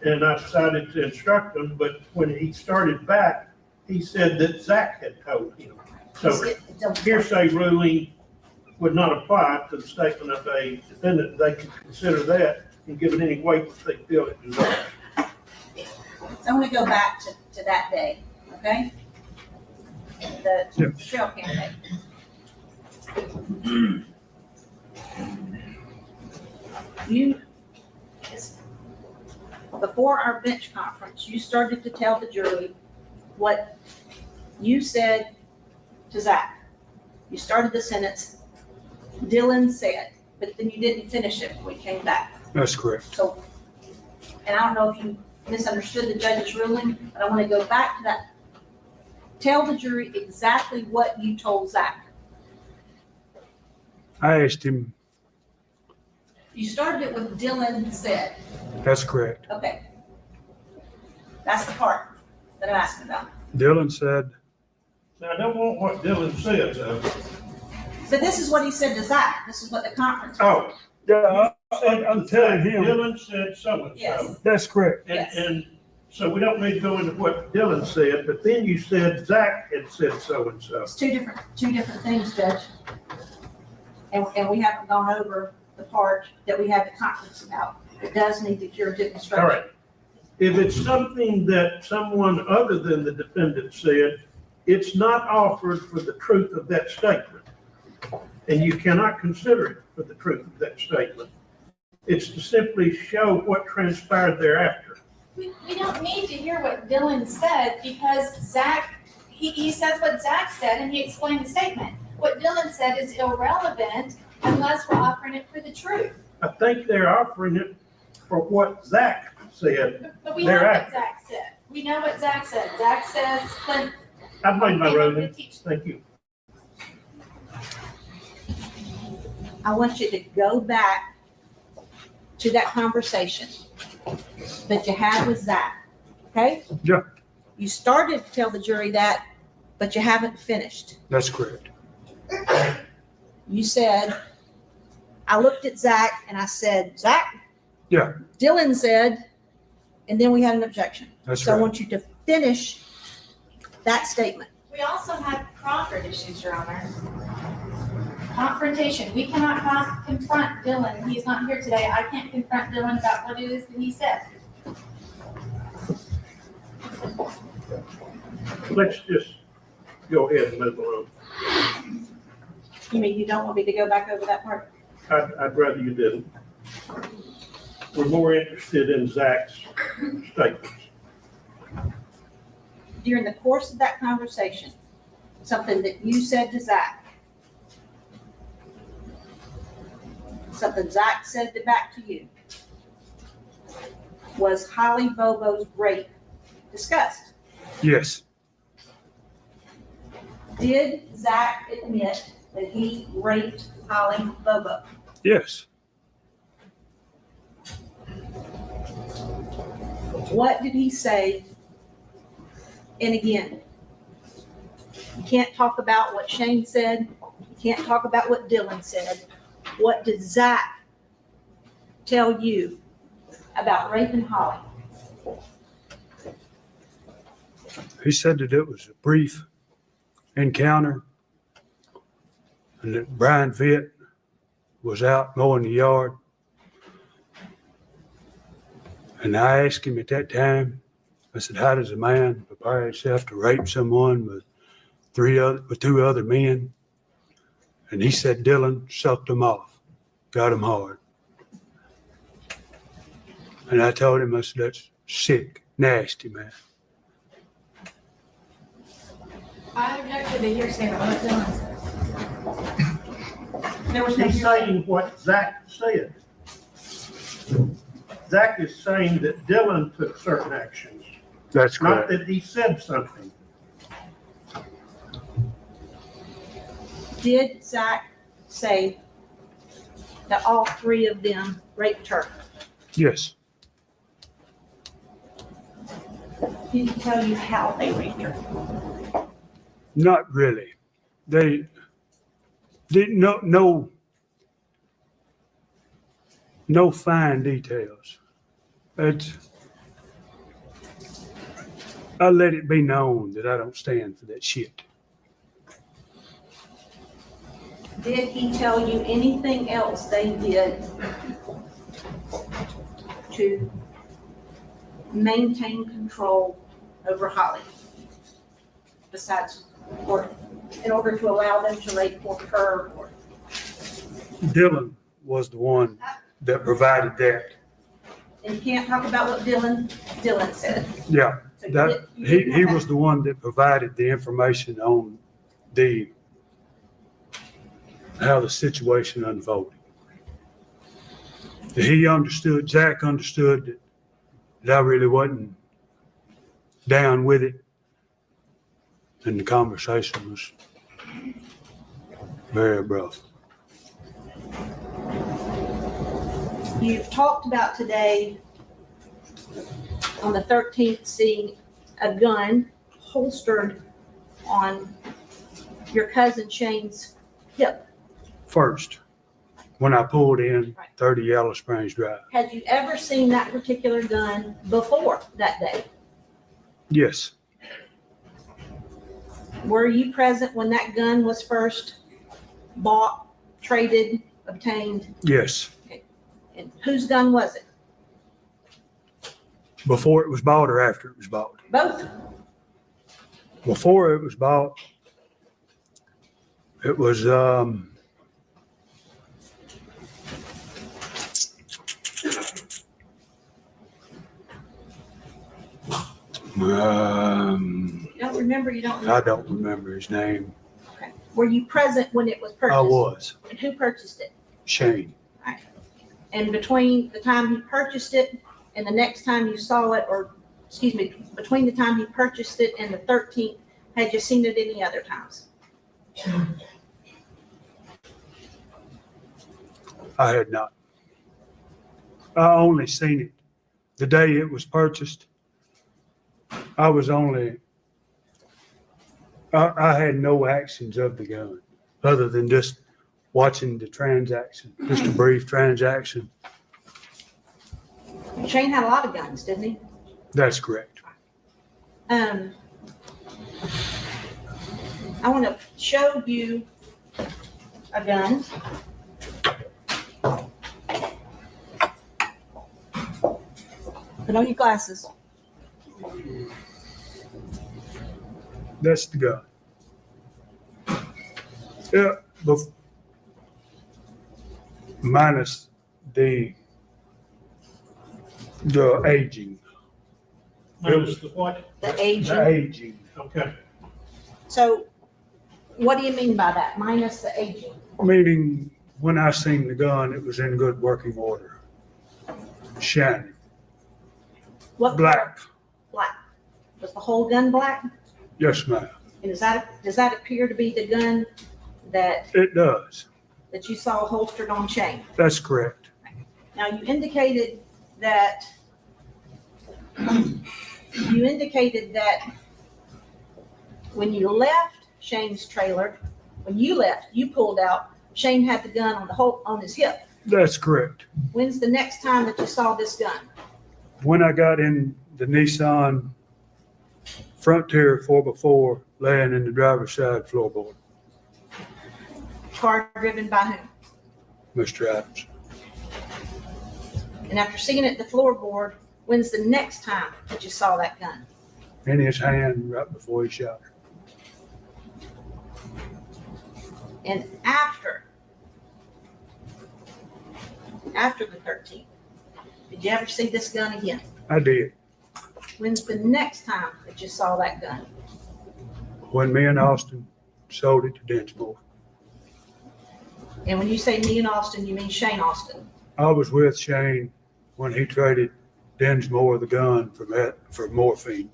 and I decided to instruct him, but when he started back, he said that Zach had told him. He So skipped the- hearsay ruling would not apply to the statement of a defendant. They can consider that and give it any weight that they feel it deserves. So I'm gonna go back to that day, okay? The trail cam day. You, before our bench conference, you started to tell the jury what you said to Zach. You started the sentence, Dylan said, but then you didn't finish it when we came back. That's correct. So, and I don't know if you misunderstood the judge's ruling, but I want to go back to that. Tell the jury exactly what you told Zach. I asked him, You started it with Dylan said. that's correct. Okay. That's the part that I'm asking about. Dylan said, Now, I don't want what Dylan said, though. So this is what he said to Zach. This is what the conference was. Oh. yeah, I'm telling him, Dylan said so-and-so. Yes. that's correct. Yes. And so we don't need to go into what Dylan said, but then you said Zach had said so-and-so. It's two different things, Judge. And we haven't gone over the part that we had the conference about. It does need the curative instruction. All right. If it's something that someone other than the defendant said, it's not offered for the truth of that statement. And you cannot consider it for the truth of that statement. It's to simply show what transpired thereafter. We don't need to hear what Dylan said because Zach, he says what Zach said and he explained the statement. What Dylan said is irrelevant unless we're offering it for the truth. I think they're offering it for what Zach said. But we know what Thereafter. Zach said. We know what Zach said. Zach says, Clint. I've made my came up ruling. with teach- Thank you. I want you to go back to that conversation that you had with Zach, okay? Yeah. You started to tell the jury that, but you haven't finished. That's correct. You said, I looked at Zach and I said, Zach, Yeah, Dylan said, and then we had an objection. that's So I right. want you to finish that statement. We also had Crawford issues, Your Honor. Confrontation. We cannot confront Dylan. He's not here today. I can't confront Dylan about what it is that he said. Let's just go ahead and move on. You mean you don't want me to go back over that part? I'd rather you didn't. We're more interested in Zach's statements. During the course of that conversation, something that you said to Zach, something Zach said back to you, was Holly Bobo's rape discussed? Yes, Did Zach admit that he raped Holly Bobo? yes. What did he say? And again, you can't talk about what Shane said. You can't talk about what Dylan said. What did Zach tell you about raping Holly? He said that it was a brief encounter and that Brian Vitt was out mowing the yard. And I asked him at that time, I said, how does a man prepare himself to rape someone with two other men? And he said Dylan sucked him off, got him hard. And I told him, I said, that's sick, nasty, man. I object to the hearsay of what Dylan said. There was no He's saying what Zach said. Zach is saying that Dylan took certain actions, That's not correct. that he said something. Did Zach say that all three of them raped her? Yes, Did he tell you how they raped her? not really. They didn't no fine details. I let it be known that I don't stand for that shit. Did he tell you anything else they did to maintain control over Holly? Besides, or in order to allow them to rape her? Or Dylan was the one that provided that. and you can't talk about what Dylan said. Yeah, So you that didn't he have was the one that provided the information on how the situation unfolded. Zach understood that I really wasn't down with it. And the conversation was very abrupt. You've talked about today on the 13th seeing a gun holstered on your cousin Shane's hip. First, when I pulled in Right. 30 Yellow Springs Drive. Had you ever seen that particular gun before that day? Yes, Were you present when that gun was first bought, traded, obtained? yes. And whose gun was it? Before it was bought or after it was bought? Both. Before it was bought, it was, You don't remember, you don't I remember. don't remember his name. Okay. Were you present when it was purchased? I was, And who purchased it? Shane. And between the time he purchased it and the next time you saw it, or, excuse me, between the time he purchased it and the 13th, had you seen it any other times? I had not. I only seen it the day it was purchased. I had no actions of the gun other than just watching the transaction, just a brief transaction. Shane had a lot of guns, didn't he? That's correct. I want to show you a gun. Put on your glasses. That's the gun. Yeah, minus the aging. Notice the what? The The aging. aging. Okay. So what do you mean by that? Minus the aging? Meaning, when I seen the gun, it was in good working order. Shiny. What color? Black. Black. Was the whole gun black? Yes, ma'am. And does that appear to be the gun that It does. you saw holstered on Shane? That's correct. Now, you indicated that when you left Shane's trailer, when you left, you pulled out, Shane had the gun on his hip. That's correct. When's the next time that you saw this gun? When I got in the Nissan Frontier 4x4 laying in the driver's side floorboard, Car driven by whom? Mr. Adams. And after seeing it at the floorboard, when's the next time that you saw that gun? In his hand right before he shot her. And after the 13th, did you ever see this gun again? I did. When's the next time that you saw that gun? When me and Austin sold it to Densmore. And when you say me and Austin, you mean Shane Austin? I was with Shane when he traded Densmore the gun for morphine.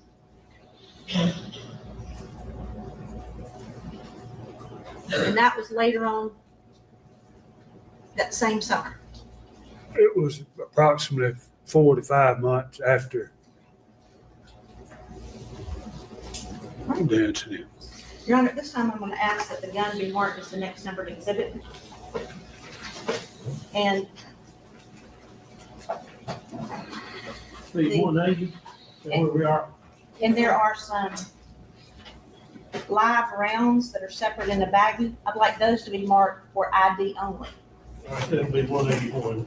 And that was later on that same summer. It was approximately 4 to 5 months after the incident. Your Honor, this time I'm going to ask that the gun be marked as the next numbered exhibit. And The 180, where we are. there are some live rounds that are separate in the baggie. I'd like those to be marked for ID only. All right, that'll be 181.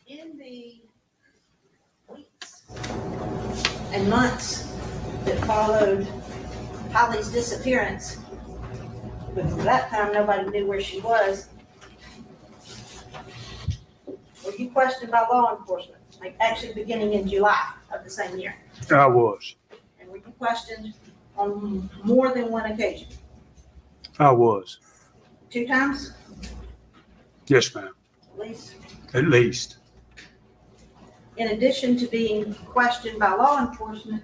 In the weeks and months that followed Holly's disappearance, but for that time nobody knew where she was, were you questioned by law enforcement? Like actually beginning in July of the same year? I was. And were you questioned on more than one occasion? I was. 2 times, Yes, ma'am. at least? At least. In addition to being questioned by law enforcement,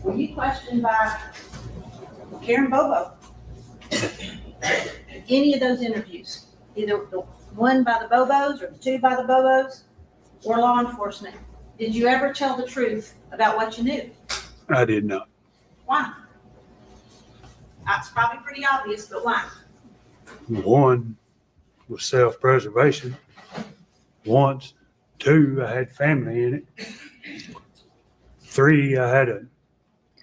were you questioned by Karen Bobo? Any of those interviews, either the one by the Bobos or the 2 by the Bobos or law enforcement, did you ever tell the truth about what you knew? I did not. Why? That's probably pretty obvious, but why? One was self-preservation. Once. 2, I had family in it. 3, I had a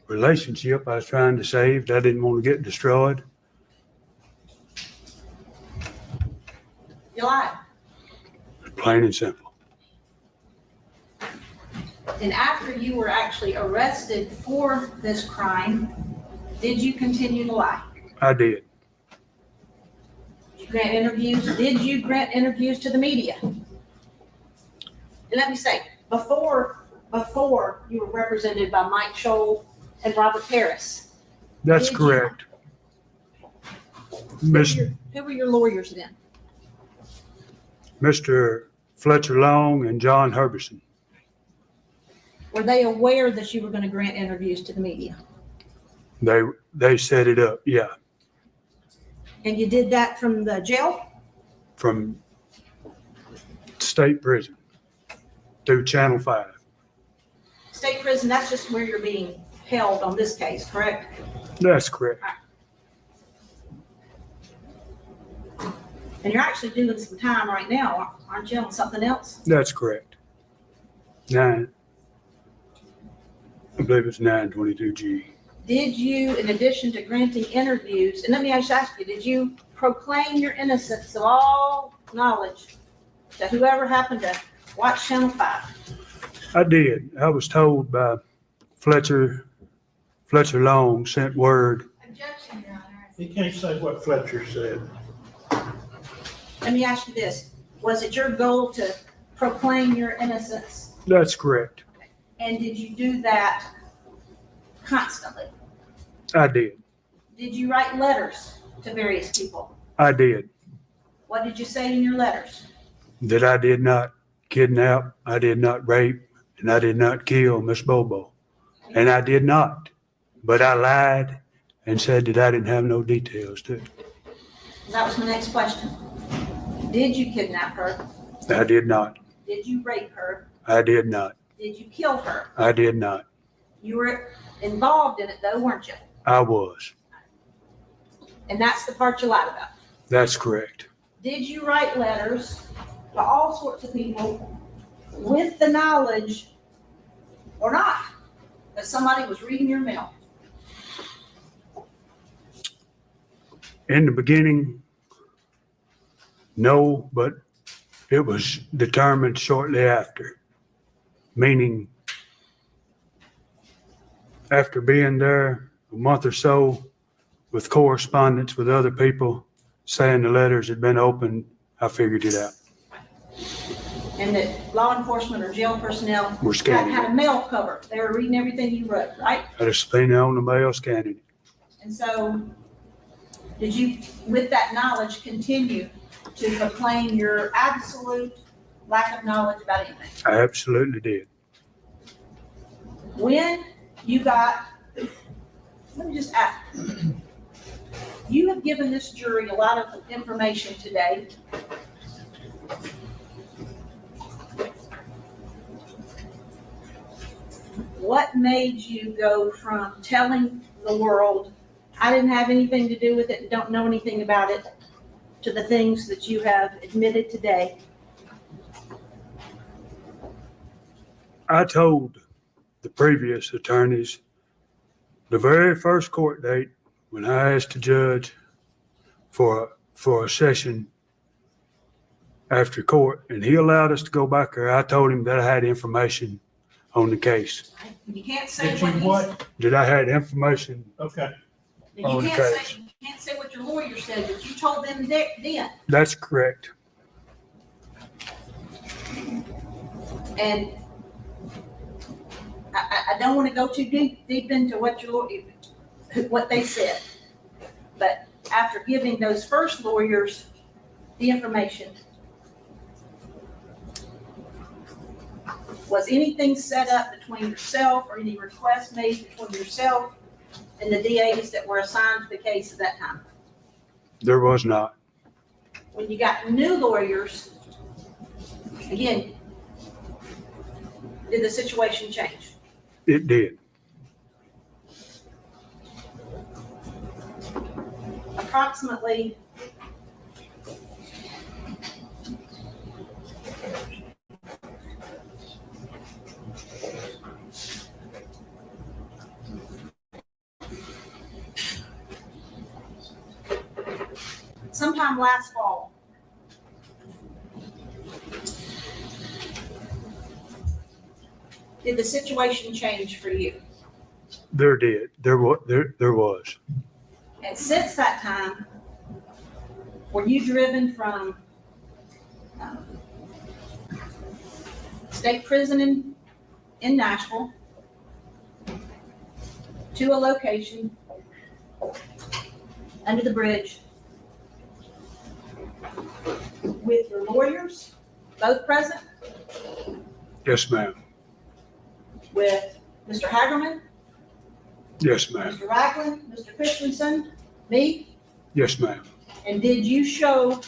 relationship I was trying to save that I didn't want to get destroyed. You lied. Plain and simple. And after you were actually arrested for this crime, did you continue to lie? I did. Did you grant interviews? Did you grant interviews to the media? And let me say, before you were represented by Mike Scholl and Robert Harris. That's Did you? correct. Who were your lawyers then? Mr. Fletcher Long and John Herbison. Were they aware that you were going to grant interviews to the media? They set it up, yeah, And you did that from the jail? from state prison through Channel 5. State prison, that's just where you're being held on this case, correct? That's correct. And you're actually doing some time right now, aren't you, on something else? That's correct. I believe it's 922G. Did you, in addition to granting interviews, and let me just ask you, did you proclaim your innocence of all knowledge to whoever happened to watch Channel 5? I did. I was told by Fletcher Long sent word. Objection, Your Honor. You can't say what Fletcher said. Let me ask you this. Was it your goal to proclaim your innocence? That's correct. And did you do that constantly? I did. Did you write letters to various people? I did. What did you say in your letters? That I did not kidnap, I did not rape, and I did not kill Miss Bobo. And I did not. But I lied and said that I didn't have no details to it. That was my next question. Did you kidnap her? I did not. Did you rape her? I did not. Did you kill her? I did not. You were involved in it though, weren't you? I was. And that's the part you lied about. That's correct. Did you write letters to all sorts of people with the knowledge or not that somebody was reading your mail? In the beginning, no, but it was determined shortly after. Meaning, after being there a month or so with correspondence with other people saying the letters had been opened, I figured it out. And that law enforcement or jail personnel We're scanning had a mail cover. They were reading everything you wrote, right? Had a subpoena on the mail, scanning it. And so did you, with that knowledge, continue to proclaim your absolute lack of knowledge about anything? I absolutely did. When you got, let me just ask, you have given this jury a lot of information today. What made you go from telling the world, I didn't have anything to do with it and don't know anything about it, to the things that you have admitted today? I told the previous attorneys the very first court date when I asked the judge for a session after court, and he allowed us to go back there. I told him that I had information on the case. You can't say Did you what what? That I had information. Okay. you on the can't case. say, you can't say what your lawyer said, but you told them then. That's correct. And I don't want to go too deep into what your lawyer, what they said. But after giving those first lawyers the information, was anything set up between yourself or any requests made between yourself and the DAs that were assigned to the case at that time? There was not. When you got new lawyers, again, did the situation change? It did. Approximately sometime last fall, did the situation change for you? There did. There was. And since that time, were you driven from state prison in Nashville to a location under the bridge with your lawyers, both present? Yes, ma'am. with Mr. Hagerman, Yes, ma'am. Mr. Ragland, Mr. Christensen, me? Yes, ma'am. And did you show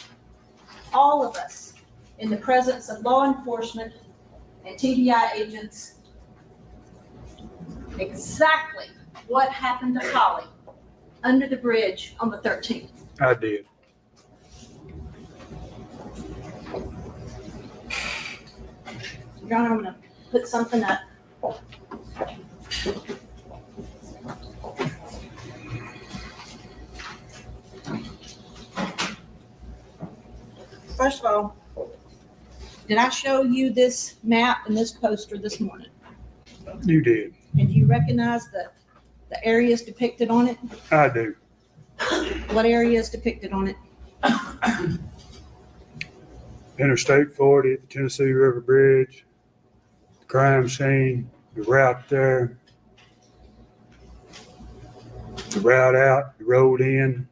all of us in the presence of law enforcement and TDI agents exactly what happened to Holly under the bridge on the 13th? I did. Your Honor, I'm gonna put something up. First of all, did I show you this map and this poster this morning? You did. And do you recognize the areas depicted on it? I do. What area is depicted on it? Interstate 40, the Tennessee River Bridge, the crime scene, the route there, the route out, the road in.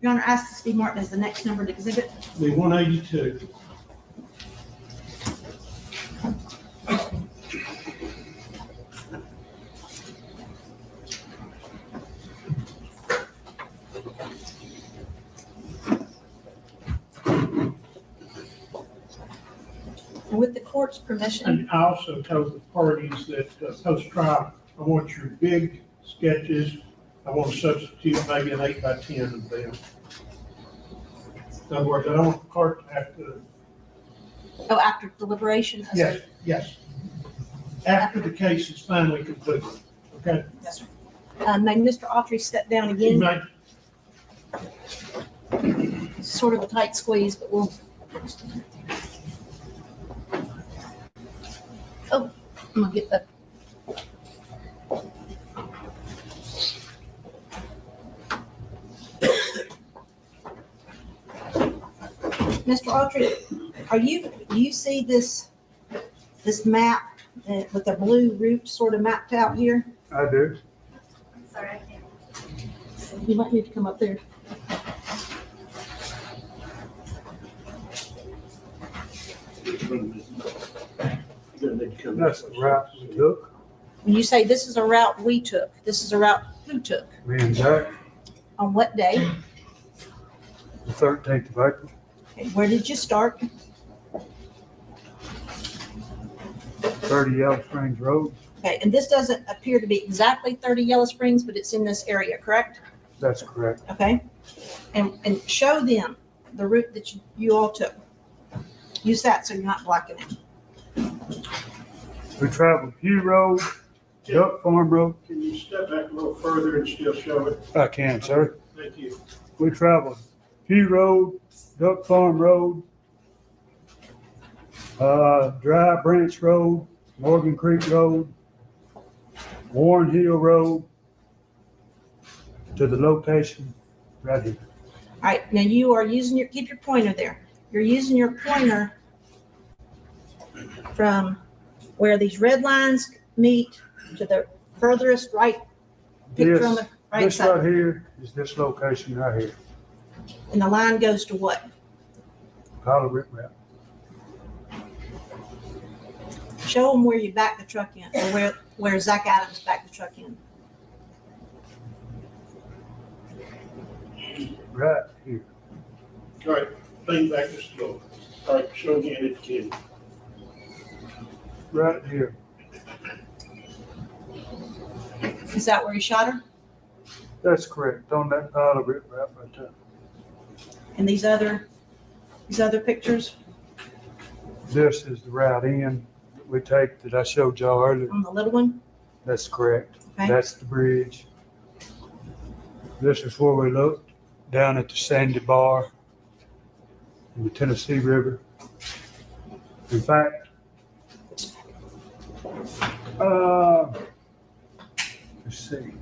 Your Honor, ask this to be marked as the next numbered exhibit. The 182. And with the court's permission, And I also told the parties that post-trial, I want your big sketches. I want to substitute maybe an 8 by 10 of them. In other words, I don't want the court to have to. oh, after deliberation? Yes, yes. After the case is finally concluded, okay? Yes, sir. May Mr. Autry step down You again? may, It's sort of a tight squeeze, but we'll. Oh, I'm gonna get the. Mr. Autry, do you see this map with the blue route sort of mapped out here? I do. Sorry, I can't. You might need to come up there. That's the route we took. When you say this is a route we took, this is a route who took? Me and Jack, On what day? the 13th of April. Okay, where did you start? 30 Yellow Springs Road. Okay, and this doesn't appear to be exactly 30 Yellow Springs, but it's in this area, correct? That's correct. Okay? And show them the route that you all took. Use that so you're not blocking it. We traveled Hugh Road, Duck Farm Road. can you step back a little further and still show it? I can, sir. Thank you. We traveled Hugh Road, Duck Farm Road, Dry Branch Road, Morgan Creek Road, Warren Hill Road, to the location right here. All right, now you are using keep your pointer there. You're using your pointer from where these red lines meet to the furthest right picture on the right This right side. here is this location right here. And the line goes to what? Pile of riprap. Show them where you back the truck in, or where Zach Adams backed the truck in. Right here. All right, lean back just a little. All right, show again if you can. Right here. Is that where he shot her? That's correct. On that pile of riprap right there. And these other pictures This is the route in that we take that I showed y'all earlier. on the little one? That's correct. Okay. That's the bridge. This is where we looked down at the Sandy Bar in the Tennessee River. In fact, let's see.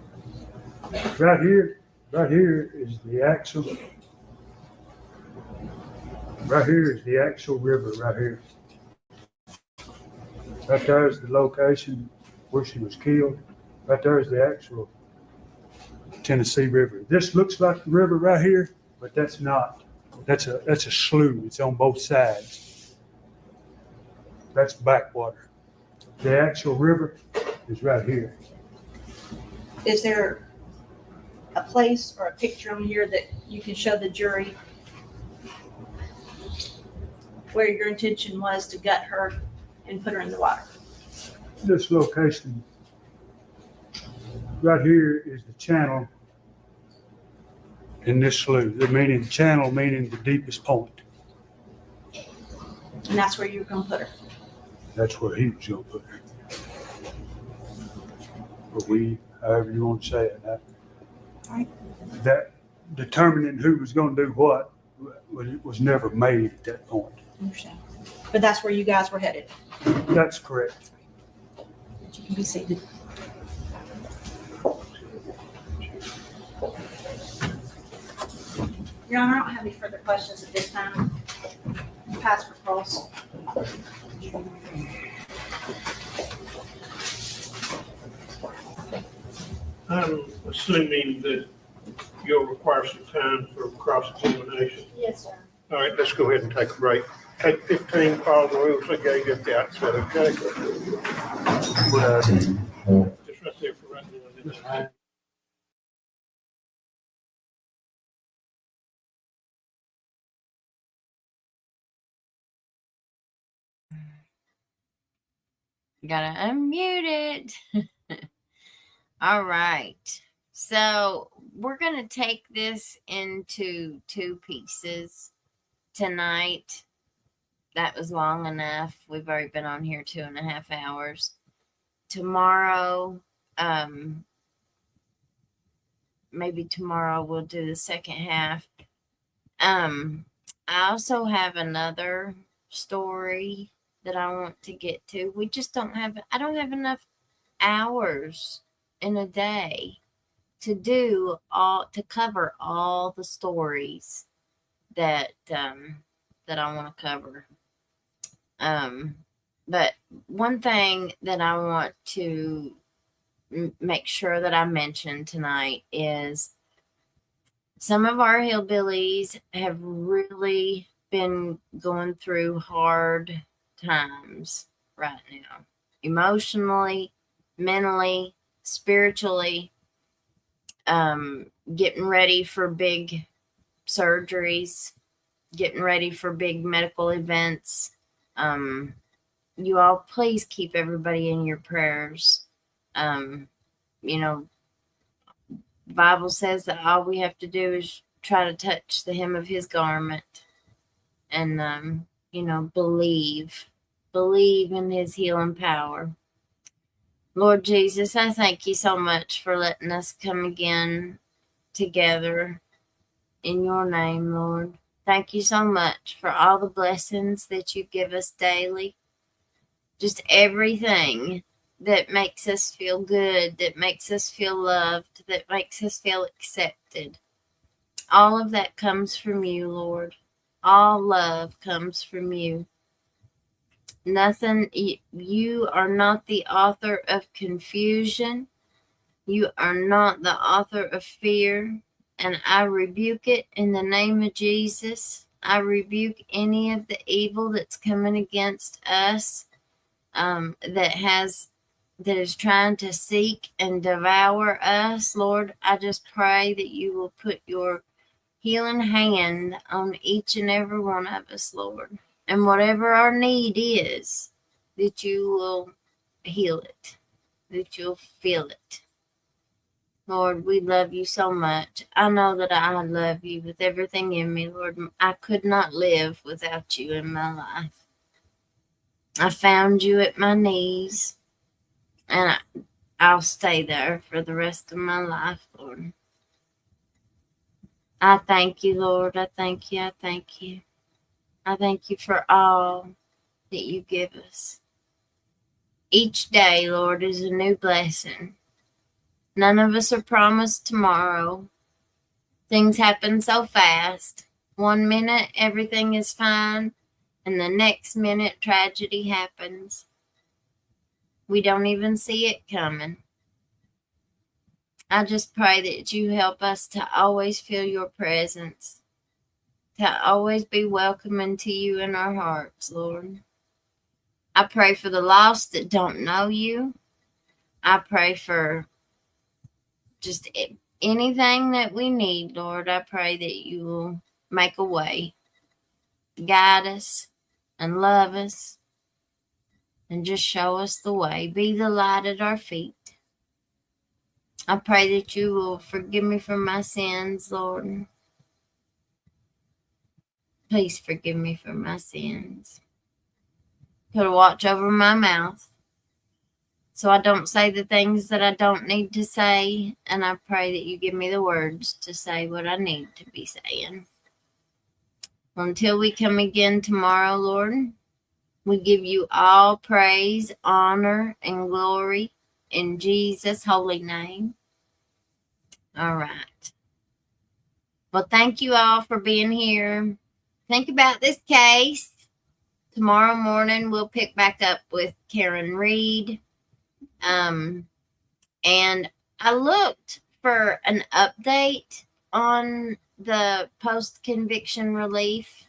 Right here is the actual. Right here is the actual river. Right here. Right there is the location where she was killed. Right there is the actual Tennessee River. This looks like the river right here, but that's not. That's a slough. It's on both sides. That's backwater. The actual river is right here. Is there a place or a picture on here that you can show the jury where your intention was to gut her and put her in the water? This location right here is the channel in this slough. The meaning channel meaning the deepest point. And that's where you were gonna put her. That's where he was going to put her. But we, however you want to say it, Right. that determining who was going to do what was never made at that point. Understand. But that's where you guys were headed. That's correct. You can be seated. Your Honor, I don't have any further questions at this time. Pass for cross. I'm assuming that you'll require some time for cross-examination. Yes, sir. All right, let's go ahead and take a break. Take 15, follow the rules I gave you at the outset, okay? Just right there for right now. Gotta unmute it. All right. So we're going to take this into 2 pieces tonight. That was long enough. We've already been on here 2.5 hours. Tomorrow, maybe tomorrow we'll do the second half. I also have another story that I want to get to. We just don't have, I don't have enough hours in a day to cover all the stories that I want to cover. But one thing that I want to make sure that I mention tonight is some of our hillbillies have really been going through hard times right now, emotionally, mentally, spiritually, getting ready for big surgeries, getting ready for big medical events. You all please keep everybody in your prayers. You know, the Bible says that all we have to do is try to touch the hem of his garment and, you know, believe in his healing power. Lord Jesus, I thank you so much for letting us come again together in your name, Lord. Thank you so much for all the blessings that you give us daily. Just everything that makes us feel good, that makes us feel loved, that makes us feel accepted. All of that comes from you, Lord. All love comes from you. Nothing, you are not the author of confusion. You are not the author of fear. And I rebuke it in the name of Jesus. I rebuke any of the evil that's coming against us, that is trying to seek and devour us. Lord, I just pray that you will put your healing hand on each and every one of us, Lord. And whatever our need is, that you will heal it, that you'll feel it. Lord, we love you so much. I know that I love you with everything in me, Lord. I could not live without you in my life. I found you at my knees, and I'll stay there for the rest of my life, Lord. I thank you, Lord. I thank you. I thank you. I thank you for all that you give us. Each day, Lord, is a new blessing. None of us are promised tomorrow. Things happen so fast. 1 minute, everything is fine, and the next minute, tragedy happens. We don't even see it coming. I just pray that you help us to always feel your presence, to always be welcoming to you in our hearts, Lord. I pray for the lost that don't know you. I pray for just anything that we need, Lord. I pray that you will make a way, guide us, and love us, and just show us the way. Be the light at our feet. I pray that you will forgive me for my sins, Lord. Please forgive me for my sins. Put a watch over my mouth so I don't say the things that I don't need to say. And I pray that you give me the words to say what I need to be saying. Until we come again tomorrow, Lord, we give you all praise, honor, and glory in Jesus' holy name. All right. Well, thank you all for being here. Think about this case. Tomorrow morning, we'll pick back up with Karen Reed. And I looked for an update on the post-conviction relief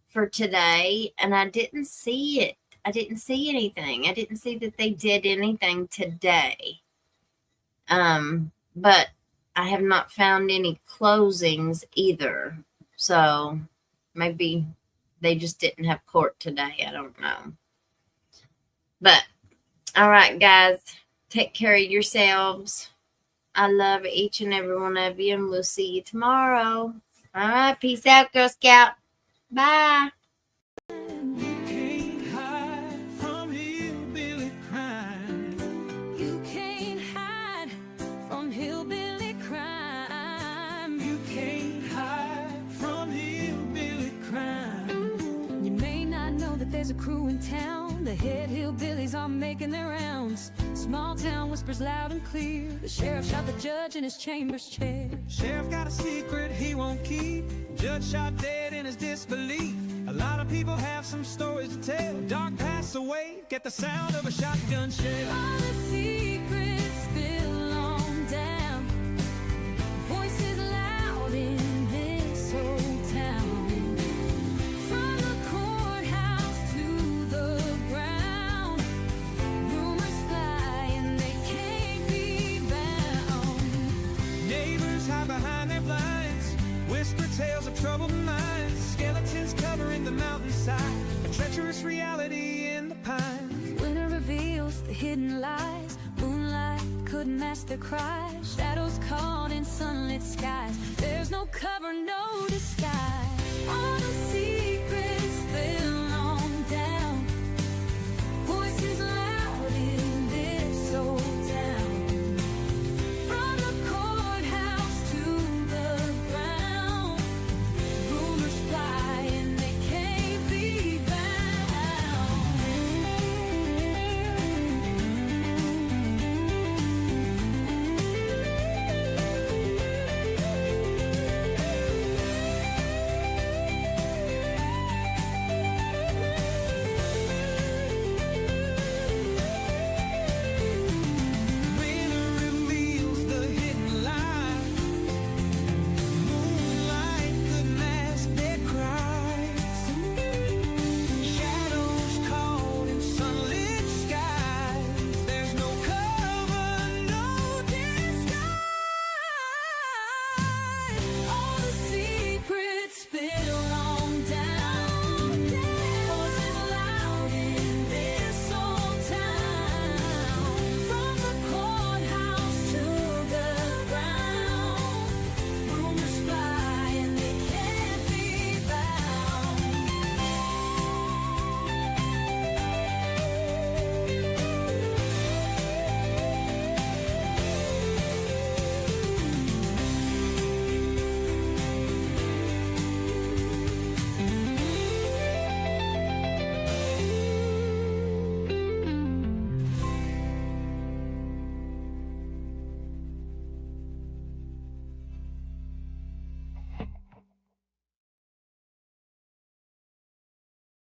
for today, and I didn't see it. I didn't see anything. I didn't see that they did anything today. But I have not found any closings either. So maybe they just didn't have court today. I don't know. But, all right, guys, take care of yourselves. I love each and every one of you, and we'll see you tomorrow. All right, peace out, Girl Scout. Bye. You can't hide from hillbilly crime. You can't hide from hillbilly crime. You can't hide from hillbilly crime. You may not know that there's a crew in town. The head hillbillies are making their rounds. Small town whispers loud and clear. The sheriff shot the judge in his chambers chair. Sheriff got a secret he won't keep. Judge shot dead in his disbelief. A lot of people have some stories to tell. Dark pass away, get the sound of a shotgun shell. All the secrets spill on down. Voices loud in this old town. From the courthouse to the ground. Rumors fly and they can't be bound. Neighbors hide behind their blinds. Whisper tales of troubled minds. Skeletons covering the mountainside. A treacherous reality in the pines. Winter reveals the hidden lies. Moonlight couldn't mask the cries. Shadows caught in sunlit skies. There's no cover.